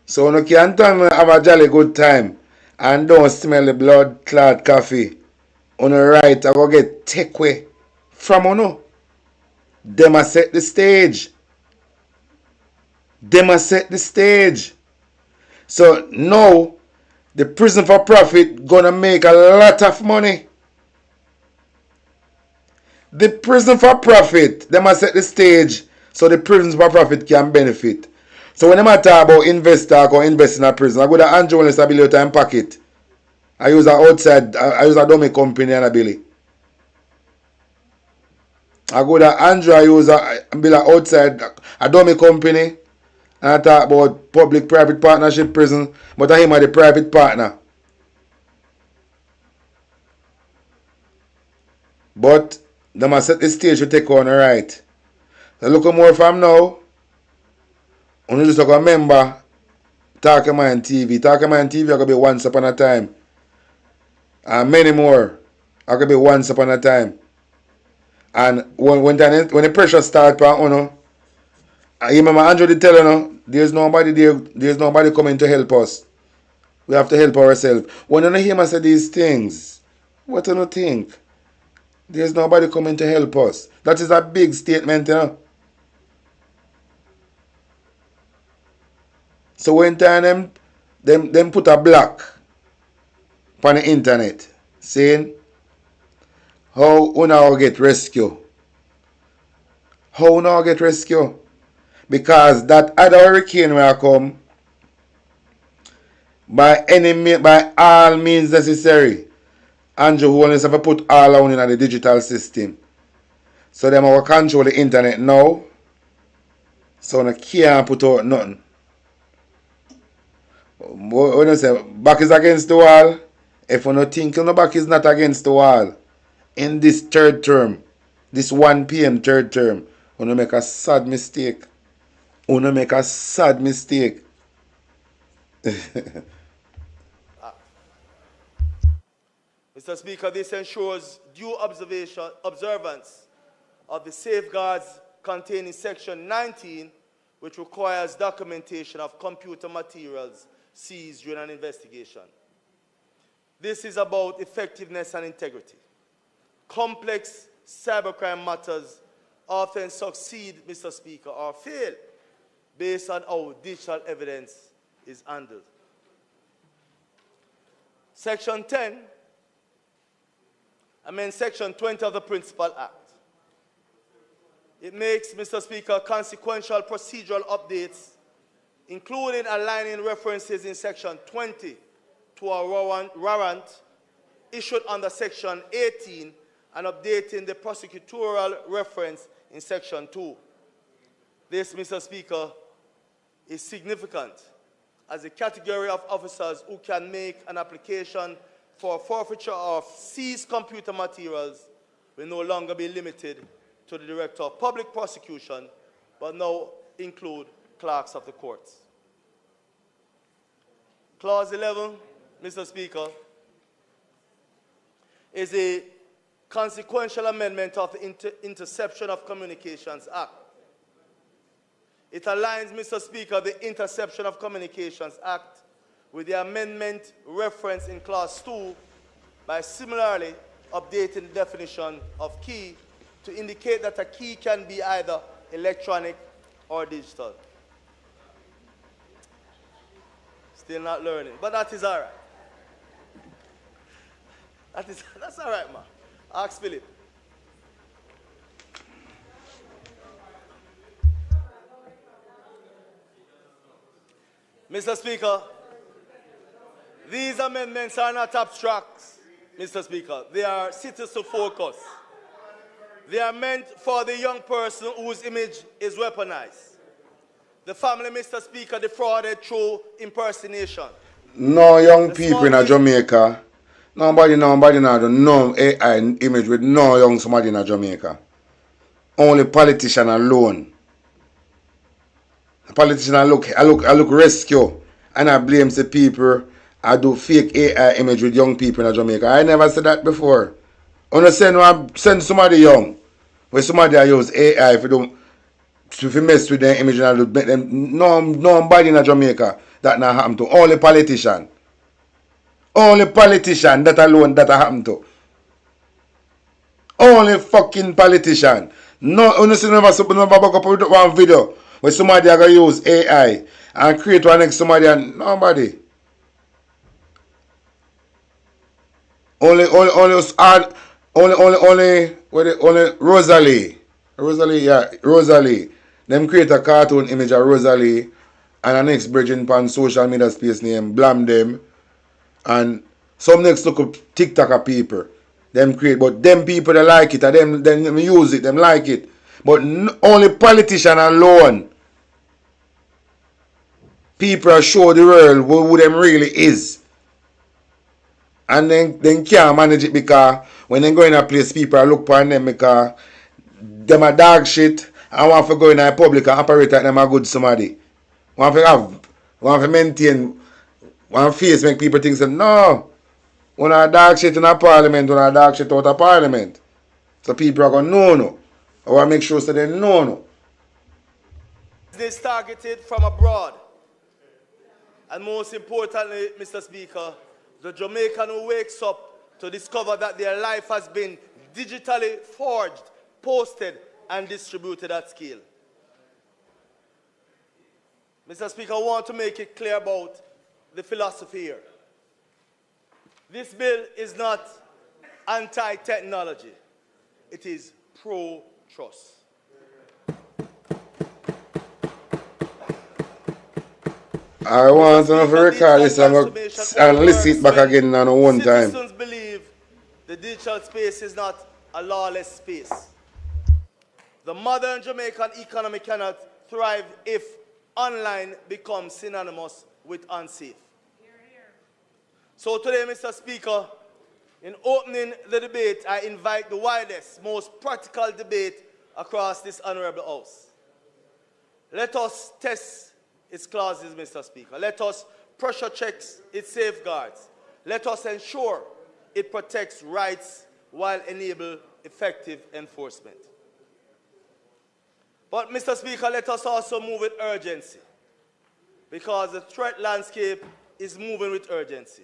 So you can't tell me have a jolly good time and don't smell the blood clot coffee. On the right, I go get take away from you. Them have set the stage. Them have set the stage. So now the prison for profit gonna make a lot of money. The prison for profit, them must set the stage so the prison for profit can benefit. So when I talk about investor or invest in a prison, I go to Andrew and Stability time pocket. I use a outside, I use a dummy company and a billy. I go to Andrew, I use a bill outside a dummy company, and I talk about public-private partnership prison, but I him are the private partner. But them a set the stage to take on right. So look more from now. Only just like a member Talking Man TV. Talking Man TV are gonna be once upon a time. And many more are gonna be once upon a time. And when the pressure starts on I remember Andrew did tell you, there's nobody there, there's nobody coming to help us. We have to help ourselves. When you hear me say these things, what do you think? There's nobody coming to help us. That is a big statement, So when time them put a block on the internet saying how una get rescue. How una get rescue? Because that other hurricane will come by all means necessary. Andrew Holness have put all on in the digital system. So them will control the internet now. So they can't put out nothing. When you say back is against the wall, if you don't think your back is not against the wall, in this third term, this 1 p.m. third term, you make a sad mistake. You make a sad mistake. Mr. Speaker, this ensures due observance of the safeguards contained in Section 19, which requires documentation of computer materials seized during an investigation. This is about effectiveness and integrity. Complex cybercrime matters often succeed, Mr. Speaker, or fail based on how digital evidence is handled. Section 10 amends Section 20 of the Principal Act. It makes, Mr. Speaker, consequential procedural updates, including aligning references in Section 20 to a warrant issued under Section 18 and updating the prosecutorial reference in Section 2. This, Mr. Speaker, is significant as a category of officers who can make an application for forfeiture of seized computer materials will no longer be limited to the Director of Public Prosecution, but now include clerks of the courts. Clause 11, Mr. Speaker, is a consequential amendment of the Interception of Communications Act. It aligns, Mr. Speaker, the Interception of Communications Act with the amendment referenced in Clause 2 by similarly updating the definition of key to indicate that a key can be either electronic or digital. Still not learning, but that is all right. That's all right, man. Ask Philip. Mr. Speaker, these amendments are not abstract, Mr. Speaker. They are citizen focus. They are meant for the young person whose image is weaponized. The family, Mr. Speaker, defrauded through impersonation. No young people in Jamaica. Nobody now do no AI image with no young somebody in Jamaica. Only politician alone. Politician I look rescue and I blame the people I do fake AI image with young people in Jamaica. I never said that before. I send somebody young where somebody I use AI if you mess with their image and make them nobody in Jamaica that not happen to. Only politician. Only politician that alone that happen to. Only fucking politician. No, honestly, never back up with one video where somebody are gonna use AI and create one next somebody and nobody. Only Rosalie. Them create a cartoon image of Rosalie and a next bridging on social media space name, blam them. And some next look up TikTok of people. them create. But them people that like it, and them use it, them like it. But only politician alone, people show the world who them really is. And then can't manage it because when they go in a place, people look upon them because them a dog shit and want to go in a public and operate like them a good somebody. Want to maintain one face, make people think, no, when a dog shit in a parliament, when a dog shit out of parliament. So people are going to know no. I want to make sure so they know no. This targeted from abroad. And most importantly, Mr. Speaker, the Jamaican who wakes up to discover that their life has been digitally forged, posted, and distributed at scale. Mr. Speaker, I want to make it clear about the philosophy here. This bill is not anti-technology. It is pro-trust. I want to record this and listen it back again on one time. Citizens believe the digital space is not a lawless space. The modern Jamaican economy cannot thrive if online becomes synonymous with unsafe. So today, Mr. Speaker, in opening the debate, I invite the widest, most practical debate across this honorable House. Let us test its clauses, Mr. Speaker. Let us pressure check its safeguards. Let us ensure it protects rights while enabling effective enforcement. But, Mr. Speaker, let us also move with urgency, because the threat landscape is moving with urgency.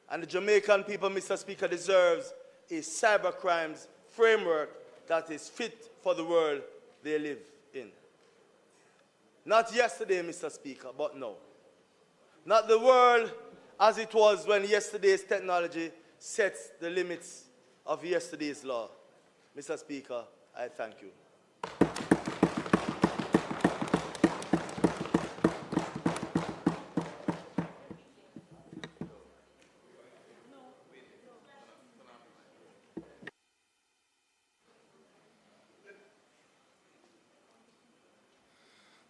And the Jamaican people, Mr. Speaker, deserves a cybercrimes framework that is fit for the world they live in. Not yesterday, Mr. Speaker, but now. Not the world as it was when yesterday's technology sets the limits of yesterday's law. Mr. Speaker, I thank you.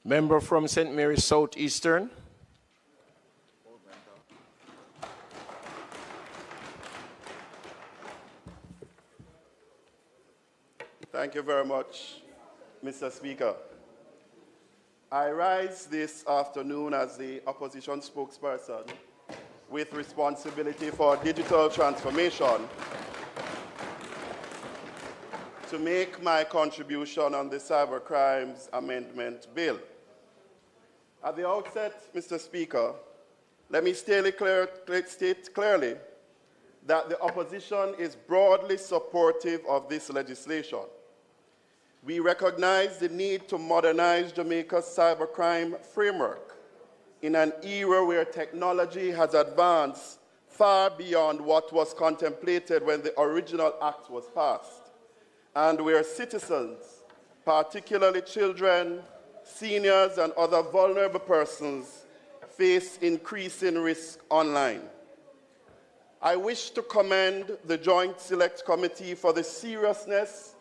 Member from St. Mary's Southeastern. Thank you very much, Mr. Speaker. I rise this afternoon as the opposition spokesperson with responsibility for digital transformation to make my contribution on the Cybercrimes Amendment Bill. At the outset, Mr. Speaker, let me state clearly that the opposition is broadly supportive of this legislation. We recognize the need to modernize Jamaica's cybercrime framework in an era where technology has advanced far beyond what was contemplated when the original act was passed, and where citizens, particularly children, seniors, and other vulnerable persons, face increasing risk online. I wish to commend the Joint Select Committee for the seriousness,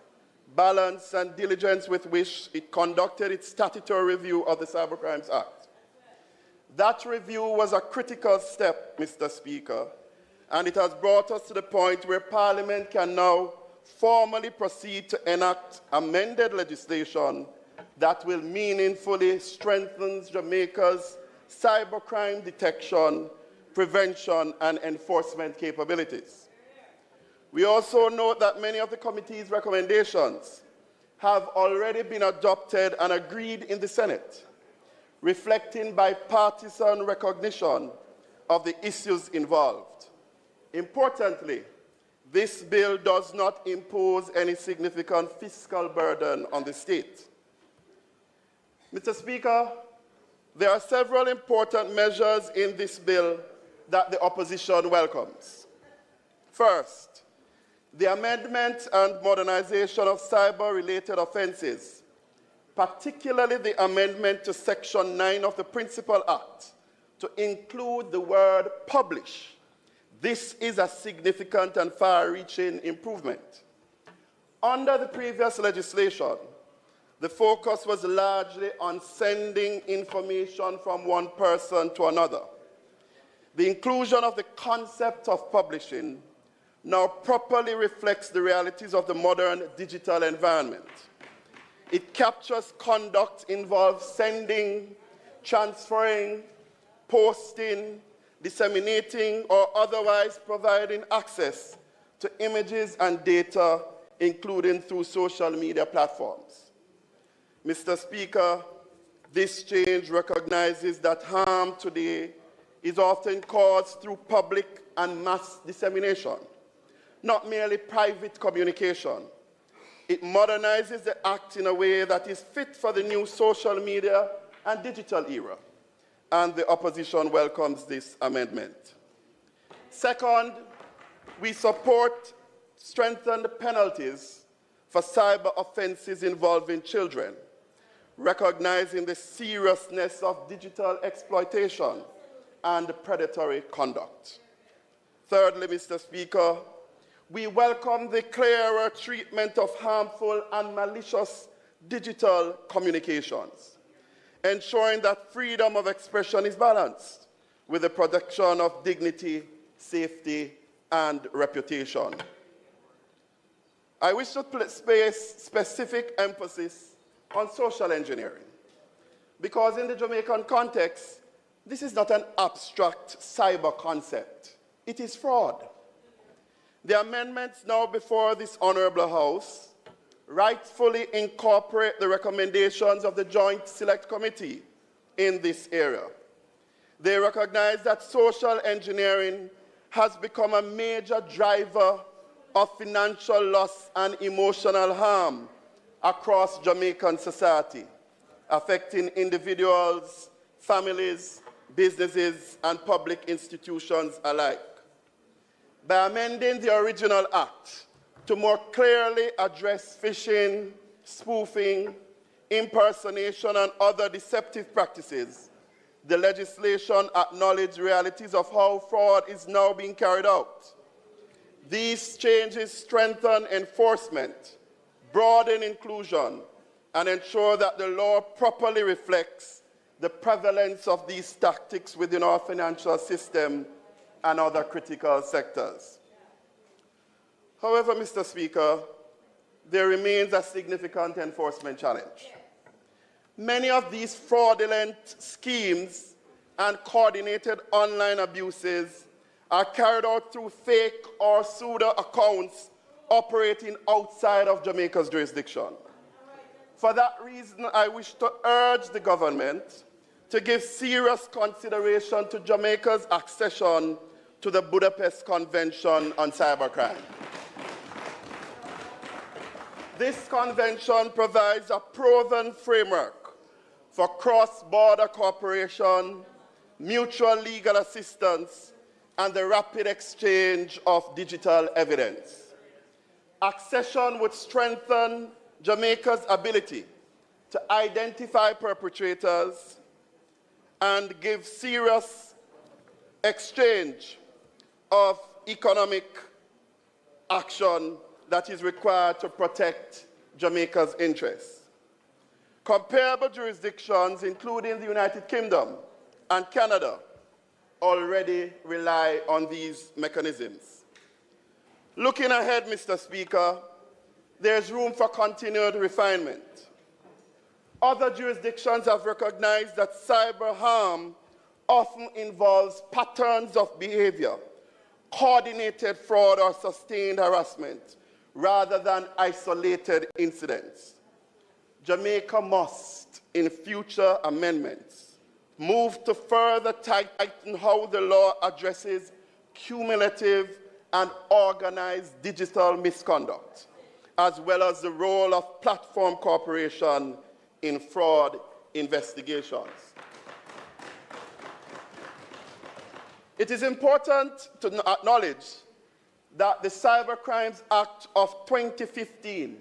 balance, and diligence with which it conducted its statutory review of the Cybercrimes Act. That review was a critical step, Mr. Speaker, and it has brought us to the point where Parliament can now formally proceed to enact amended legislation that will meaningfully strengthen Jamaica's cybercrime detection, prevention, and enforcement capabilities. We also note that many of the committee's recommendations have already been adopted and agreed in the Senate, reflecting bipartisan recognition of the issues involved. Importantly, this bill does not impose any significant fiscal burden on the state. Mr. Speaker, there are several important measures in this bill that the opposition welcomes. First, the amendment and modernization of cyber-related offenses, particularly the amendment to Section 9 of the Principal Act to include the word publish, This is a significant and far-reaching improvement. Under the previous legislation, the focus was largely on sending information from one person to another. The inclusion of the concept of publishing now properly reflects the realities of the modern digital environment. It captures conduct involved sending, transferring, posting, disseminating, or otherwise providing access to images and data, including through social media platforms. Mr. Speaker, this change recognizes that harm today is often caused through public and mass dissemination, not merely private communication. It modernizes the act in a way that is fit for the new social media and digital era, and the opposition welcomes this amendment. Second, we support strengthened penalties for cyber offenses involving children, recognizing the seriousness of digital exploitation and predatory conduct. Thirdly, Mr. Speaker, we welcome the clearer treatment of harmful and malicious digital communications, ensuring that freedom of expression is balanced with the protection of dignity, safety, and reputation. I wish to place specific emphasis on social engineering, because in the Jamaican context, this is not an abstract cyber concept. It is fraud. The amendments now before this Honorable House rightfully incorporate the recommendations of the Joint Select Committee in this area. They recognize that social engineering has become a major driver of financial loss and emotional harm across Jamaican society, affecting individuals, families, businesses, and public institutions alike. By amending the original act to more clearly address phishing, spoofing, impersonation, and other deceptive practices, the legislation acknowledges realities of how fraud is now being carried out. These changes strengthen enforcement, broaden inclusion, and ensure that the law properly reflects the prevalence of these tactics within our financial system and other critical sectors. However, Mr. Speaker, there remains a significant enforcement challenge. Many of these fraudulent schemes and coordinated online abuses are carried out through fake or pseudo accounts operating outside of Jamaica's jurisdiction. For that reason, I wish to urge the government to give serious consideration to Jamaica's accession to the Budapest Convention on Cybercrime. This convention provides a proven framework for cross-border cooperation, mutual legal assistance, and the rapid exchange of digital evidence. Accession would strengthen Jamaica's ability to identify perpetrators and give serious exchange of economic action that is required to protect Jamaica's interests. Comparable jurisdictions, including the United Kingdom and Canada, already rely on these mechanisms. Looking ahead, Mr. Speaker, there's room for continued refinement. Other jurisdictions have recognized that cyber harm often involves patterns of behavior, coordinated fraud or sustained harassment, rather than isolated incidents. Jamaica must, in future amendments, move to further tighten how the law addresses cumulative and organized digital misconduct, as well as the role of platform cooperation in fraud investigations. It is important to acknowledge that the Cybercrimes Act of 2015,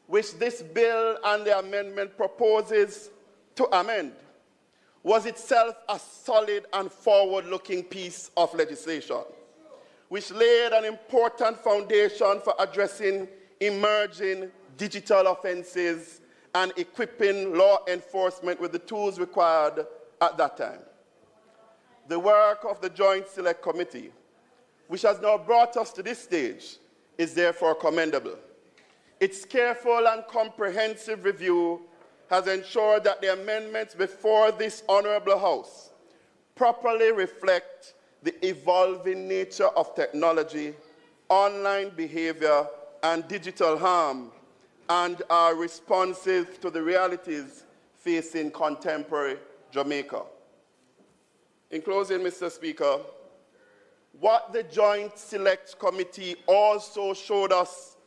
which this bill and the amendment proposes to amend, was itself a solid and forward-looking piece of legislation, which laid an important foundation for addressing emerging digital offenses and equipping law enforcement with the tools required at that time. The work of the Joint Select Committee, which has now brought us to this stage, is therefore commendable. Its careful and comprehensive review has ensured that the amendments before this Honourable House properly reflect the evolving nature of technology, online behaviour, and digital harm, and are responsive to the realities facing contemporary Jamaica. In closing, Mr. Speaker, what the Joint Select Committee also showed us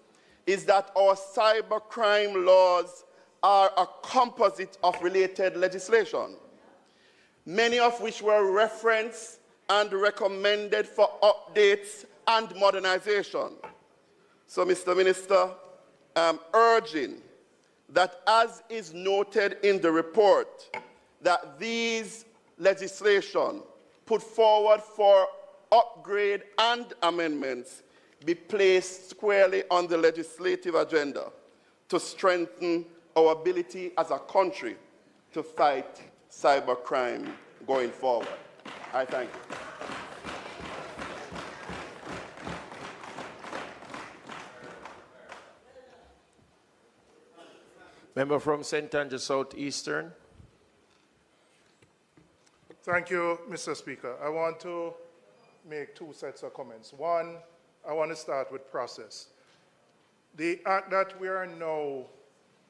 is that our cybercrime laws are a composite of related legislation, many of which were referenced and recommended for updates and modernization. So, Mr. Minister, I'm urging that, as is noted in the report, that these legislation put forward for upgrade and amendments be placed squarely on the legislative agenda to strengthen our ability as a country to fight cybercrime going forward. I thank you. Member from St. Andrews Southeastern. Thank you, Mr. Speaker. I want to make two sets of comments. One, I want to start with process. The act that we are now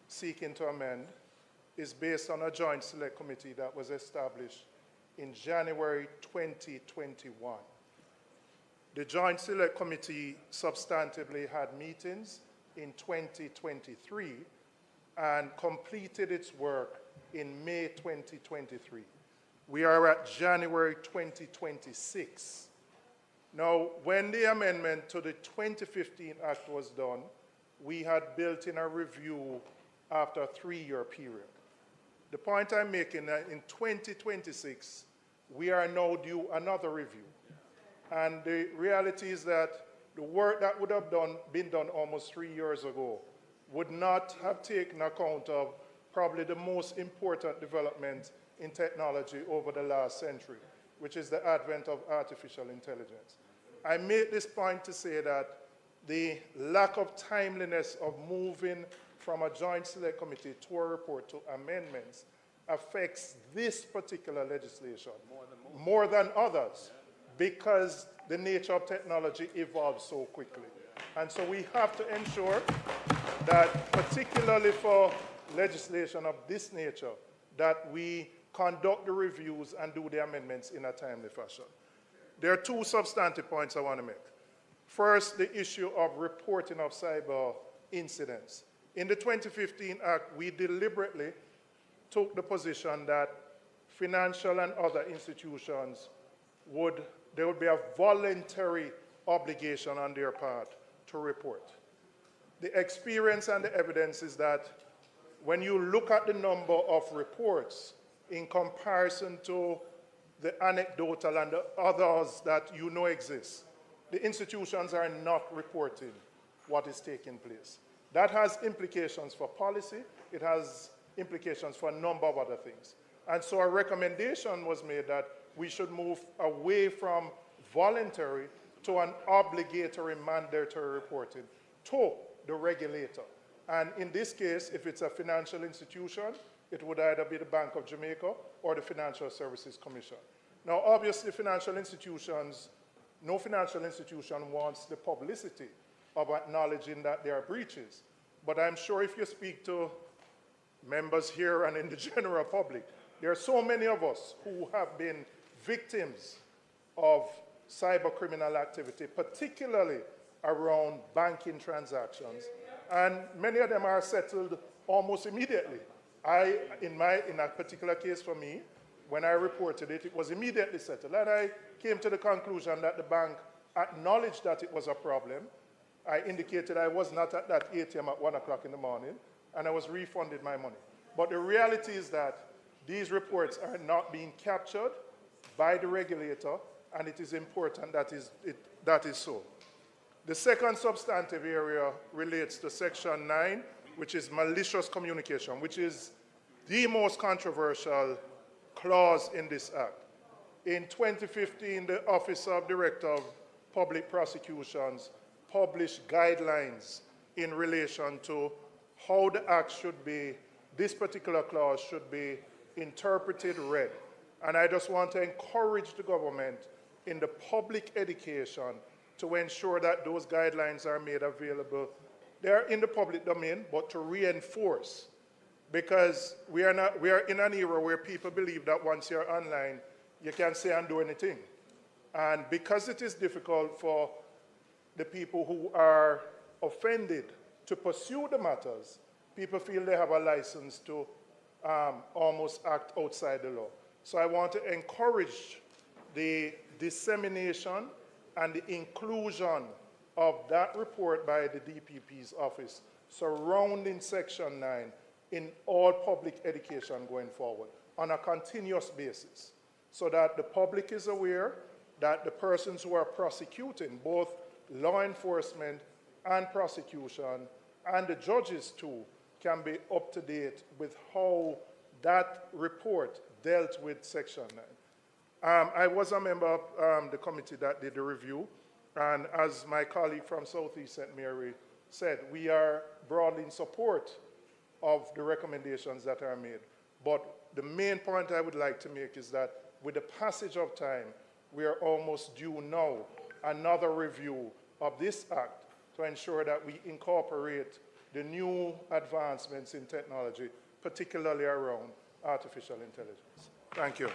seeking to amend is based on a Joint Select Committee that was established in January 2021. The Joint Select Committee substantively had meetings in 2023 and completed its work in May 2023. We are at January 2026. Now, when the amendment to the 2015 Act was done, we had built in a review after a 3-year period. The point I'm making that in 2026, we are now due another review. And the reality is that the work that would have been done almost 3 years ago would not have taken account of probably the most important development in technology over the last century, which is the advent of artificial intelligence. I make this point to say that the lack of timeliness of moving from a Joint Select Committee to a report to amendments affects this particular legislation more than others, because the nature of technology evolves so quickly. And so we have to ensure that, particularly for legislation of this nature, that we conduct the reviews and do the amendments in a timely fashion. There are two substantive points I want to make. First, the issue of reporting of cyber incidents. In the 2015 Act, we deliberately took the position that financial and other institutions there would be a voluntary obligation on their part to report. The experience and the evidence is that when you look at the number of reports in comparison to the anecdotal and the others that you know exist, the institutions are not reporting what is taking place. That has implications for policy. It has implications for a number of other things. And so a recommendation was made that we should move away from voluntary to an obligatory mandatory reporting to the regulator. And in this case, if it's a financial institution, it would either be the Bank of Jamaica or the Financial Services Commission. Now, obviously, financial institutions, no financial institution wants the publicity of acknowledging that there are breaches. But I'm sure if you speak to members here and in the general public, there are so many of us who have been victims of cyber criminal activity, particularly around banking transactions. And many of them are settled almost immediately. In a particular case for me, when I reported it, it was immediately settled. And I came to the conclusion that the bank acknowledged that it was a problem. I indicated I was not at that ATM at 1 o'clock in the morning, and I was refunded my money. But the reality is that these reports are not being captured by the regulator, and it is important that that is so. The second substantive area relates to Section 9, which is malicious communication, which is the most controversial clause in this act. In 2015, the Office of Director of Public Prosecutions published guidelines in relation to how the act should be, this particular clause should be interpreted, read. And I just want to encourage the government in the public education to ensure that those guidelines are made available. They're in the public domain, but to reinforce, because we are in an era where people believe that once you're online, you can't say and do anything. And because it is difficult for the people who are offended to pursue the matters, people feel they have a license to almost act outside the law. So I want to encourage the dissemination and the inclusion of that report by the DPP's office surrounding Section 9 in all public education going forward on a continuous basis, so that the public is aware that the persons who are prosecuting, both law enforcement and prosecution, and the judges too, can be up to date with how that report dealt with Section 9. I was a member of the committee that did the review, and as my colleague from Southeast St. Mary said, we are broadly in support of the recommendations that are made. But the main point I would like to make is that with the passage of time, we are almost due now another review of this act to ensure that we incorporate the new advancements in technology, particularly around artificial intelligence. Thank you.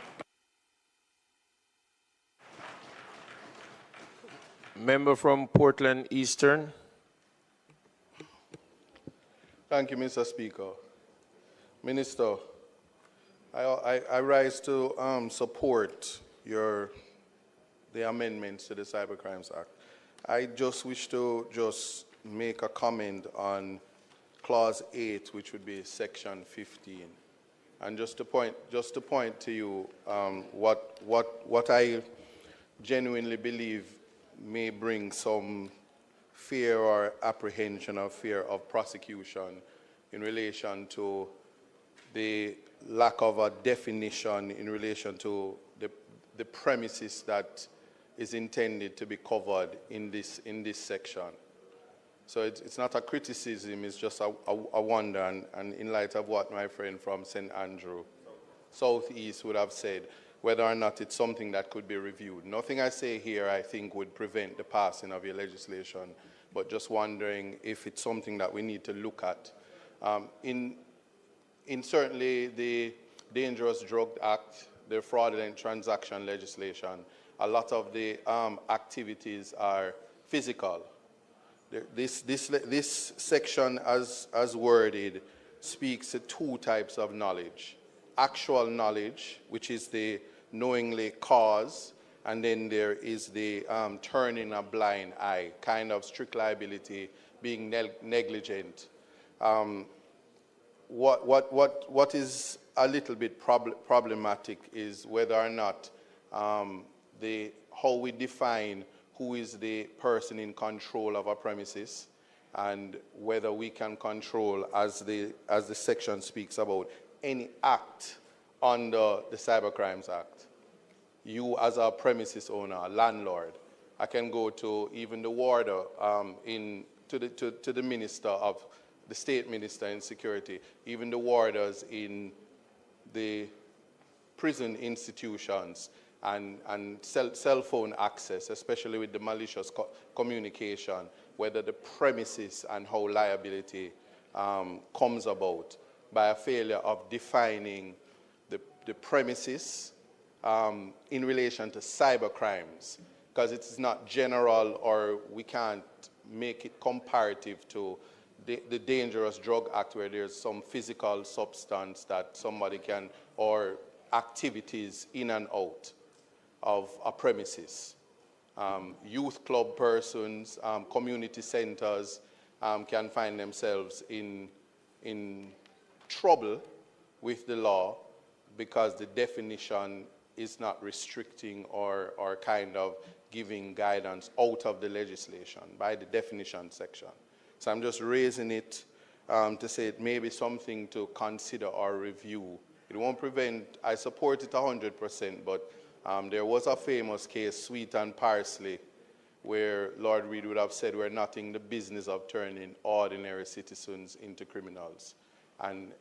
Member from Portland Eastern. Thank you, Mr. Speaker. Minister, I rise to support the amendments to the Cybercrimes Act. I just wish to make a comment on Clause 8, which would be Section 15. And just to point to you what I genuinely believe may bring some fear or apprehension or fear of prosecution in relation to the lack of a definition in relation to the premises that is intended to be covered in this section. So it's not a criticism, it's just a wonder, and in light of what my friend from St. Andrew, Southeast would have said, whether or not it's something that could be reviewed. Nothing I say here I think would prevent the passing of your legislation, but just wondering if it's something that we need to look at. In certainly the Dangerous Drug Act, the fraudulent transaction legislation, a lot of the activities are physical. This section, as worded, speaks to two types of knowledge. Actual knowledge, which is the knowingly cause, and then there is the turning a blind eye, kind of strict liability, being negligent. What is a little bit problematic is whether or not how we define who is the person in control of a premises, and whether we can control, as the section speaks about, any act under the Cybercrimes Act. You as a premises owner, landlord, I can go to even the warder, to the minister of the state minister in security, even the warders in the prison institutions, and cell phone access, especially with the malicious communication, whether the premises and how liability comes about by a failure of defining the premises in relation to cyber crimes, because it's not general, or we can't make it comparative to the Dangerous Drug Act, where there's some physical substance that somebody can, or activities in and out of a premises. Youth club persons, community centers can find themselves in trouble with the law because the definition is not restricting or kind of giving guidance out of the legislation by the definition section. So I'm just raising it to say it may be something to consider or review. It won't prevent, I support it 100%, but there was a famous case, Sweet and Parsley, where Lord Reed would have said we're not in the business of turning ordinary citizens into criminals. And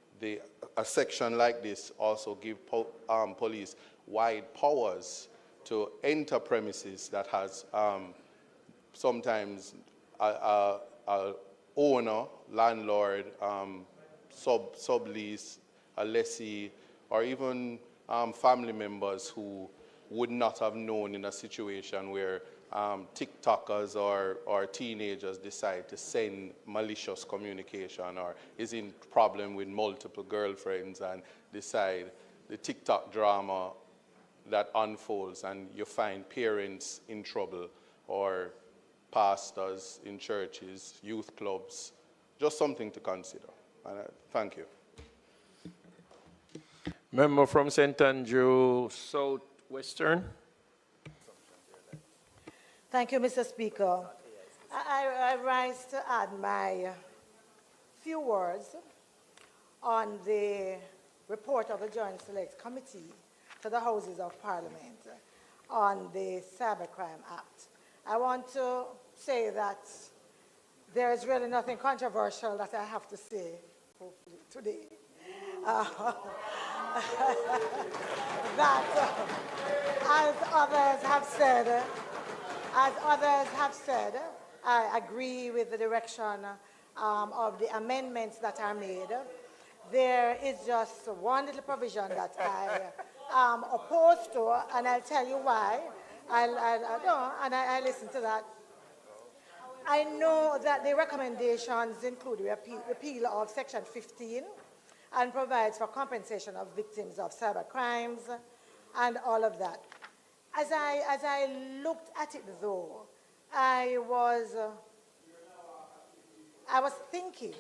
a section like this also gives police wide powers to enter premises that has sometimes a owner, landlord, sublease, a lessee, or even family members who would not have known in a situation where TikTokers or teenagers decide to send malicious communication or is in problem with multiple girlfriends and decide the TikTok drama that unfolds and you find parents in trouble or pastors in churches, youth clubs, just something to consider. Thank you. Member from St. Andrew Southwestern. Thank you, Mr. Speaker. I rise to add my few words on the report of the Joint Select Committee to the Houses of Parliament on the Cybercrime Act. I want to say that there is really nothing controversial that I have to say, hopefully, today. That, as others have said, I agree with the direction of the amendments that are made. There is just one little provision that I am opposed to, and I'll tell you why. I listen to that. I know that the recommendations include repeal of Section 15 and provides for compensation of victims of cyber crimes and all of that. As I looked at it, though, I was thinking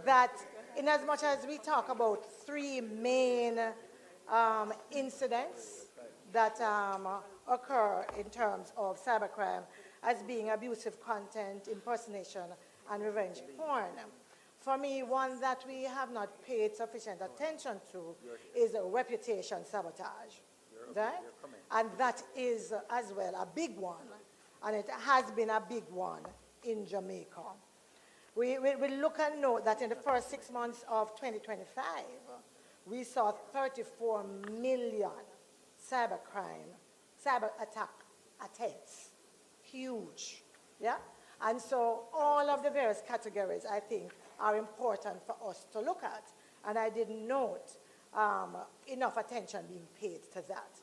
that in as much as we talk about three main incidents that occur in terms of cybercrime as being abusive content, impersonation, and revenge porn. For me, one that we have not paid sufficient attention to is reputation sabotage. Right? And that is as well a big one, and it has been a big one in Jamaica. We look and note that in the first 6 months of 2025, we saw 34 million cyber attack attempts. Huge, yeah? And so all of the various categories, I think, are important for us to look at. And I didn't note enough attention being paid to that.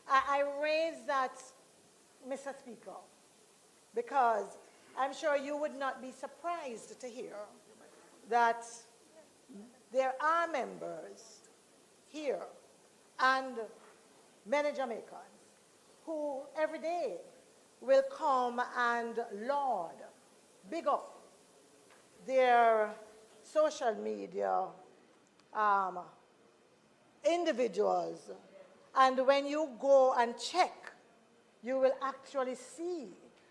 I raise that, Mr. Speaker, because I'm sure you would not be surprised to hear that there are members here and many Jamaicans who every day will come and laud, big up their social media individuals. And when you go and check, you will actually see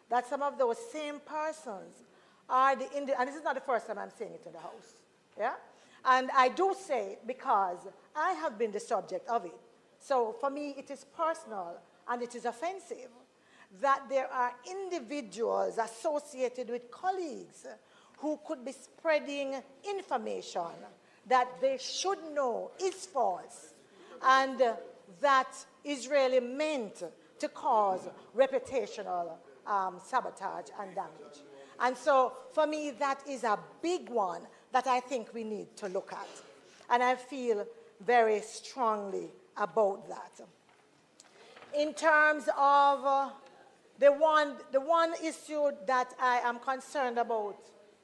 that some of those same persons are and this is not the first time I'm saying it in the House, yeah? And I do say it because I have been the subject of it. So for me, it is personal and it is offensive that there are individuals associated with colleagues who could be spreading information that they should know is false and that is really meant to cause reputational sabotage and damage. And so for me, that is a big one that I think we need to look at. And I feel very strongly about that. In terms of the one issue that I am concerned about,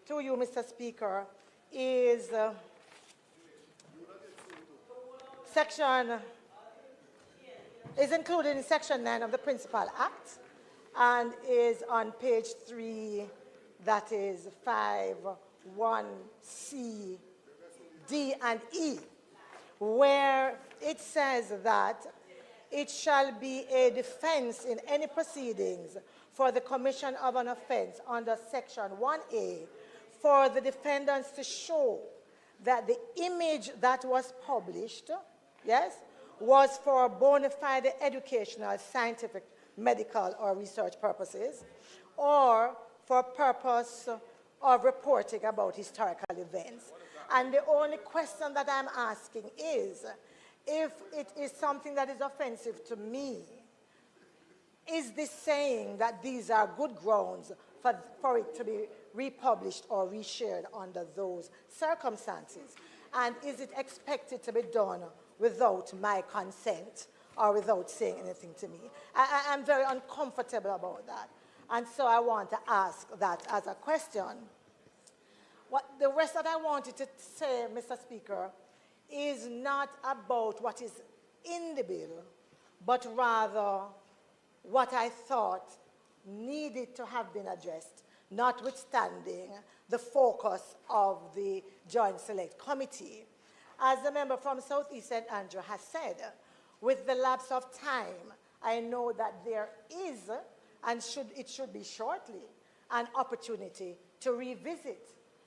to you, Mr. Speaker, is is included in Section 9 of the Principal Act and is on page 3, that is 5(1)(c), D, and E, where it says that it shall be a defense in any proceedings for the commission of an offense under Section 1A for the defendants to show that the image that was published, yes, was for bona fide educational, scientific, medical, or research purposes, or for purpose of reporting about historical events. And the only question that I'm asking is, if it is something that is offensive to me, is this saying that these are good grounds for it to be republished or reshared under those circumstances? And is it expected to be done without my consent or without saying anything to me? I'm very uncomfortable about that. And so I want to ask that as a question. The rest that I wanted to say, Mr. Speaker, is not about what is in the bill, but rather what I thought needed to have been addressed, notwithstanding the focus of the Joint Select Committee. As the member from Southeast St. Andrew has said, with the lapse of time, I know that there is, and it should be shortly, an opportunity to revisit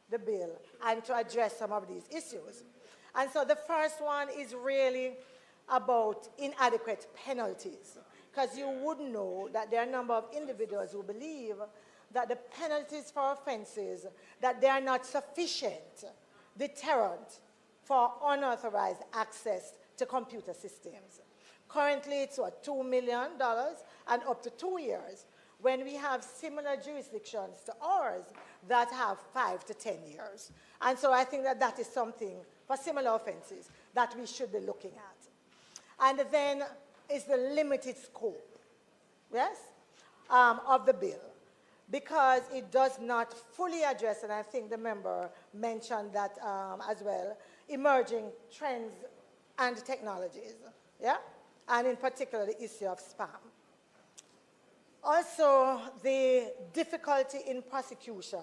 the bill and to address some of these issues. And so the first one is really about inadequate penalties, because you would know that there are a number of individuals who believe that the penalties for offenses, that they are not sufficient deterrent for unauthorized access to computer systems. Currently, it's what, $2 million and up to 2 years, when we have similar jurisdictions to ours that have 5 to 10 years. And so I think that that is something for similar offenses that we should be looking at. And then is the limited scope, yes, of the bill, because it does not fully address, and I think the member mentioned that as well, emerging trends and technologies, yeah, and in particular the issue of spam. Also, the difficulty in prosecution,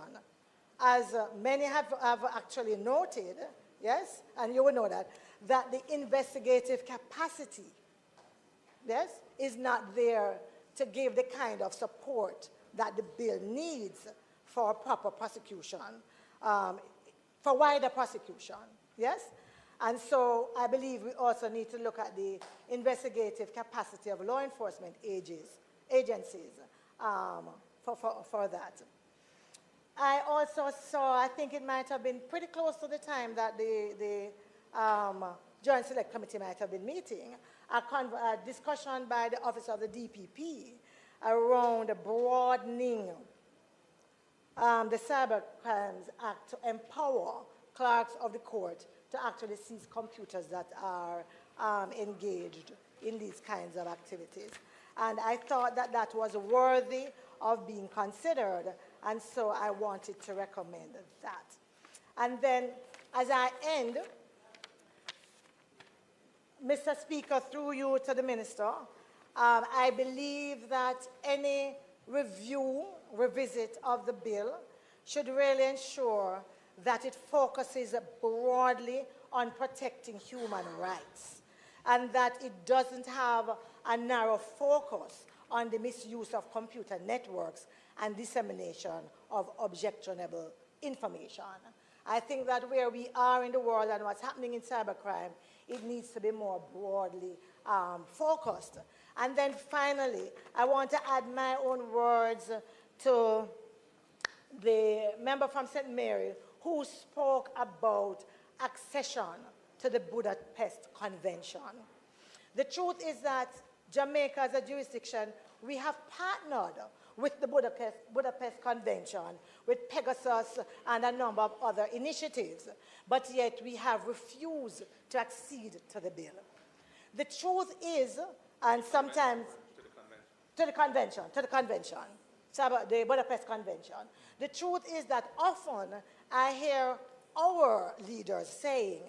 as many have actually noted, yes, and you will know that the investigative capacity, yes, is not there to give the kind of support that the bill needs for proper prosecution, for wider prosecution, yes? And so I believe we also need to look at the investigative capacity of law enforcement agencies for that. I also saw, I think it might have been pretty close to the time that the Joint Select Committee might have been meeting, a discussion by the Office of the DPP around broadening the Cyber Crimes Act to empower clerks of the court to actually seize computers that are engaged in these kinds of activities. And I thought that that was worthy of being considered, and so I wanted to recommend that. And then, as I end, Mr. Speaker, through you to the Minister, I believe that any revisit of the bill should really ensure that it focuses broadly on protecting human rights, and that it doesn't have a narrow focus on the misuse of computer networks and dissemination of objectionable information. I think that where we are in the world and what's happening in cybercrime, it needs to be more broadly focused. And then finally, I want to add my own words to the member from St. Mary who spoke about accession to the Budapest Convention. The truth is that Jamaica as a jurisdiction, we have partnered with the Budapest Convention, with Pegasus and a number of other initiatives, but yet we have refused to accede to the bill. The truth is, and sometimes to the convention, the Budapest Convention. The truth is that often I hear our leaders saying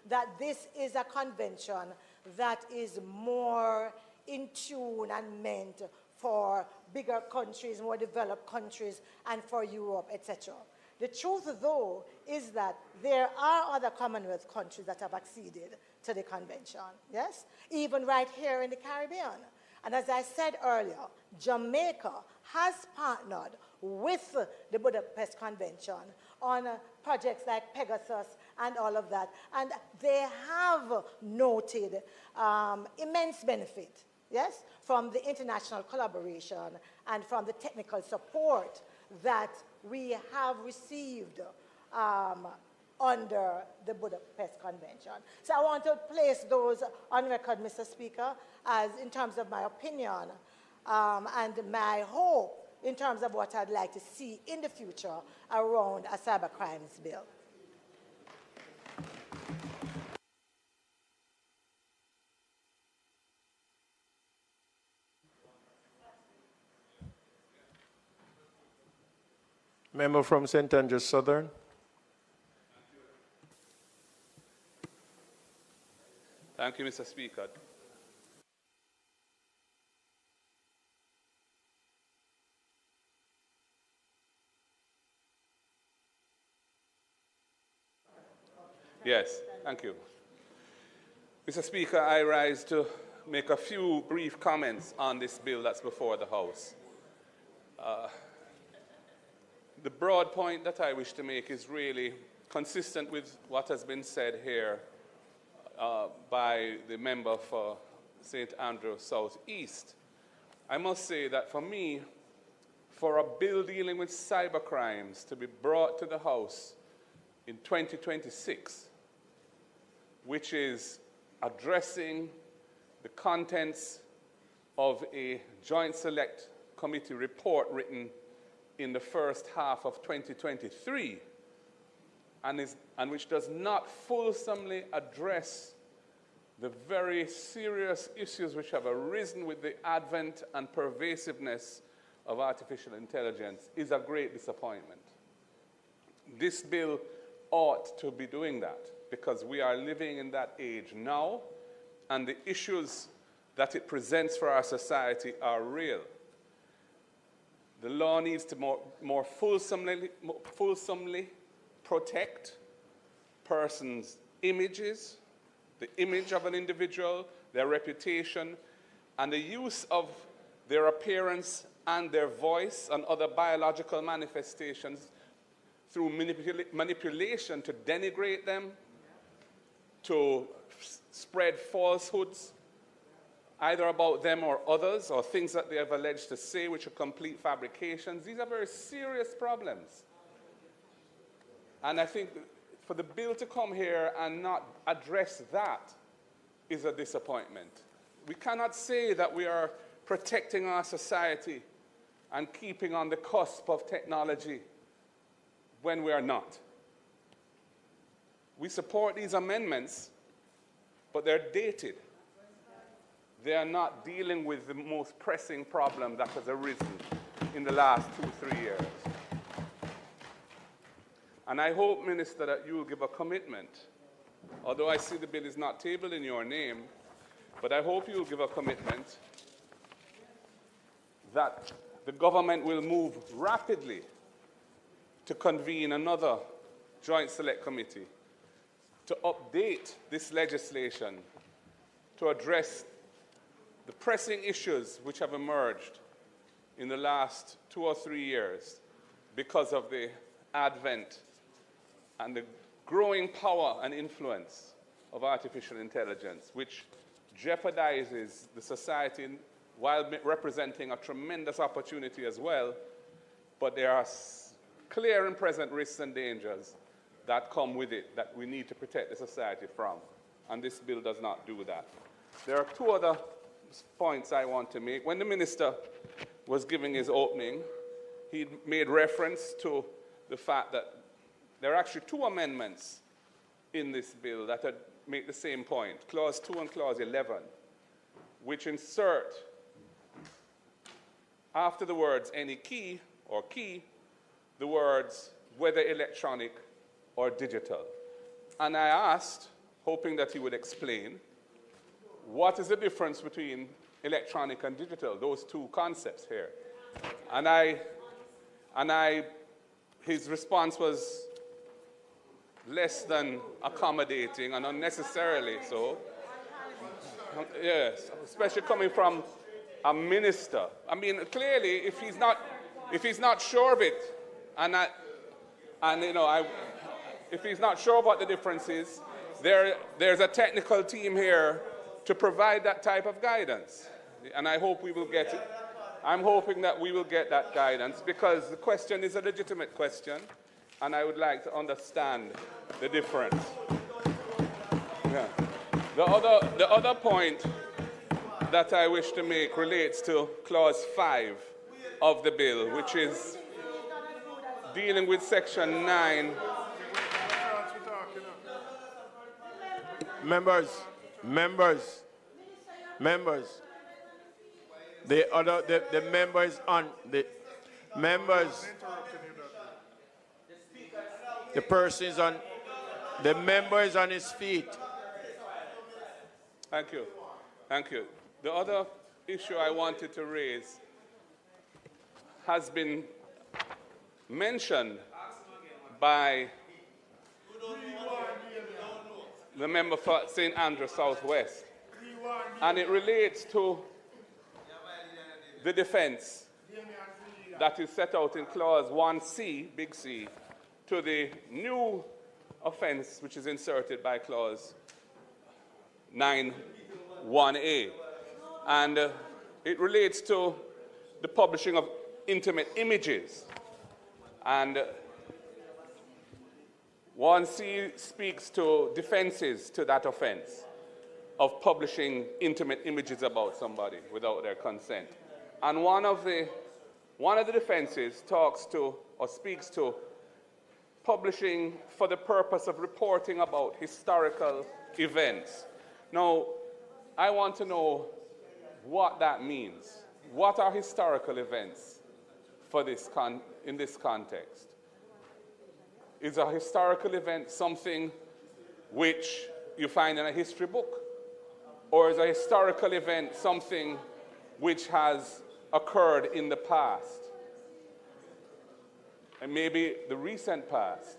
that this is a convention that is more in tune and meant for bigger countries, more developed countries, and for Europe, etc. The truth, though, is that there are other Commonwealth countries that have acceded to the convention, yes? Even right here in the Caribbean. And as I said earlier, Jamaica has partnered with the Budapest Convention on projects like Pegasus and all of that. And they have noted immense benefit, yes, from the international collaboration and from the technical support that we have received under the Budapest Convention. So I want to place those on record, Mr. Speaker, as in terms of my opinion and my hope in terms of what I'd like to see in the future around a cybercrimes bill. Member from St. Andrews Southern. Thank you, Mr. Speaker. Yes, thank you. Mr. Speaker, I rise to make a few brief comments on this bill that's before the House. The broad point that I wish to make is really consistent with what has been said here by the member for St. Andrews South East. I must say that for me, for a bill dealing with cybercrimes to be brought to the House in 2026, which is addressing the contents of a Joint Select Committee report written in the first half of 2023, and which does not fulsomely address the very serious issues which have arisen with the advent and pervasiveness of artificial intelligence, is a great disappointment. This bill ought to be doing that, because we are living in that age now, and the issues that it presents for our society are real. The law needs to more fulsomely protect persons' images, the image of an individual, their reputation, and the use of their appearance and their voice and other biological manifestations through manipulation to denigrate them, to spread falsehoods, either about them or others, or things that they have alleged to say which are complete fabrications. These are very serious problems. And I think for the bill to come here and not address that is a disappointment. We cannot say that we are protecting our society and keeping on the cusp of technology when we are not. We support these amendments, but they're dated. They are not dealing with the most pressing problem that has arisen in the last 2-3 years. And I hope, Minister, that you will give a commitment, although I see the bill is not tabled in your name, but I hope you will give a commitment that the government will move rapidly to convene another Joint Select Committee to update this legislation to address the pressing issues which have emerged in the last 2 or 3 years because of the advent and the growing power and influence of artificial intelligence, which jeopardizes the society while representing a tremendous opportunity as well. But there are clear and present risks and dangers that come with it that we need to protect the society from. And this bill does not do that. There are 2 other points I want to make. When the minister was giving his opening, he made reference to the fact that there are actually 2 amendments in this bill that make the same point, Clause 2 and Clause 11, which insert, after the words any key or key, the words whether electronic or digital. And I asked, hoping that he would explain, what is the difference between electronic and digital, those 2 concepts here? And I his response was less than accommodating and unnecessarily so. Yes, especially coming from a minister. I mean, clearly, if he's not sure of it, if he's not sure what the difference is, there's a technical team here to provide that type of guidance, and I hope we will get it. I'm hoping that we will get that guidance because the question is a legitimate question, and I would like to understand the difference. Yeah. The other point that I wish to make relates to Clause 5 of the bill, which is dealing with Section 9. Members. The members on the members. The person is on. The member is on his feet. Thank you. The other issue I wanted to raise has been mentioned by the member for St. Andrew Southwest, and it relates to the defense that is set out in Clause 1C, big C, to the new offense which is inserted by Clause 9(1)(a). And it relates to the publishing of intimate images. And 1C speaks to defenses to that offense of publishing intimate images about somebody without their consent. And one of the defenses talks to or speaks to publishing for the purpose of reporting about historical events. Now, I want to know what that means. What are historical events for this in this context? Is a historical event something which you find in a history book? Or is a historical event something which has occurred in the past? And maybe the recent past.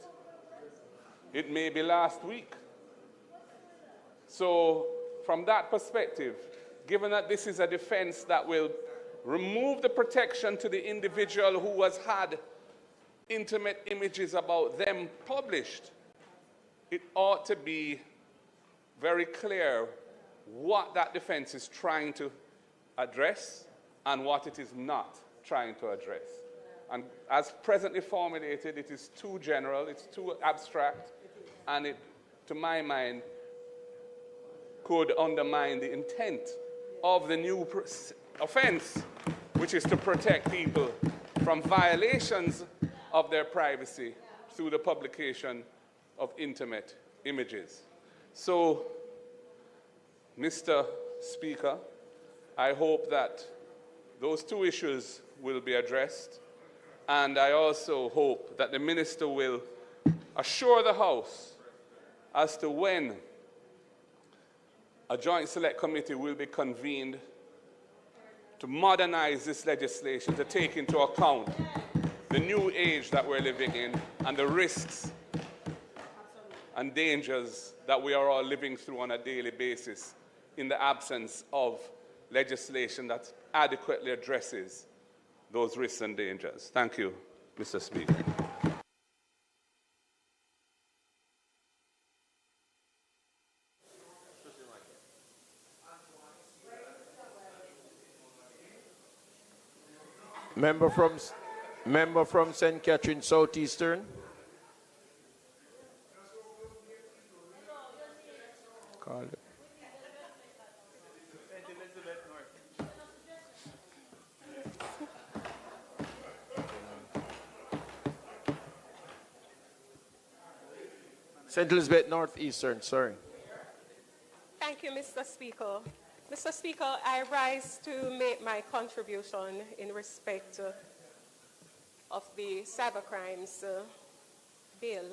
It may be last week. So from that perspective, given that this is a defense that will remove the protection to the individual who has had intimate images about them published, it ought to be very clear what that defense is trying to address and what it is not trying to address. And as presently formulated, it is too general, it's too abstract, and it, to my mind, could undermine the intent of the new offense, which is to protect people from violations of their privacy through the publication of intimate images. So, Mr. Speaker, I hope that those two issues will be addressed, and I also hope that the Minister will assure the House as to when a joint select committee will be convened to modernize this legislation, to take into account the new age that we're living in and the risks and dangers that we are all living through on a daily basis in the absence of legislation that adequately addresses those risks and dangers. Thank you, Mr. Speaker. Member from St. Catherine Southeastern. Call it. St. Elizabeth Northeastern, sorry. Thank you, Mr. Speaker. Mr. Speaker, I rise to make my contribution in respect of the cybercrimes bill.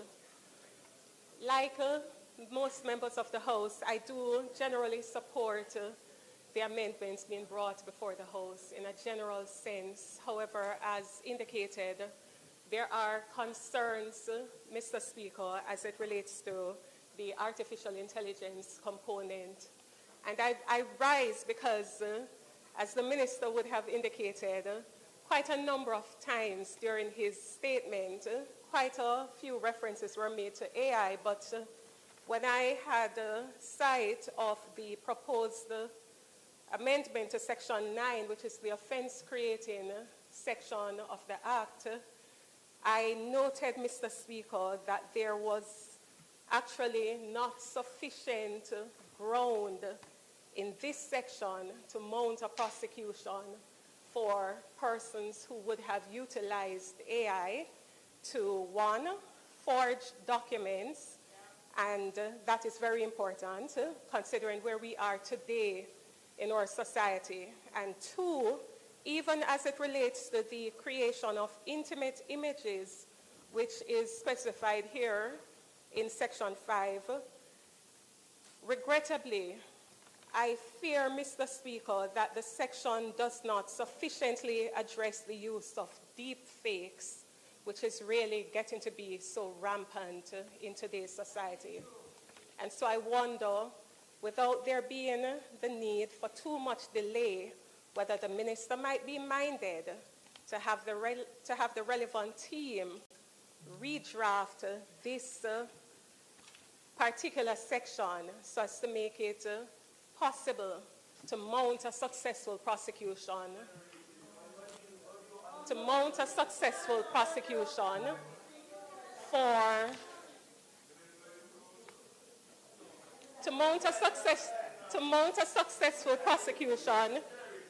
Like most members of the House, I do generally support the amendments being brought before the House in a general sense. However, as indicated there are concerns, Mr. Speaker, as it relates to the artificial intelligence component. And I rise because, as the Minister would have indicated, quite a number of times during his statement, quite a few references were made to AI, but when I had sight of the proposed amendment to Section 9, which is the offense-creating section of the Act, I noted, Mr. Speaker, that there was actually not sufficient ground in this section to mount a prosecution for persons who would have utilized AI to, one, forge documents, and that is very important considering where we are today in our society, and two, even as it relates to the creation of intimate images, which is specified here in Section 5, regrettably, I fear, Mr. Speaker, that the section does not sufficiently address the use of deep fakes, which is really getting to be so rampant in today's society. And so I wonder, without there being the need for too much delay, whether the Minister might be minded to have the relevant team redraft this particular section so as to make it possible to mount a successful prosecution,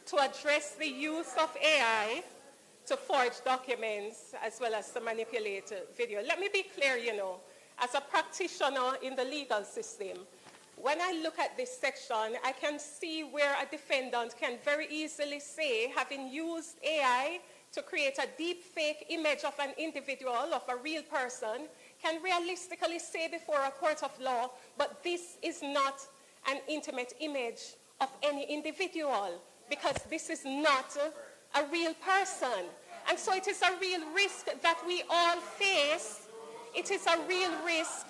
to address the use of AI to forge documents as well as to manipulate video. Let me be clear, as a practitioner in the legal system, when I look at this section, I can see where a defendant can very easily say, having used AI to create a deep fake image of an individual, of a real person, can realistically say before a court of law, but this is not an intimate image of any individual, because this is not a real person. And so it is a real risk that we all face. It is a real risk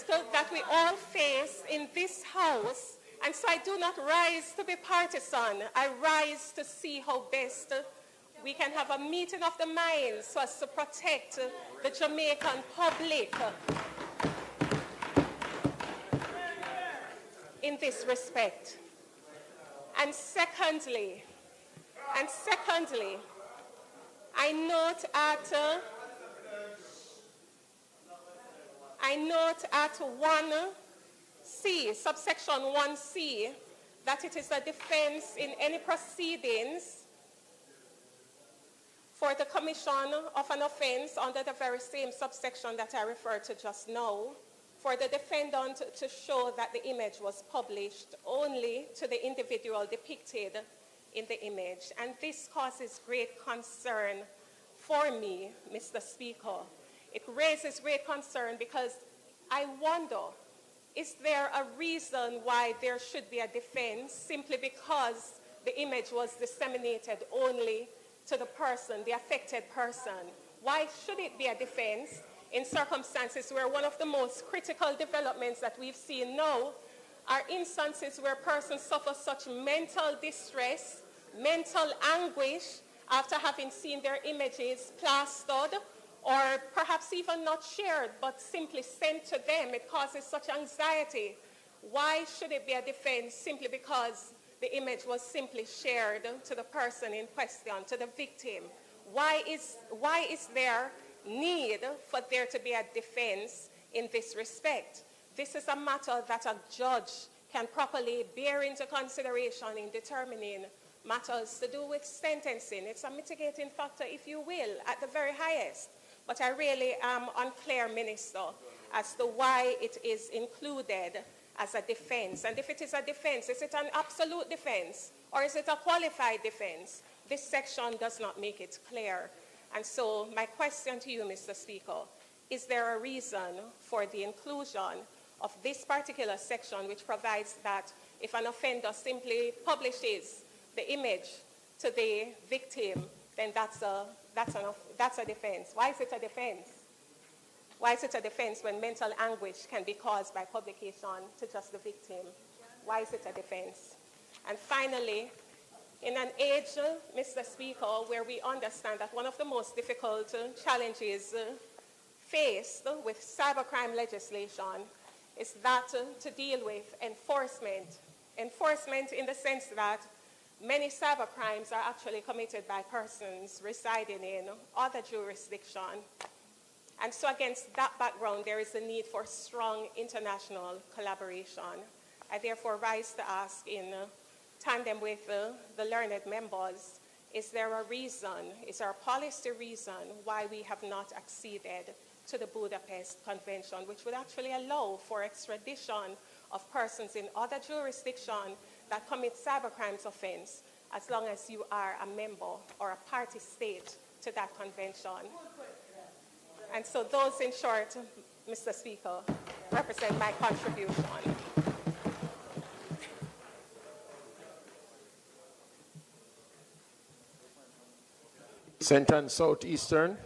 that we all face in this House. And so I do not rise to be partisan. I rise to see how best we can have a meeting of the minds so as to protect the Jamaican public in this respect. And secondly, I note at 1C, subsection 1C, that it is a defense in any proceedings for the commission of an offense under the very same subsection that I referred to just now, for the defendant to show that the image was published only to the individual depicted in the image. And this causes great concern for me, Mr. Speaker. It raises great concern because I wonder, is there a reason why there should be a defense simply because the image was disseminated only to the person, the affected person? Why should it be a defense in circumstances where one of the most critical developments that we've seen now are instances where persons suffer such mental distress, mental anguish after having seen their images plastered or perhaps even not shared but simply sent to them? It causes such anxiety. Why should it be a defense simply because the image was simply shared to the person in question, to the victim? Why is there need for there to be a defense in this respect? This is a matter that a judge can properly bear into consideration in determining matters to do with sentencing. It's a mitigating factor, if you will, at the very highest. But I really am unclear, Minister, as to why it is included as a defense. And if it is a defense, is it an absolute defense or is it a qualified defense? This section does not make it clear. And so my question to you, Mr. Speaker, is there a reason for the inclusion of this particular section which provides that if an offender simply publishes the image to the victim then that's a defense. Why is it a defense? Why is it a defense when mental anguish can be caused by publication to just the victim? Why is it a defense? And finally, in an age, Mr. Speaker, where we understand that one of the most difficult challenges faced with cybercrime legislation is that to deal with enforcement. Enforcement in the sense that many cybercrimes are actually committed by persons residing in other jurisdictions. And so against that background, there is a need for strong international collaboration. I therefore rise to ask in tandem with the learned members, is there a reason, is there a policy reason why we have not acceded to the Budapest Convention, which would actually allow for extradition of persons in other jurisdictions that commit cybercrimes offense, as long as you are a member or a party state to that convention. And so those, in short, Mr. Speaker, represent my contribution. Central and Southeastern.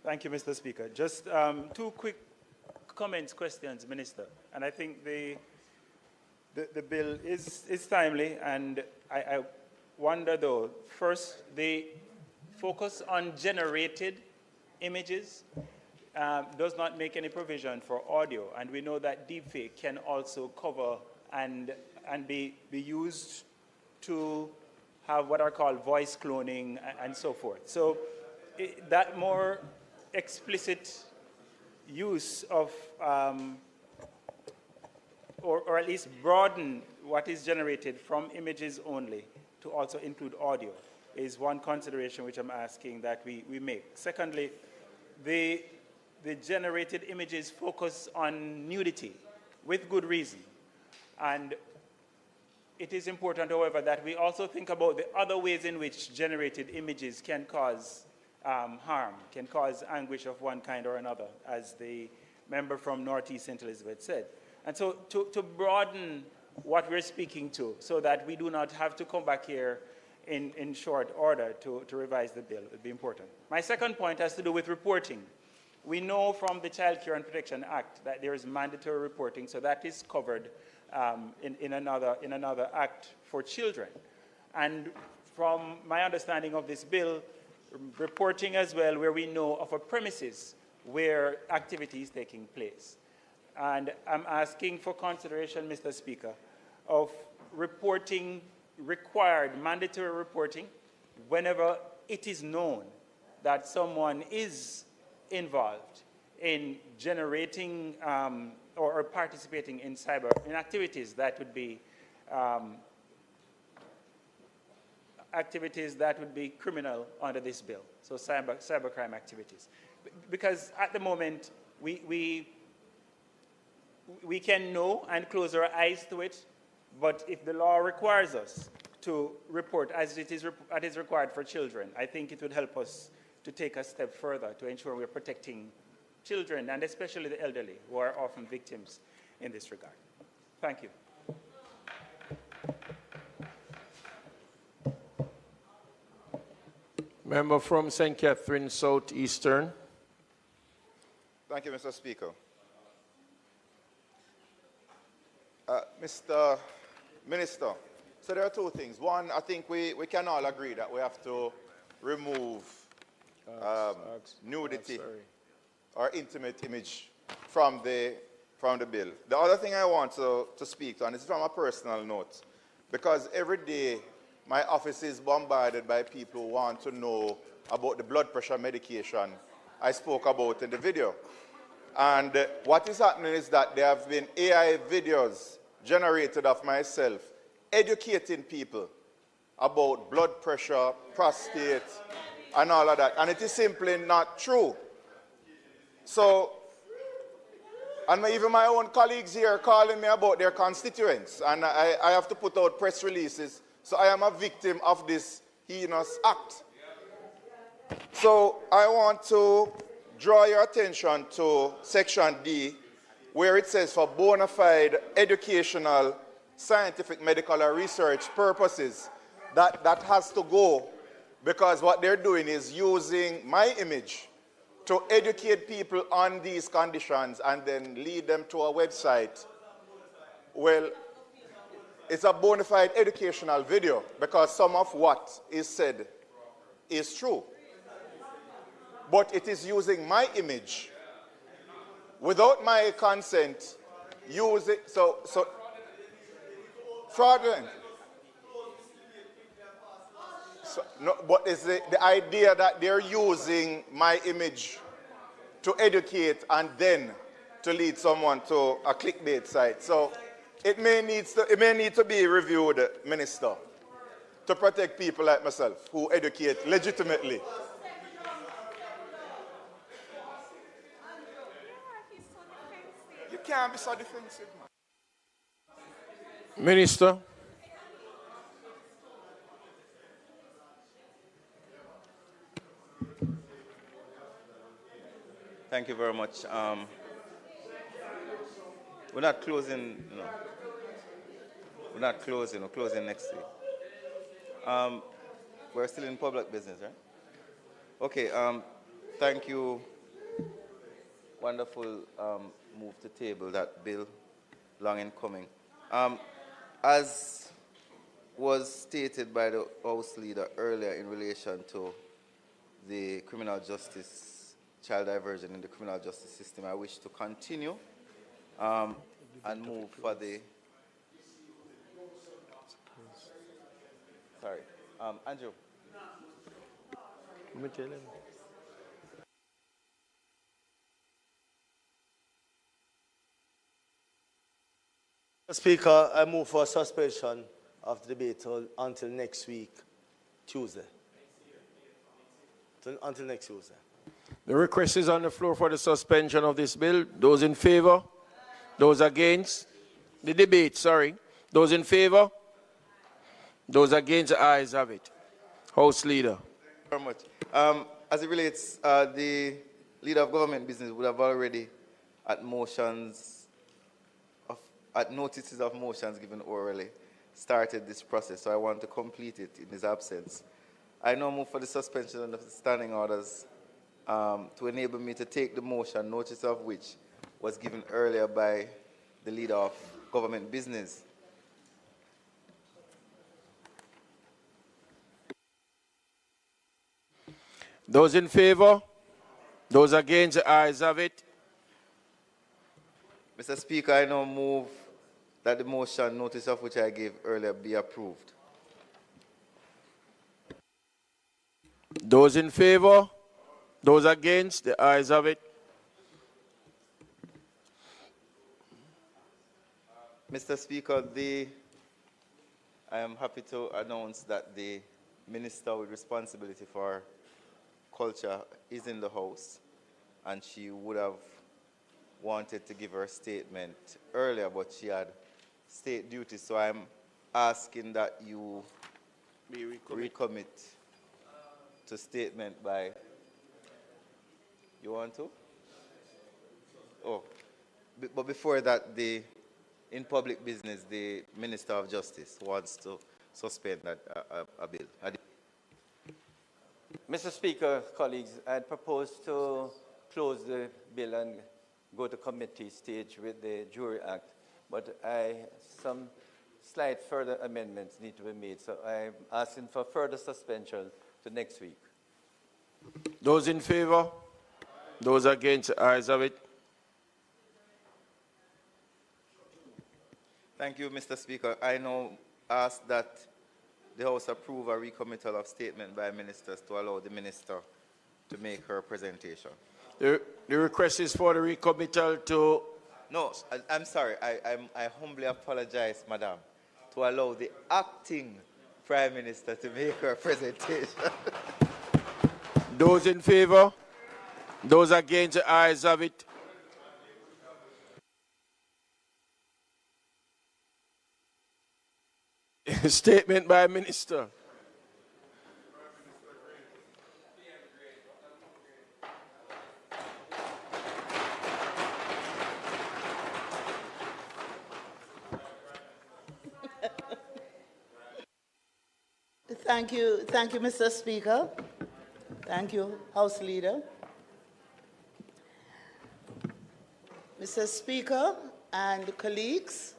Thank you, Mr. Speaker. Just two quick comments, questions, Minister. And I think the bill is timely, and I wonder, though, first, the focus on generated images does not make any provision for audio, and we know that deepfake can also cover and be used to have what are called voice cloning and so forth. So that more explicit use of or at least broaden what is generated from images only to also include audio is one consideration which I'm asking that we make. Secondly, the generated images focus on nudity with good reason. And it is important, however, that we also think about the other ways in which generated images can cause harm, can cause anguish of one kind or another, as the member from Northeast St. Elizabeth said. And so to broaden what we're speaking to so that we do not have to come back here in short order to revise the bill would be important. My second point has to do with reporting. We know from the Child Care and Protection Act that there is mandatory reporting, so that is covered in another act for children. And from my understanding of this bill, reporting as well where we know of a premises where activity is taking place. And I'm asking for consideration, Mr. Speaker, of reporting, required mandatory reporting, whenever it is known that someone is involved in generating or participating in activities that would be criminal under this bill, so cybercrime activities. Because at the moment, we can know and close our eyes to it, but if the law requires us to report as it is required for children, I think it would help us to take a step further to ensure we're protecting children, and especially the elderly, who are often victims in this regard. Thank you. Member from St. Catherine Southeastern. Thank you, Mr. Speaker. Mr. Minister, so there are two things. One, I think we can all agree that we have to remove nudity or intimate image from the bill. The other thing I want to speak to, and it's from a personal note, because every day my office is bombarded by people who want to know about the blood pressure medication I spoke about in the video. And what is happening is that there have been AI videos generated of myself educating people about blood pressure, prostate, and all of that. And it is simply not true. So, and even my own colleagues here are calling me about their constituents, and I have to put out press releases. So I am a victim of this heinous act. So I want to draw your attention to Section D where it says for bona fide educational, scientific, medical, or research purposes, that has to go, because what they're doing is using my image to educate people on these conditions and then lead them to a website. Well, it's a bona fide educational video because some of what is said is true. But it is using my image without my consent, use it, so fraudulent. So, no, but it's the idea that they're using my image to educate and then to lead someone to a clickbait site. So it may need to be reviewed, Minister, to protect people like myself who educate legitimately. You can't be so defensive, man. Minister. Thank you very much. We're not closing, we're not closing, we're closing next week. We're still in public business, right? Okay, thank you. Wonderful move to table that bill, long in coming. As was stated by the House Leader earlier in relation to the criminal justice, child diversion in the criminal justice system, I wish to continue and move for the... Sorry. Andrew. Mr. Speaker, I move for suspension of the debate until next week, Tuesday. Until next Tuesday. The request is on the floor for the suspension of this bill. Those in favor? Those against? The debate, sorry. Those in favor? Those against? The ayes have it. House Leader. Very much. As it relates, the Leader of Government Business would have already, at notices of motions given orally, started this process, so I want to complete it in his absence. I now move for the suspension of the standing orders to enable me to take the motion, notice of which was given earlier by the Leader of Government Business. Those in favor? Those against? The ayes have it. Mr. Speaker, I now move that the motion, notice of which I gave earlier, be approved. Those in favor? Those against? The ayes have it. Mr. Speaker, I am happy to announce that the Minister with responsibility for culture is in the House, and she would have wanted to give her statement earlier, but she had state duties, so I'm asking that you recommit to statement by... You want to? Oh, but before that, in public business, the Minister of Justice wants to suspend a bill. Mr. Speaker, colleagues, I propose to close the bill and go to committee stage with the Jury Act, but some slight further amendments need to be made, so I'm asking for further suspension to next week. Those in favor? Those against? The ayes have it. Thank you, Mr. Speaker. I now ask that the House approve a recommittal of statement by ministers to allow the Minister to make her presentation. The request is for the recommittal to... No, I'm sorry. I humbly apologize, Madam, to allow the acting Prime Minister to make her presentation. Those in favor? Those against? The ayes have it. Statement by Minister. Thank you, Mr. Speaker. Thank you, House Leader. Mr. Speaker and colleagues,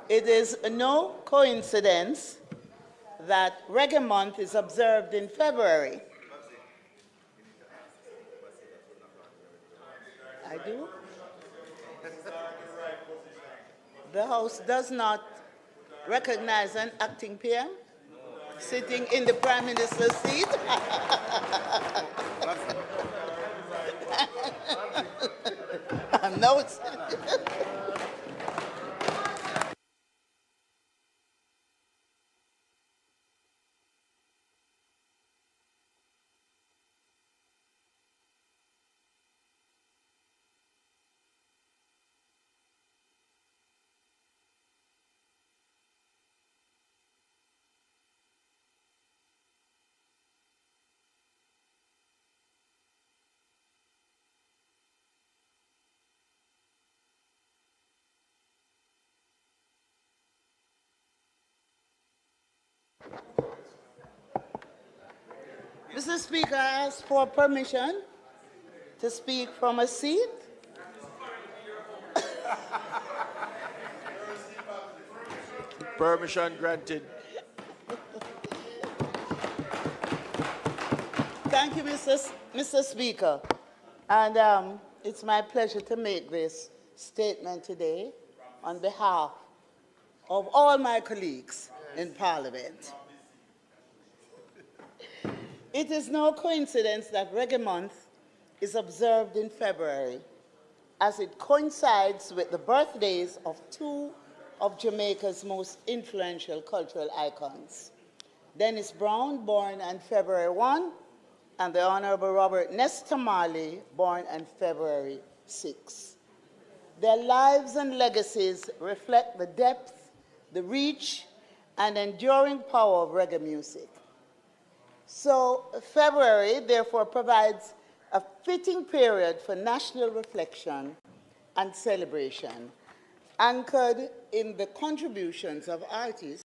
it is no coincidence that Reggae Month is observed in February. I do. The House does not recognize an acting PM sitting in the Prime Minister's seat. No, it's Mr. Speaker, I ask for permission to speak from a seat. Permission granted. Thank you, Mr. Speaker. And it's my pleasure to make this statement today on behalf of all my colleagues in Parliament. It is no coincidence that Reggae Month is observed in February, as it coincides with the birthdays of two of Jamaica's most influential cultural icons. Dennis Brown, born on February 1, and the Honorable Robert Nesta Marley, born on February 6. Their lives and legacies reflect the depth, the reach, and enduring power of reggae music. So February, therefore, provides a fitting period for national reflection and celebration, anchored in the contributions of artists.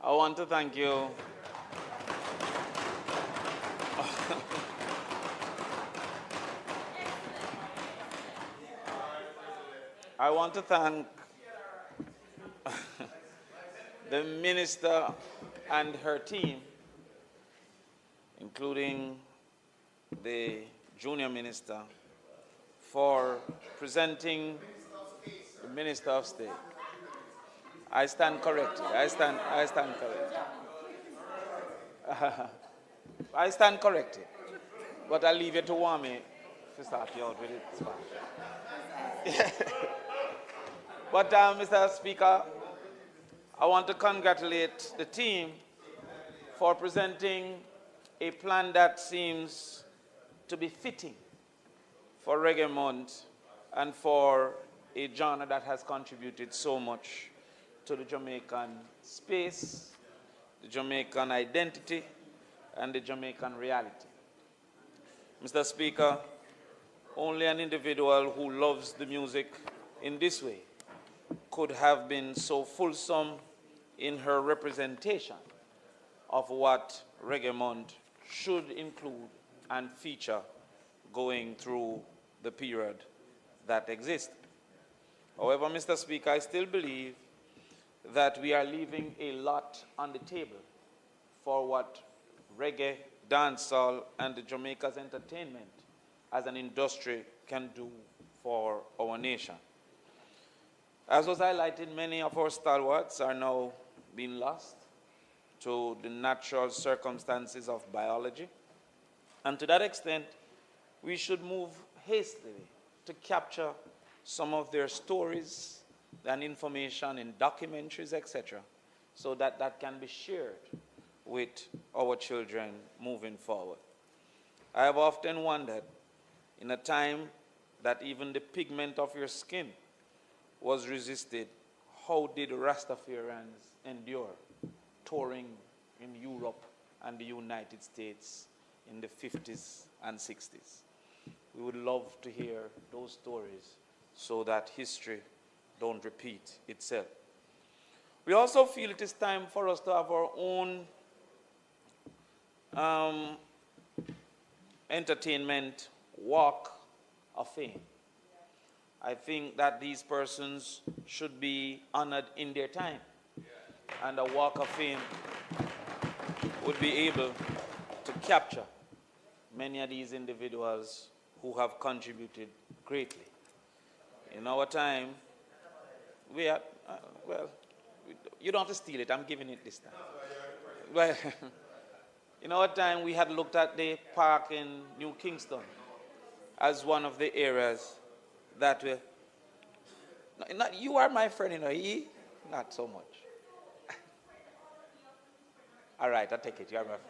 I want to thank you. I want to thank the Minister and her team, including the Junior Minister, for presenting the Minister of State. I stand corrected. I stand corrected. I stand corrected. But I'll leave it to Wami to start you out with it. It's fine. But Mr. Speaker, I want to congratulate the team for presenting a plan that seems to be fitting for Reggae Month and for a genre that has contributed so much to the Jamaican space, the Jamaican identity, and the Jamaican reality. Mr. Speaker, only an individual who loves the music in this way could have been so fulsome in her representation of what Reggae Month should include and feature going through the period that exists. However, Mr. Speaker, I still believe that we are leaving a lot on the table for what reggae, dancehall, and the Jamaica's entertainment as an industry can do for our nation. As was highlighted, many of our stalwarts are now being lost to the natural circumstances of biology. And to that extent, we should move hastily to capture some of their stories and information in documentaries, etc., so that that can be shared with our children moving forward. I have often wondered, in a time that even the pigment of your skin was resisted, how did Rastafarians endure touring in Europe and the United States in the 50s and 60s? We would love to hear those stories so that history don't repeat itself. We also feel it is time for us to have our own entertainment walk of fame. I think that these persons should be honored in their time, and a walk of fame would be able to capture many of these individuals who have contributed greatly. In our time, we are, well, you don't have to steal it, I'm giving it this time. Well, in our time, we had looked at the park in New Kingston as one of the areas that were, you are my friend, you know, he, not so much. All right, I take it, you are my friend.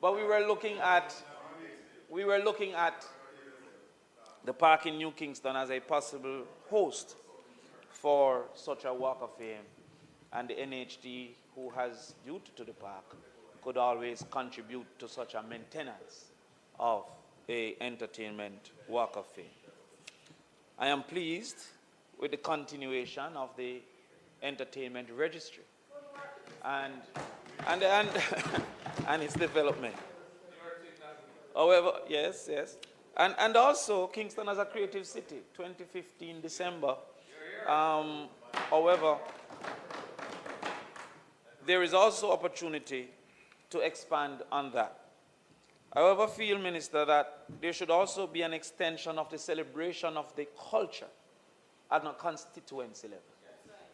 But we were looking at the park in New Kingston as a possible host for such a walk of fame, and the NHD, who has duty to the park, could always contribute to such a maintenance of a entertainment walk of fame. I am pleased with the continuation of the entertainment registry and its development. However, yes. And also, Kingston as a creative city, 2015 December. However, there is also opportunity to expand on that. However, I feel, Minister, that there should also be an extension of the celebration of the culture at a constituency level.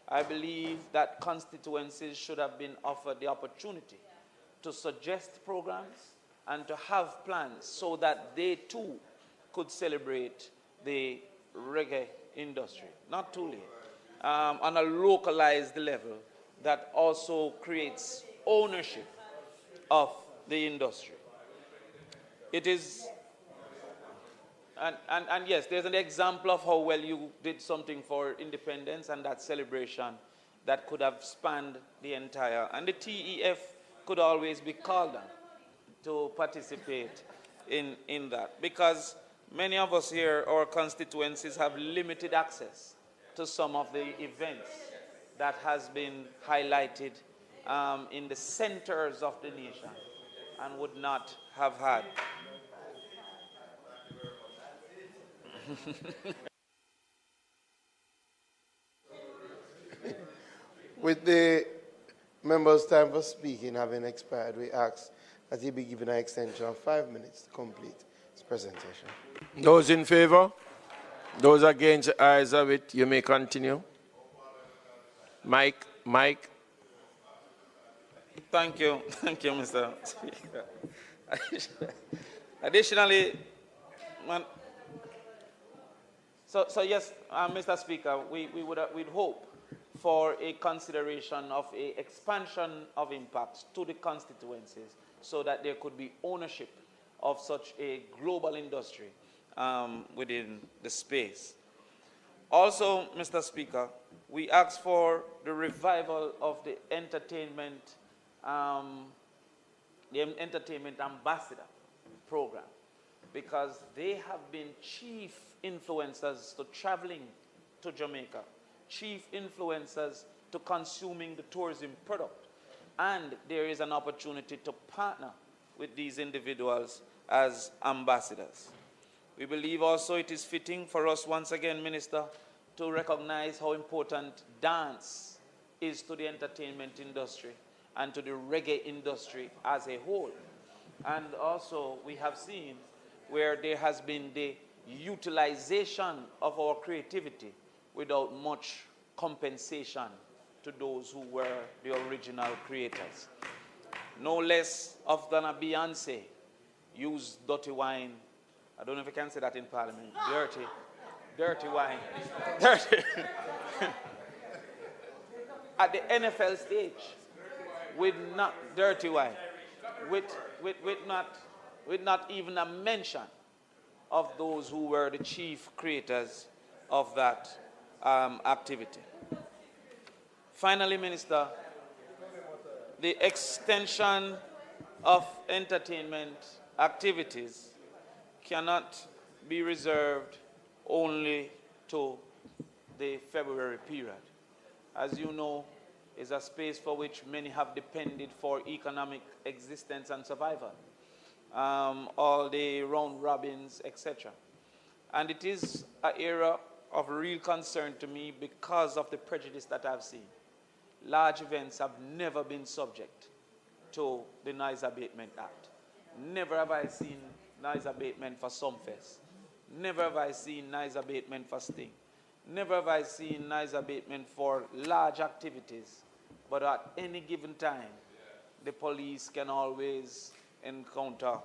I believe that constituencies should have been offered the opportunity to suggest programs and to have plans so that they too could celebrate the reggae industry, not too late, on a localized level that also creates ownership of the industry. It is, and yes, there's an example of how well you did something for independence and that celebration that could have spanned the entire, and the TEF could always be called on to participate in that, because many of us here, our constituencies, have limited access to some of the events that has been highlighted in the centers of the nation and would not have had. With the members' time for speaking having expired, we ask that he be given an extension of 5 minutes to complete his presentation. Those in favor? Those against, the ayes have it. You may continue. Mike. Thank you, Mr. Speaker. Additionally, so yes, Mr. Speaker, we'd hope for a consideration of an expansion of impacts to the constituencies so that there could be ownership of such a global industry within the space. Also, Mr. Speaker, we ask for the revival of the entertainment ambassador program, because they have been chief influencers to traveling to Jamaica, chief influencers to consuming the tourism product, and there is an opportunity to partner with these individuals as ambassadors. We believe also it is fitting for us once again, Minister, to recognize how important dance is to the entertainment industry and to the reggae industry as a whole. And also we have seen where there has been the utilization of our creativity without much compensation to those who were the original creators. No less of than a Beyonce used dirty wine. I don't know if I can say that in Parliament. Dirty wine. Dirty. At the NFL stage, with not dirty wine, with not even a mention of those who were the chief creators of that activity. Finally, Minister, the extension of entertainment activities cannot be reserved only to the February period. As you know, is a space for which many have depended for economic existence and survival. All the round robins, etc. And it is an area of real concern to me because of the prejudice that I've seen. Large events have never been subject to the Noise Abatement Act. Never have I seen noise abatement for Sumfest. Never have I seen noise abatement for Sting. Never have I seen noise abatement for large activities. But at any given time, the police can always encounter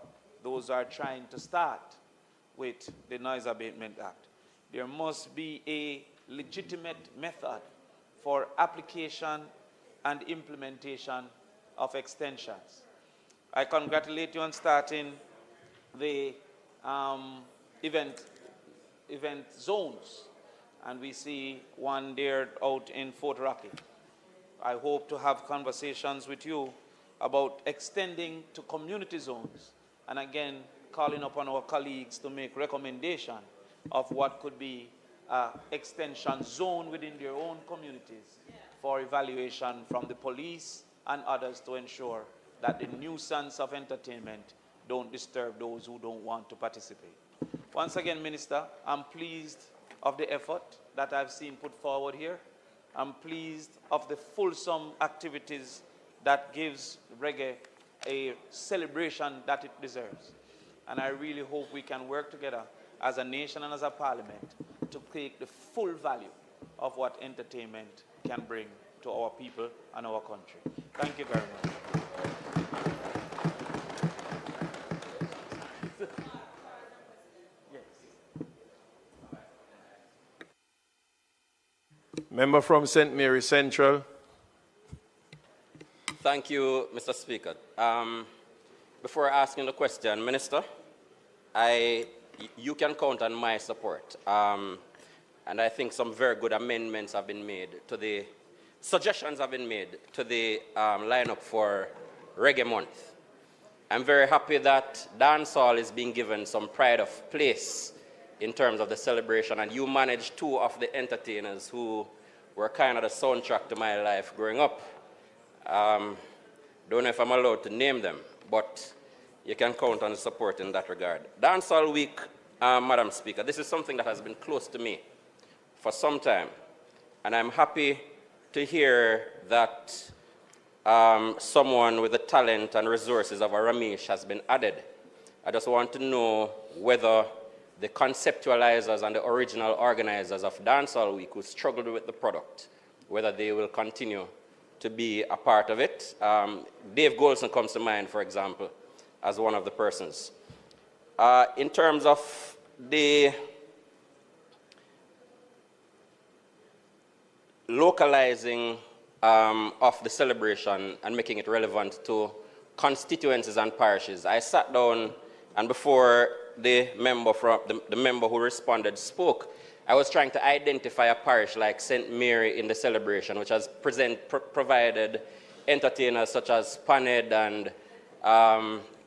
those who are trying to start with the Noise Abatement Act. There must be a legitimate method for application and implementation of extensions. I congratulate you on starting the event zones, and we see one there out in Fort Rocky. I hope to have conversations with you about extending to community zones, and again, calling upon our colleagues to make recommendation of what could be an extension zone within their own communities for evaluation from the police and others to ensure that the nuisance of entertainment don't disturb those who don't want to participate. Once again, Minister, I'm pleased of the effort that I've seen put forward here. I'm pleased of the fulsome activities that gives reggae a celebration that it deserves. And I really hope we can work together as a nation and as a parliament to take the full value of what entertainment can bring to our people and our country. Thank you very much. Member from St. Mary Central. Thank you, Mr. Speaker. Before asking the question, Minister, you can count on my support. And I think some very good amendments have been made to the, suggestions have been made to the lineup for Reggae Month. I'm very happy that dancehall is being given some pride of place in terms of the celebration, and you managed two of the entertainers who were kind of the soundtrack to my life growing up. Don't know if I'm allowed to name them, but you can count on the support in that regard. Dancehall Week, Madam Speaker, this is something that has been close to me for some time, and I'm happy to hear that someone with the talent and resources of a Ramesh has been added. I just want to know whether the conceptualizers and the original organizers of Dancehall Week who struggled with the product, whether they will continue to be a part of it. Dave Golson comes to mind, for example, as one of the persons. In terms of the localizing of the celebration and making it relevant to constituencies and parishes, I sat down, and before the member who responded spoke, I was trying to identify a parish like St. Mary in the celebration, which has provided entertainers such as Panhead and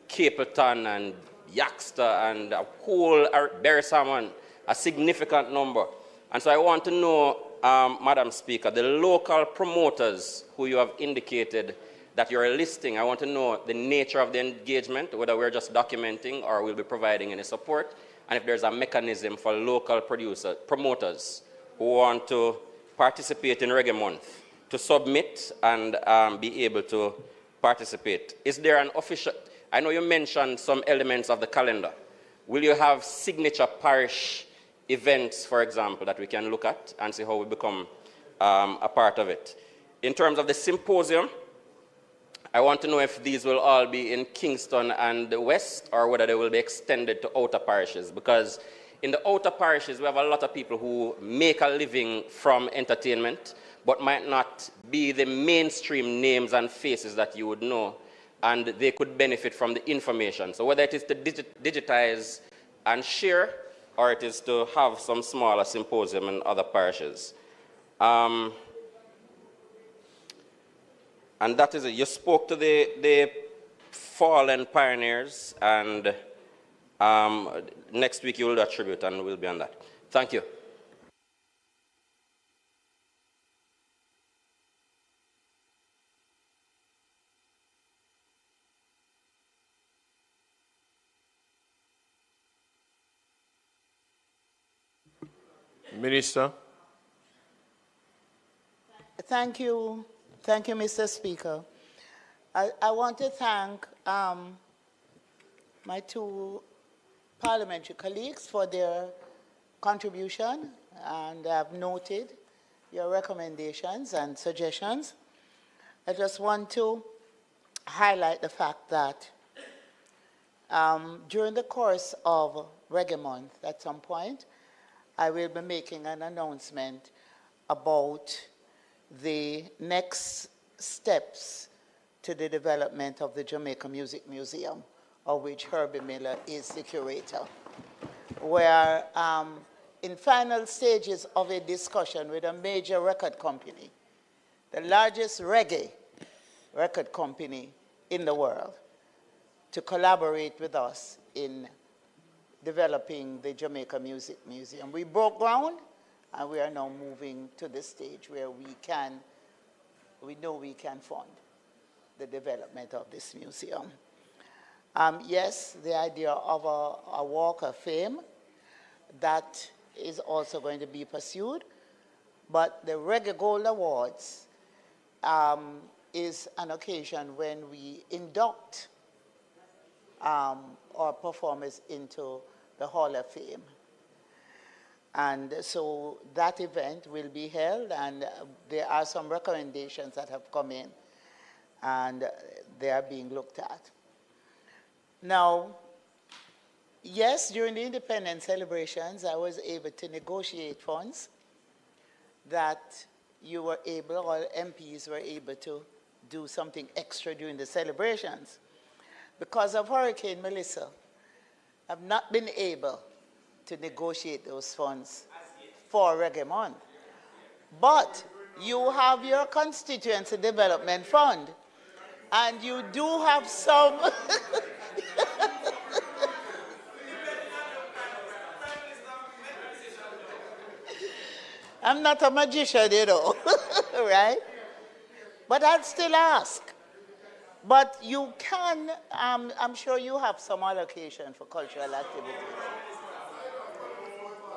Capleton and Yaxter and a whole Berry Salmon, a significant number. And so I want to know, Madam Speaker, the local promoters who you have indicated that you're listing, I want to know the nature of the engagement, whether we're just documenting or we'll be providing any support, and if there's a mechanism for local promoters who want to participate in Reggae Month to submit and be able to participate. Is there an official, I know you mentioned some elements of the calendar. Will you have signature parish events, for example, that we can look at and see how we become a part of it? In terms of the symposium, I want to know if these will all be in Kingston and the West, or whether they will be extended to outer parishes, because in the outer parishes we have a lot of people who make a living from entertainment but might not be the mainstream names and faces that you would know, and they could benefit from the information. So whether it is to digitize and share, or it is to have some smaller symposium in other parishes. And that is it. You spoke to the fallen pioneers, and next week you will do a tribute, and we'll be on that. Thank you. Minister. Thank you. Thank you, Mr. Speaker. I want to thank my two parliamentary colleagues for their contribution, and I've noted your recommendations and suggestions. I just want to highlight the fact that during the course of Reggae Month, at some point, I will be making an announcement about the next steps to the development of the Jamaica Music Museum, of which Herbie Miller is the curator. We're in final stages of a discussion with a major record company, the largest reggae record company in the world, to collaborate with us in developing the Jamaica Music Museum. We broke ground, and we are now moving to the stage where we know we can fund the development of this museum. Yes, the idea of a walk of fame, that is also going to be pursued, but the Reggae Gold Awards is an occasion when we induct our performers into the Hall of Fame. And so that event will be held, and there are some recommendations that have come in, and they are being looked at. Now, yes, during the independence celebrations, I was able to negotiate funds that you were able, or MPs were able to do something extra during the celebrations. Because of Hurricane Melissa, I've not been able to negotiate those funds for Reggae Month. But you have your Constituency Development Fund, and you do have some... I'm not a magician, you know, right? But I'll still ask. But you can, I'm sure you have some allocation for cultural activities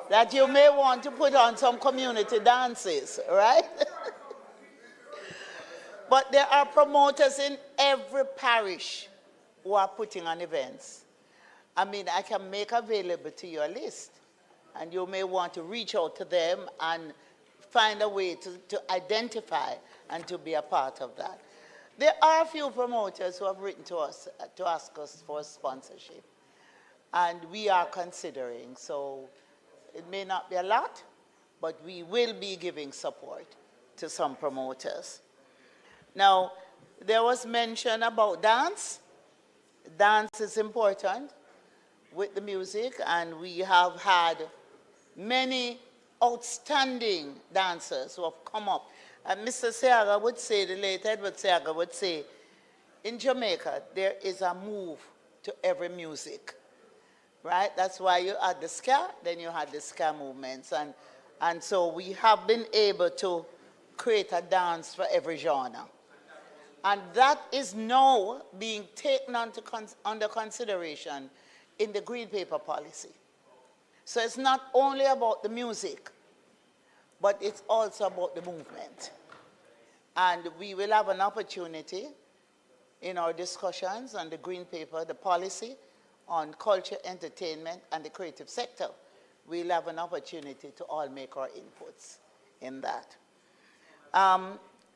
that you may want to put on some community dances, right? But there are promoters in every parish who are putting on events. I mean, I can make available to you a list, and you may want to reach out to them and find a way to identify and to be a part of that. There are a few promoters who have written to us to ask us for sponsorship, and we are considering. So it may not be a lot, but we will be giving support to some promoters. Now, there was mention about dance. Dance is important with the music, and we have had many outstanding dancers who have come up. And Mr. Seaga would say, the late Edward Seaga would say, in Jamaica, there is a move to every music, right? That's why you had the ska, then you had the ska movements. And so we have been able to create a dance for every genre. And that is now being taken under consideration in the Green Paper policy. So it's not only about the music, but it's also about the movement. And we will have an opportunity in our discussions on the Green Paper, the policy on culture, entertainment, and the creative sector. We'll have an opportunity to all make our inputs in that.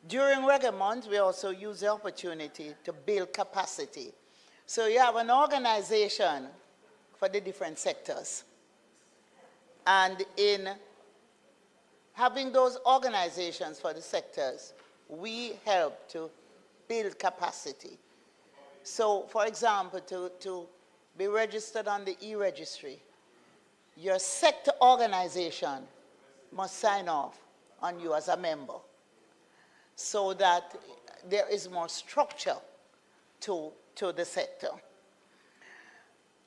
During Reggae Month, we also use the opportunity to build capacity. So you have an organization for the different sectors. And in having those organizations for the sectors, we help to build capacity. So, for example, to be registered on the e-registry, your sector organization must sign off on you as a member so that there is more structure to the sector.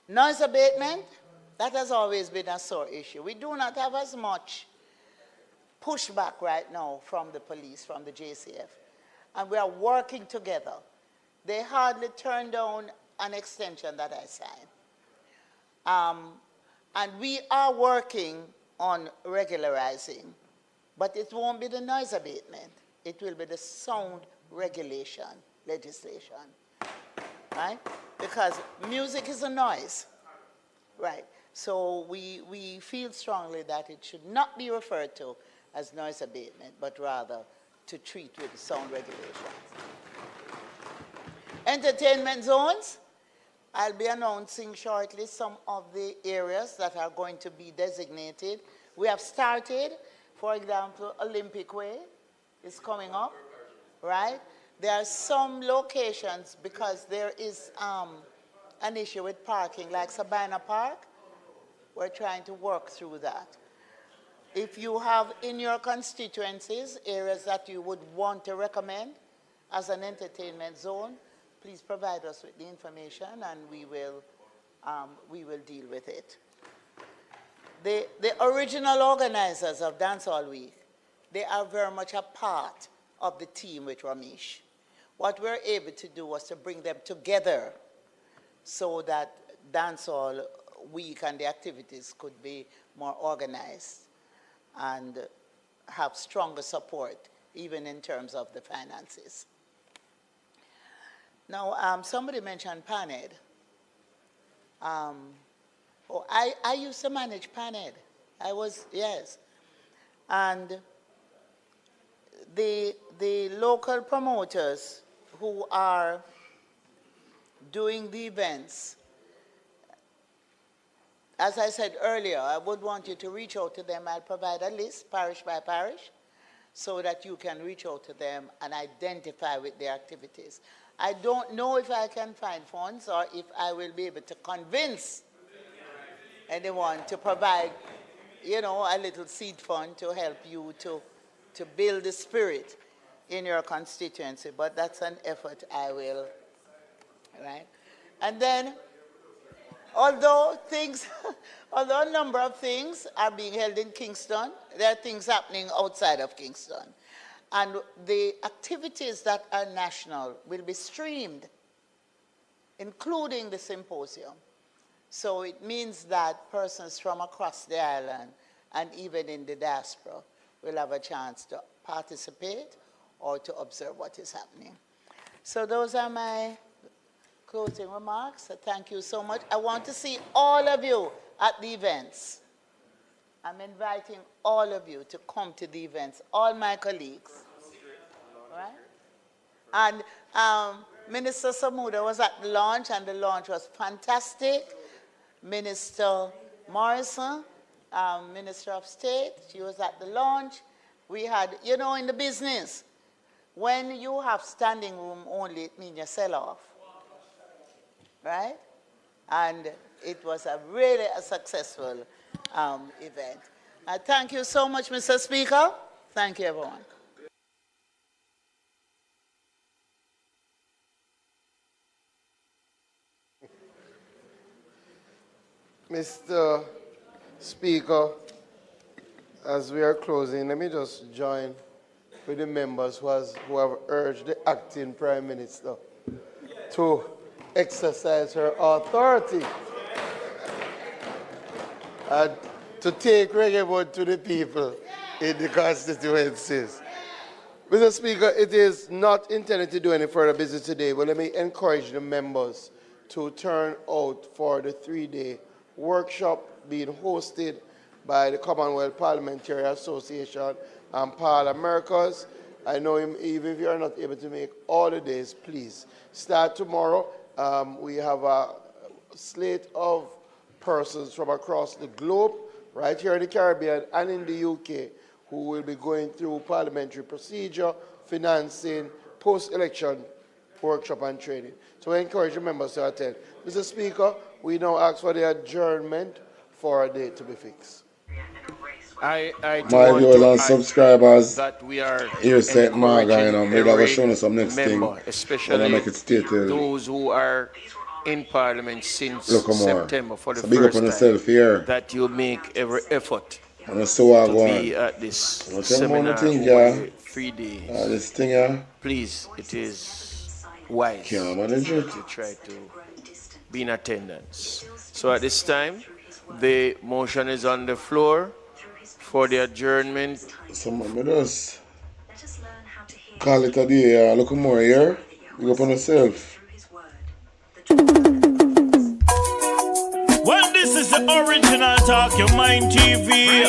Noise abatement, that has always been a sore issue. We do not have as much pushback right now from the police, from the JCF, and we are working together. They hardly turned down an extension that I signed. And we are working on regularizing, but it won't be the noise abatement. It will be the sound regulation legislation, right? Because music is a noise, right? So we feel strongly that it should not be referred to as noise abatement, but rather to treat with the sound regulations. Entertainment zones, I'll be announcing shortly some of the areas that are going to be designated. We have started, for example, Olympic Way is coming up, right? There are some locations, because there is an issue with parking, like Sabina Park. We're trying to work through that. If you have in your constituencies areas that you would want to recommend as an entertainment zone, please provide us with the information and we will deal with it. The original organizers of Dancehall Week, they are very much a part of the team with Ramesh. What we're able to do was to bring them together so that Dancehall Week and the activities could be more organized and have stronger support, even in terms of the finances. Now, somebody mentioned PANED. I used to manage PANED. Yes. And the local promoters who are doing the events, as I said earlier, I would want you to reach out to them. I'll provide a list, parish by parish, so that you can reach out to them and identify with their activities. I don't know if I can find funds or if I will be able to convince anyone to provide, you know, a little seed fund to help you to build the spirit in your constituency. But that's an effort I will, right? And then, although a number of things are being held in Kingston, there are things happening outside of Kingston. And the activities that are national will be streamed, including the symposium. So it means that persons from across the island and even in the diaspora will have a chance to participate or to observe what is happening. So those are my closing remarks. Thank you so much. I want to see all of you at the events. I'm inviting all of you to come to the events, all my colleagues. Right? And Minister Samuda was at the launch, and the launch was fantastic. Minister Morrison, Minister of State, she was at the launch. We had, you know, in the business, when you have standing room only, it means you sell off. Right? And it was really a successful event. Thank you so much, Mr. Speaker. Thank you, everyone. Mr. Speaker, as we are closing, let me just join with the members who have urged the acting Prime Minister to exercise her authority and to take reggae vote to the people in the constituencies. Mr. Speaker, it is not intended to do any further business today, but let me encourage the members to turn out for the 3-day workshop being hosted by the Commonwealth Parliamentary Association and Parl Americas. I know even if you are not able to make all the days, please start tomorrow. We have a slate of persons from across the globe, right here in the Caribbean and in the UK, who will be going through parliamentary procedure, financing, post-election workshop and training. So I encourage the members to attend. Mr. Speaker, we now ask for the adjournment for a date to be fixed. I My viewers and subscribers, that we are here said Marga, you know, maybe I will show you some next member, thing. especially make it stated. Those who are in Parliament since Look September for the so big up first on time, yourself here. that you make every effort And so to be at this seminar over 3 days. This thing here. Please, it is wise to try to be in attendance. So at this time, the motion is on the floor for the adjournment. Someone with us. Call it a day. Look more here. You go on yourself. Well, this is the original Talk Your Mind TV.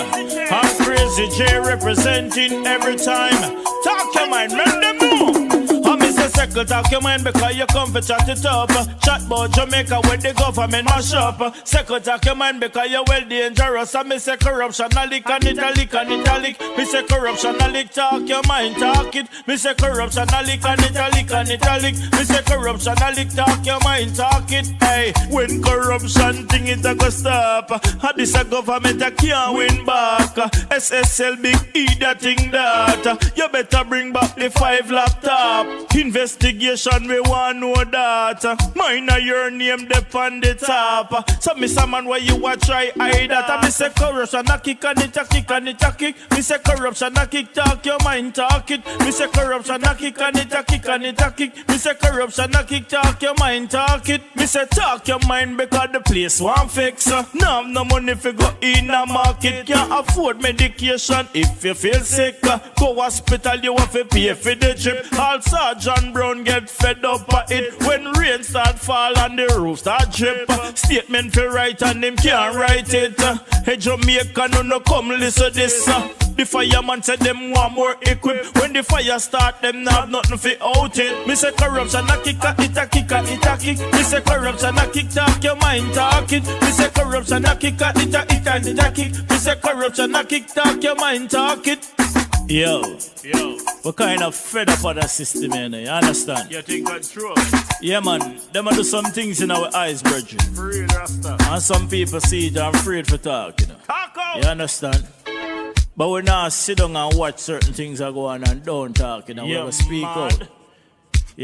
I'm Crazy J representing every time. Talk Your Mind, man, them know. I'm Mr. Circle, talk your mind because you come for chat it up. Chat about Jamaica where the government mash up. Circle, talk your mind because you're well dangerous. I me say corruption, a lick and italic and italic. Me say corruption, a lick, talk your mind, talk it. Me say corruption, a lick and italic and italic. Me say corruption, a lick, talk your mind, talk it. Hey, when corruption thing it a go stop. This a government a can't win back. SSL big E that thing that. You better bring back the 5 laptop. Investigation, we want know that. Mine a your name dep on the top. So me say man why you a try hide that. Me say corruption a kick and it a kick and it a kick. Me say corruption a kick, talk your mind, talk it. Me say corruption a kick and it a kick and it a kick. Me say corruption a kick, talk your mind, talk it. Me say talk your mind because the place want fix. Now have no money if you go in a market. Can't afford medication if you feel sick. Go hospital you have to pay for the trip. All Sergeant Brown get fed up of it. When rain start fall and the roof start drip. Statement for write and them can't write it. Hey Jamaica no come listen this. The fireman said them want more equip. When the fire start, them not have nothing for out it. Me say corruption a kick a it a kick a it a kick. Me say corruption a kick, talk your mind, talk it. Me say corruption a kick a it a it a it a kick. Me say corruption a kick, talk your mind, talk it. Yo, we're kind of fed up of that system, you understand? You think control? Yeah, man, them a do some things in our eyes, brethren. Free Rasta. And some people see it and afraid for talk, you know. Talk out. You understand? But we not sit down and watch certain things that go on and don't talk, you know. We speak out.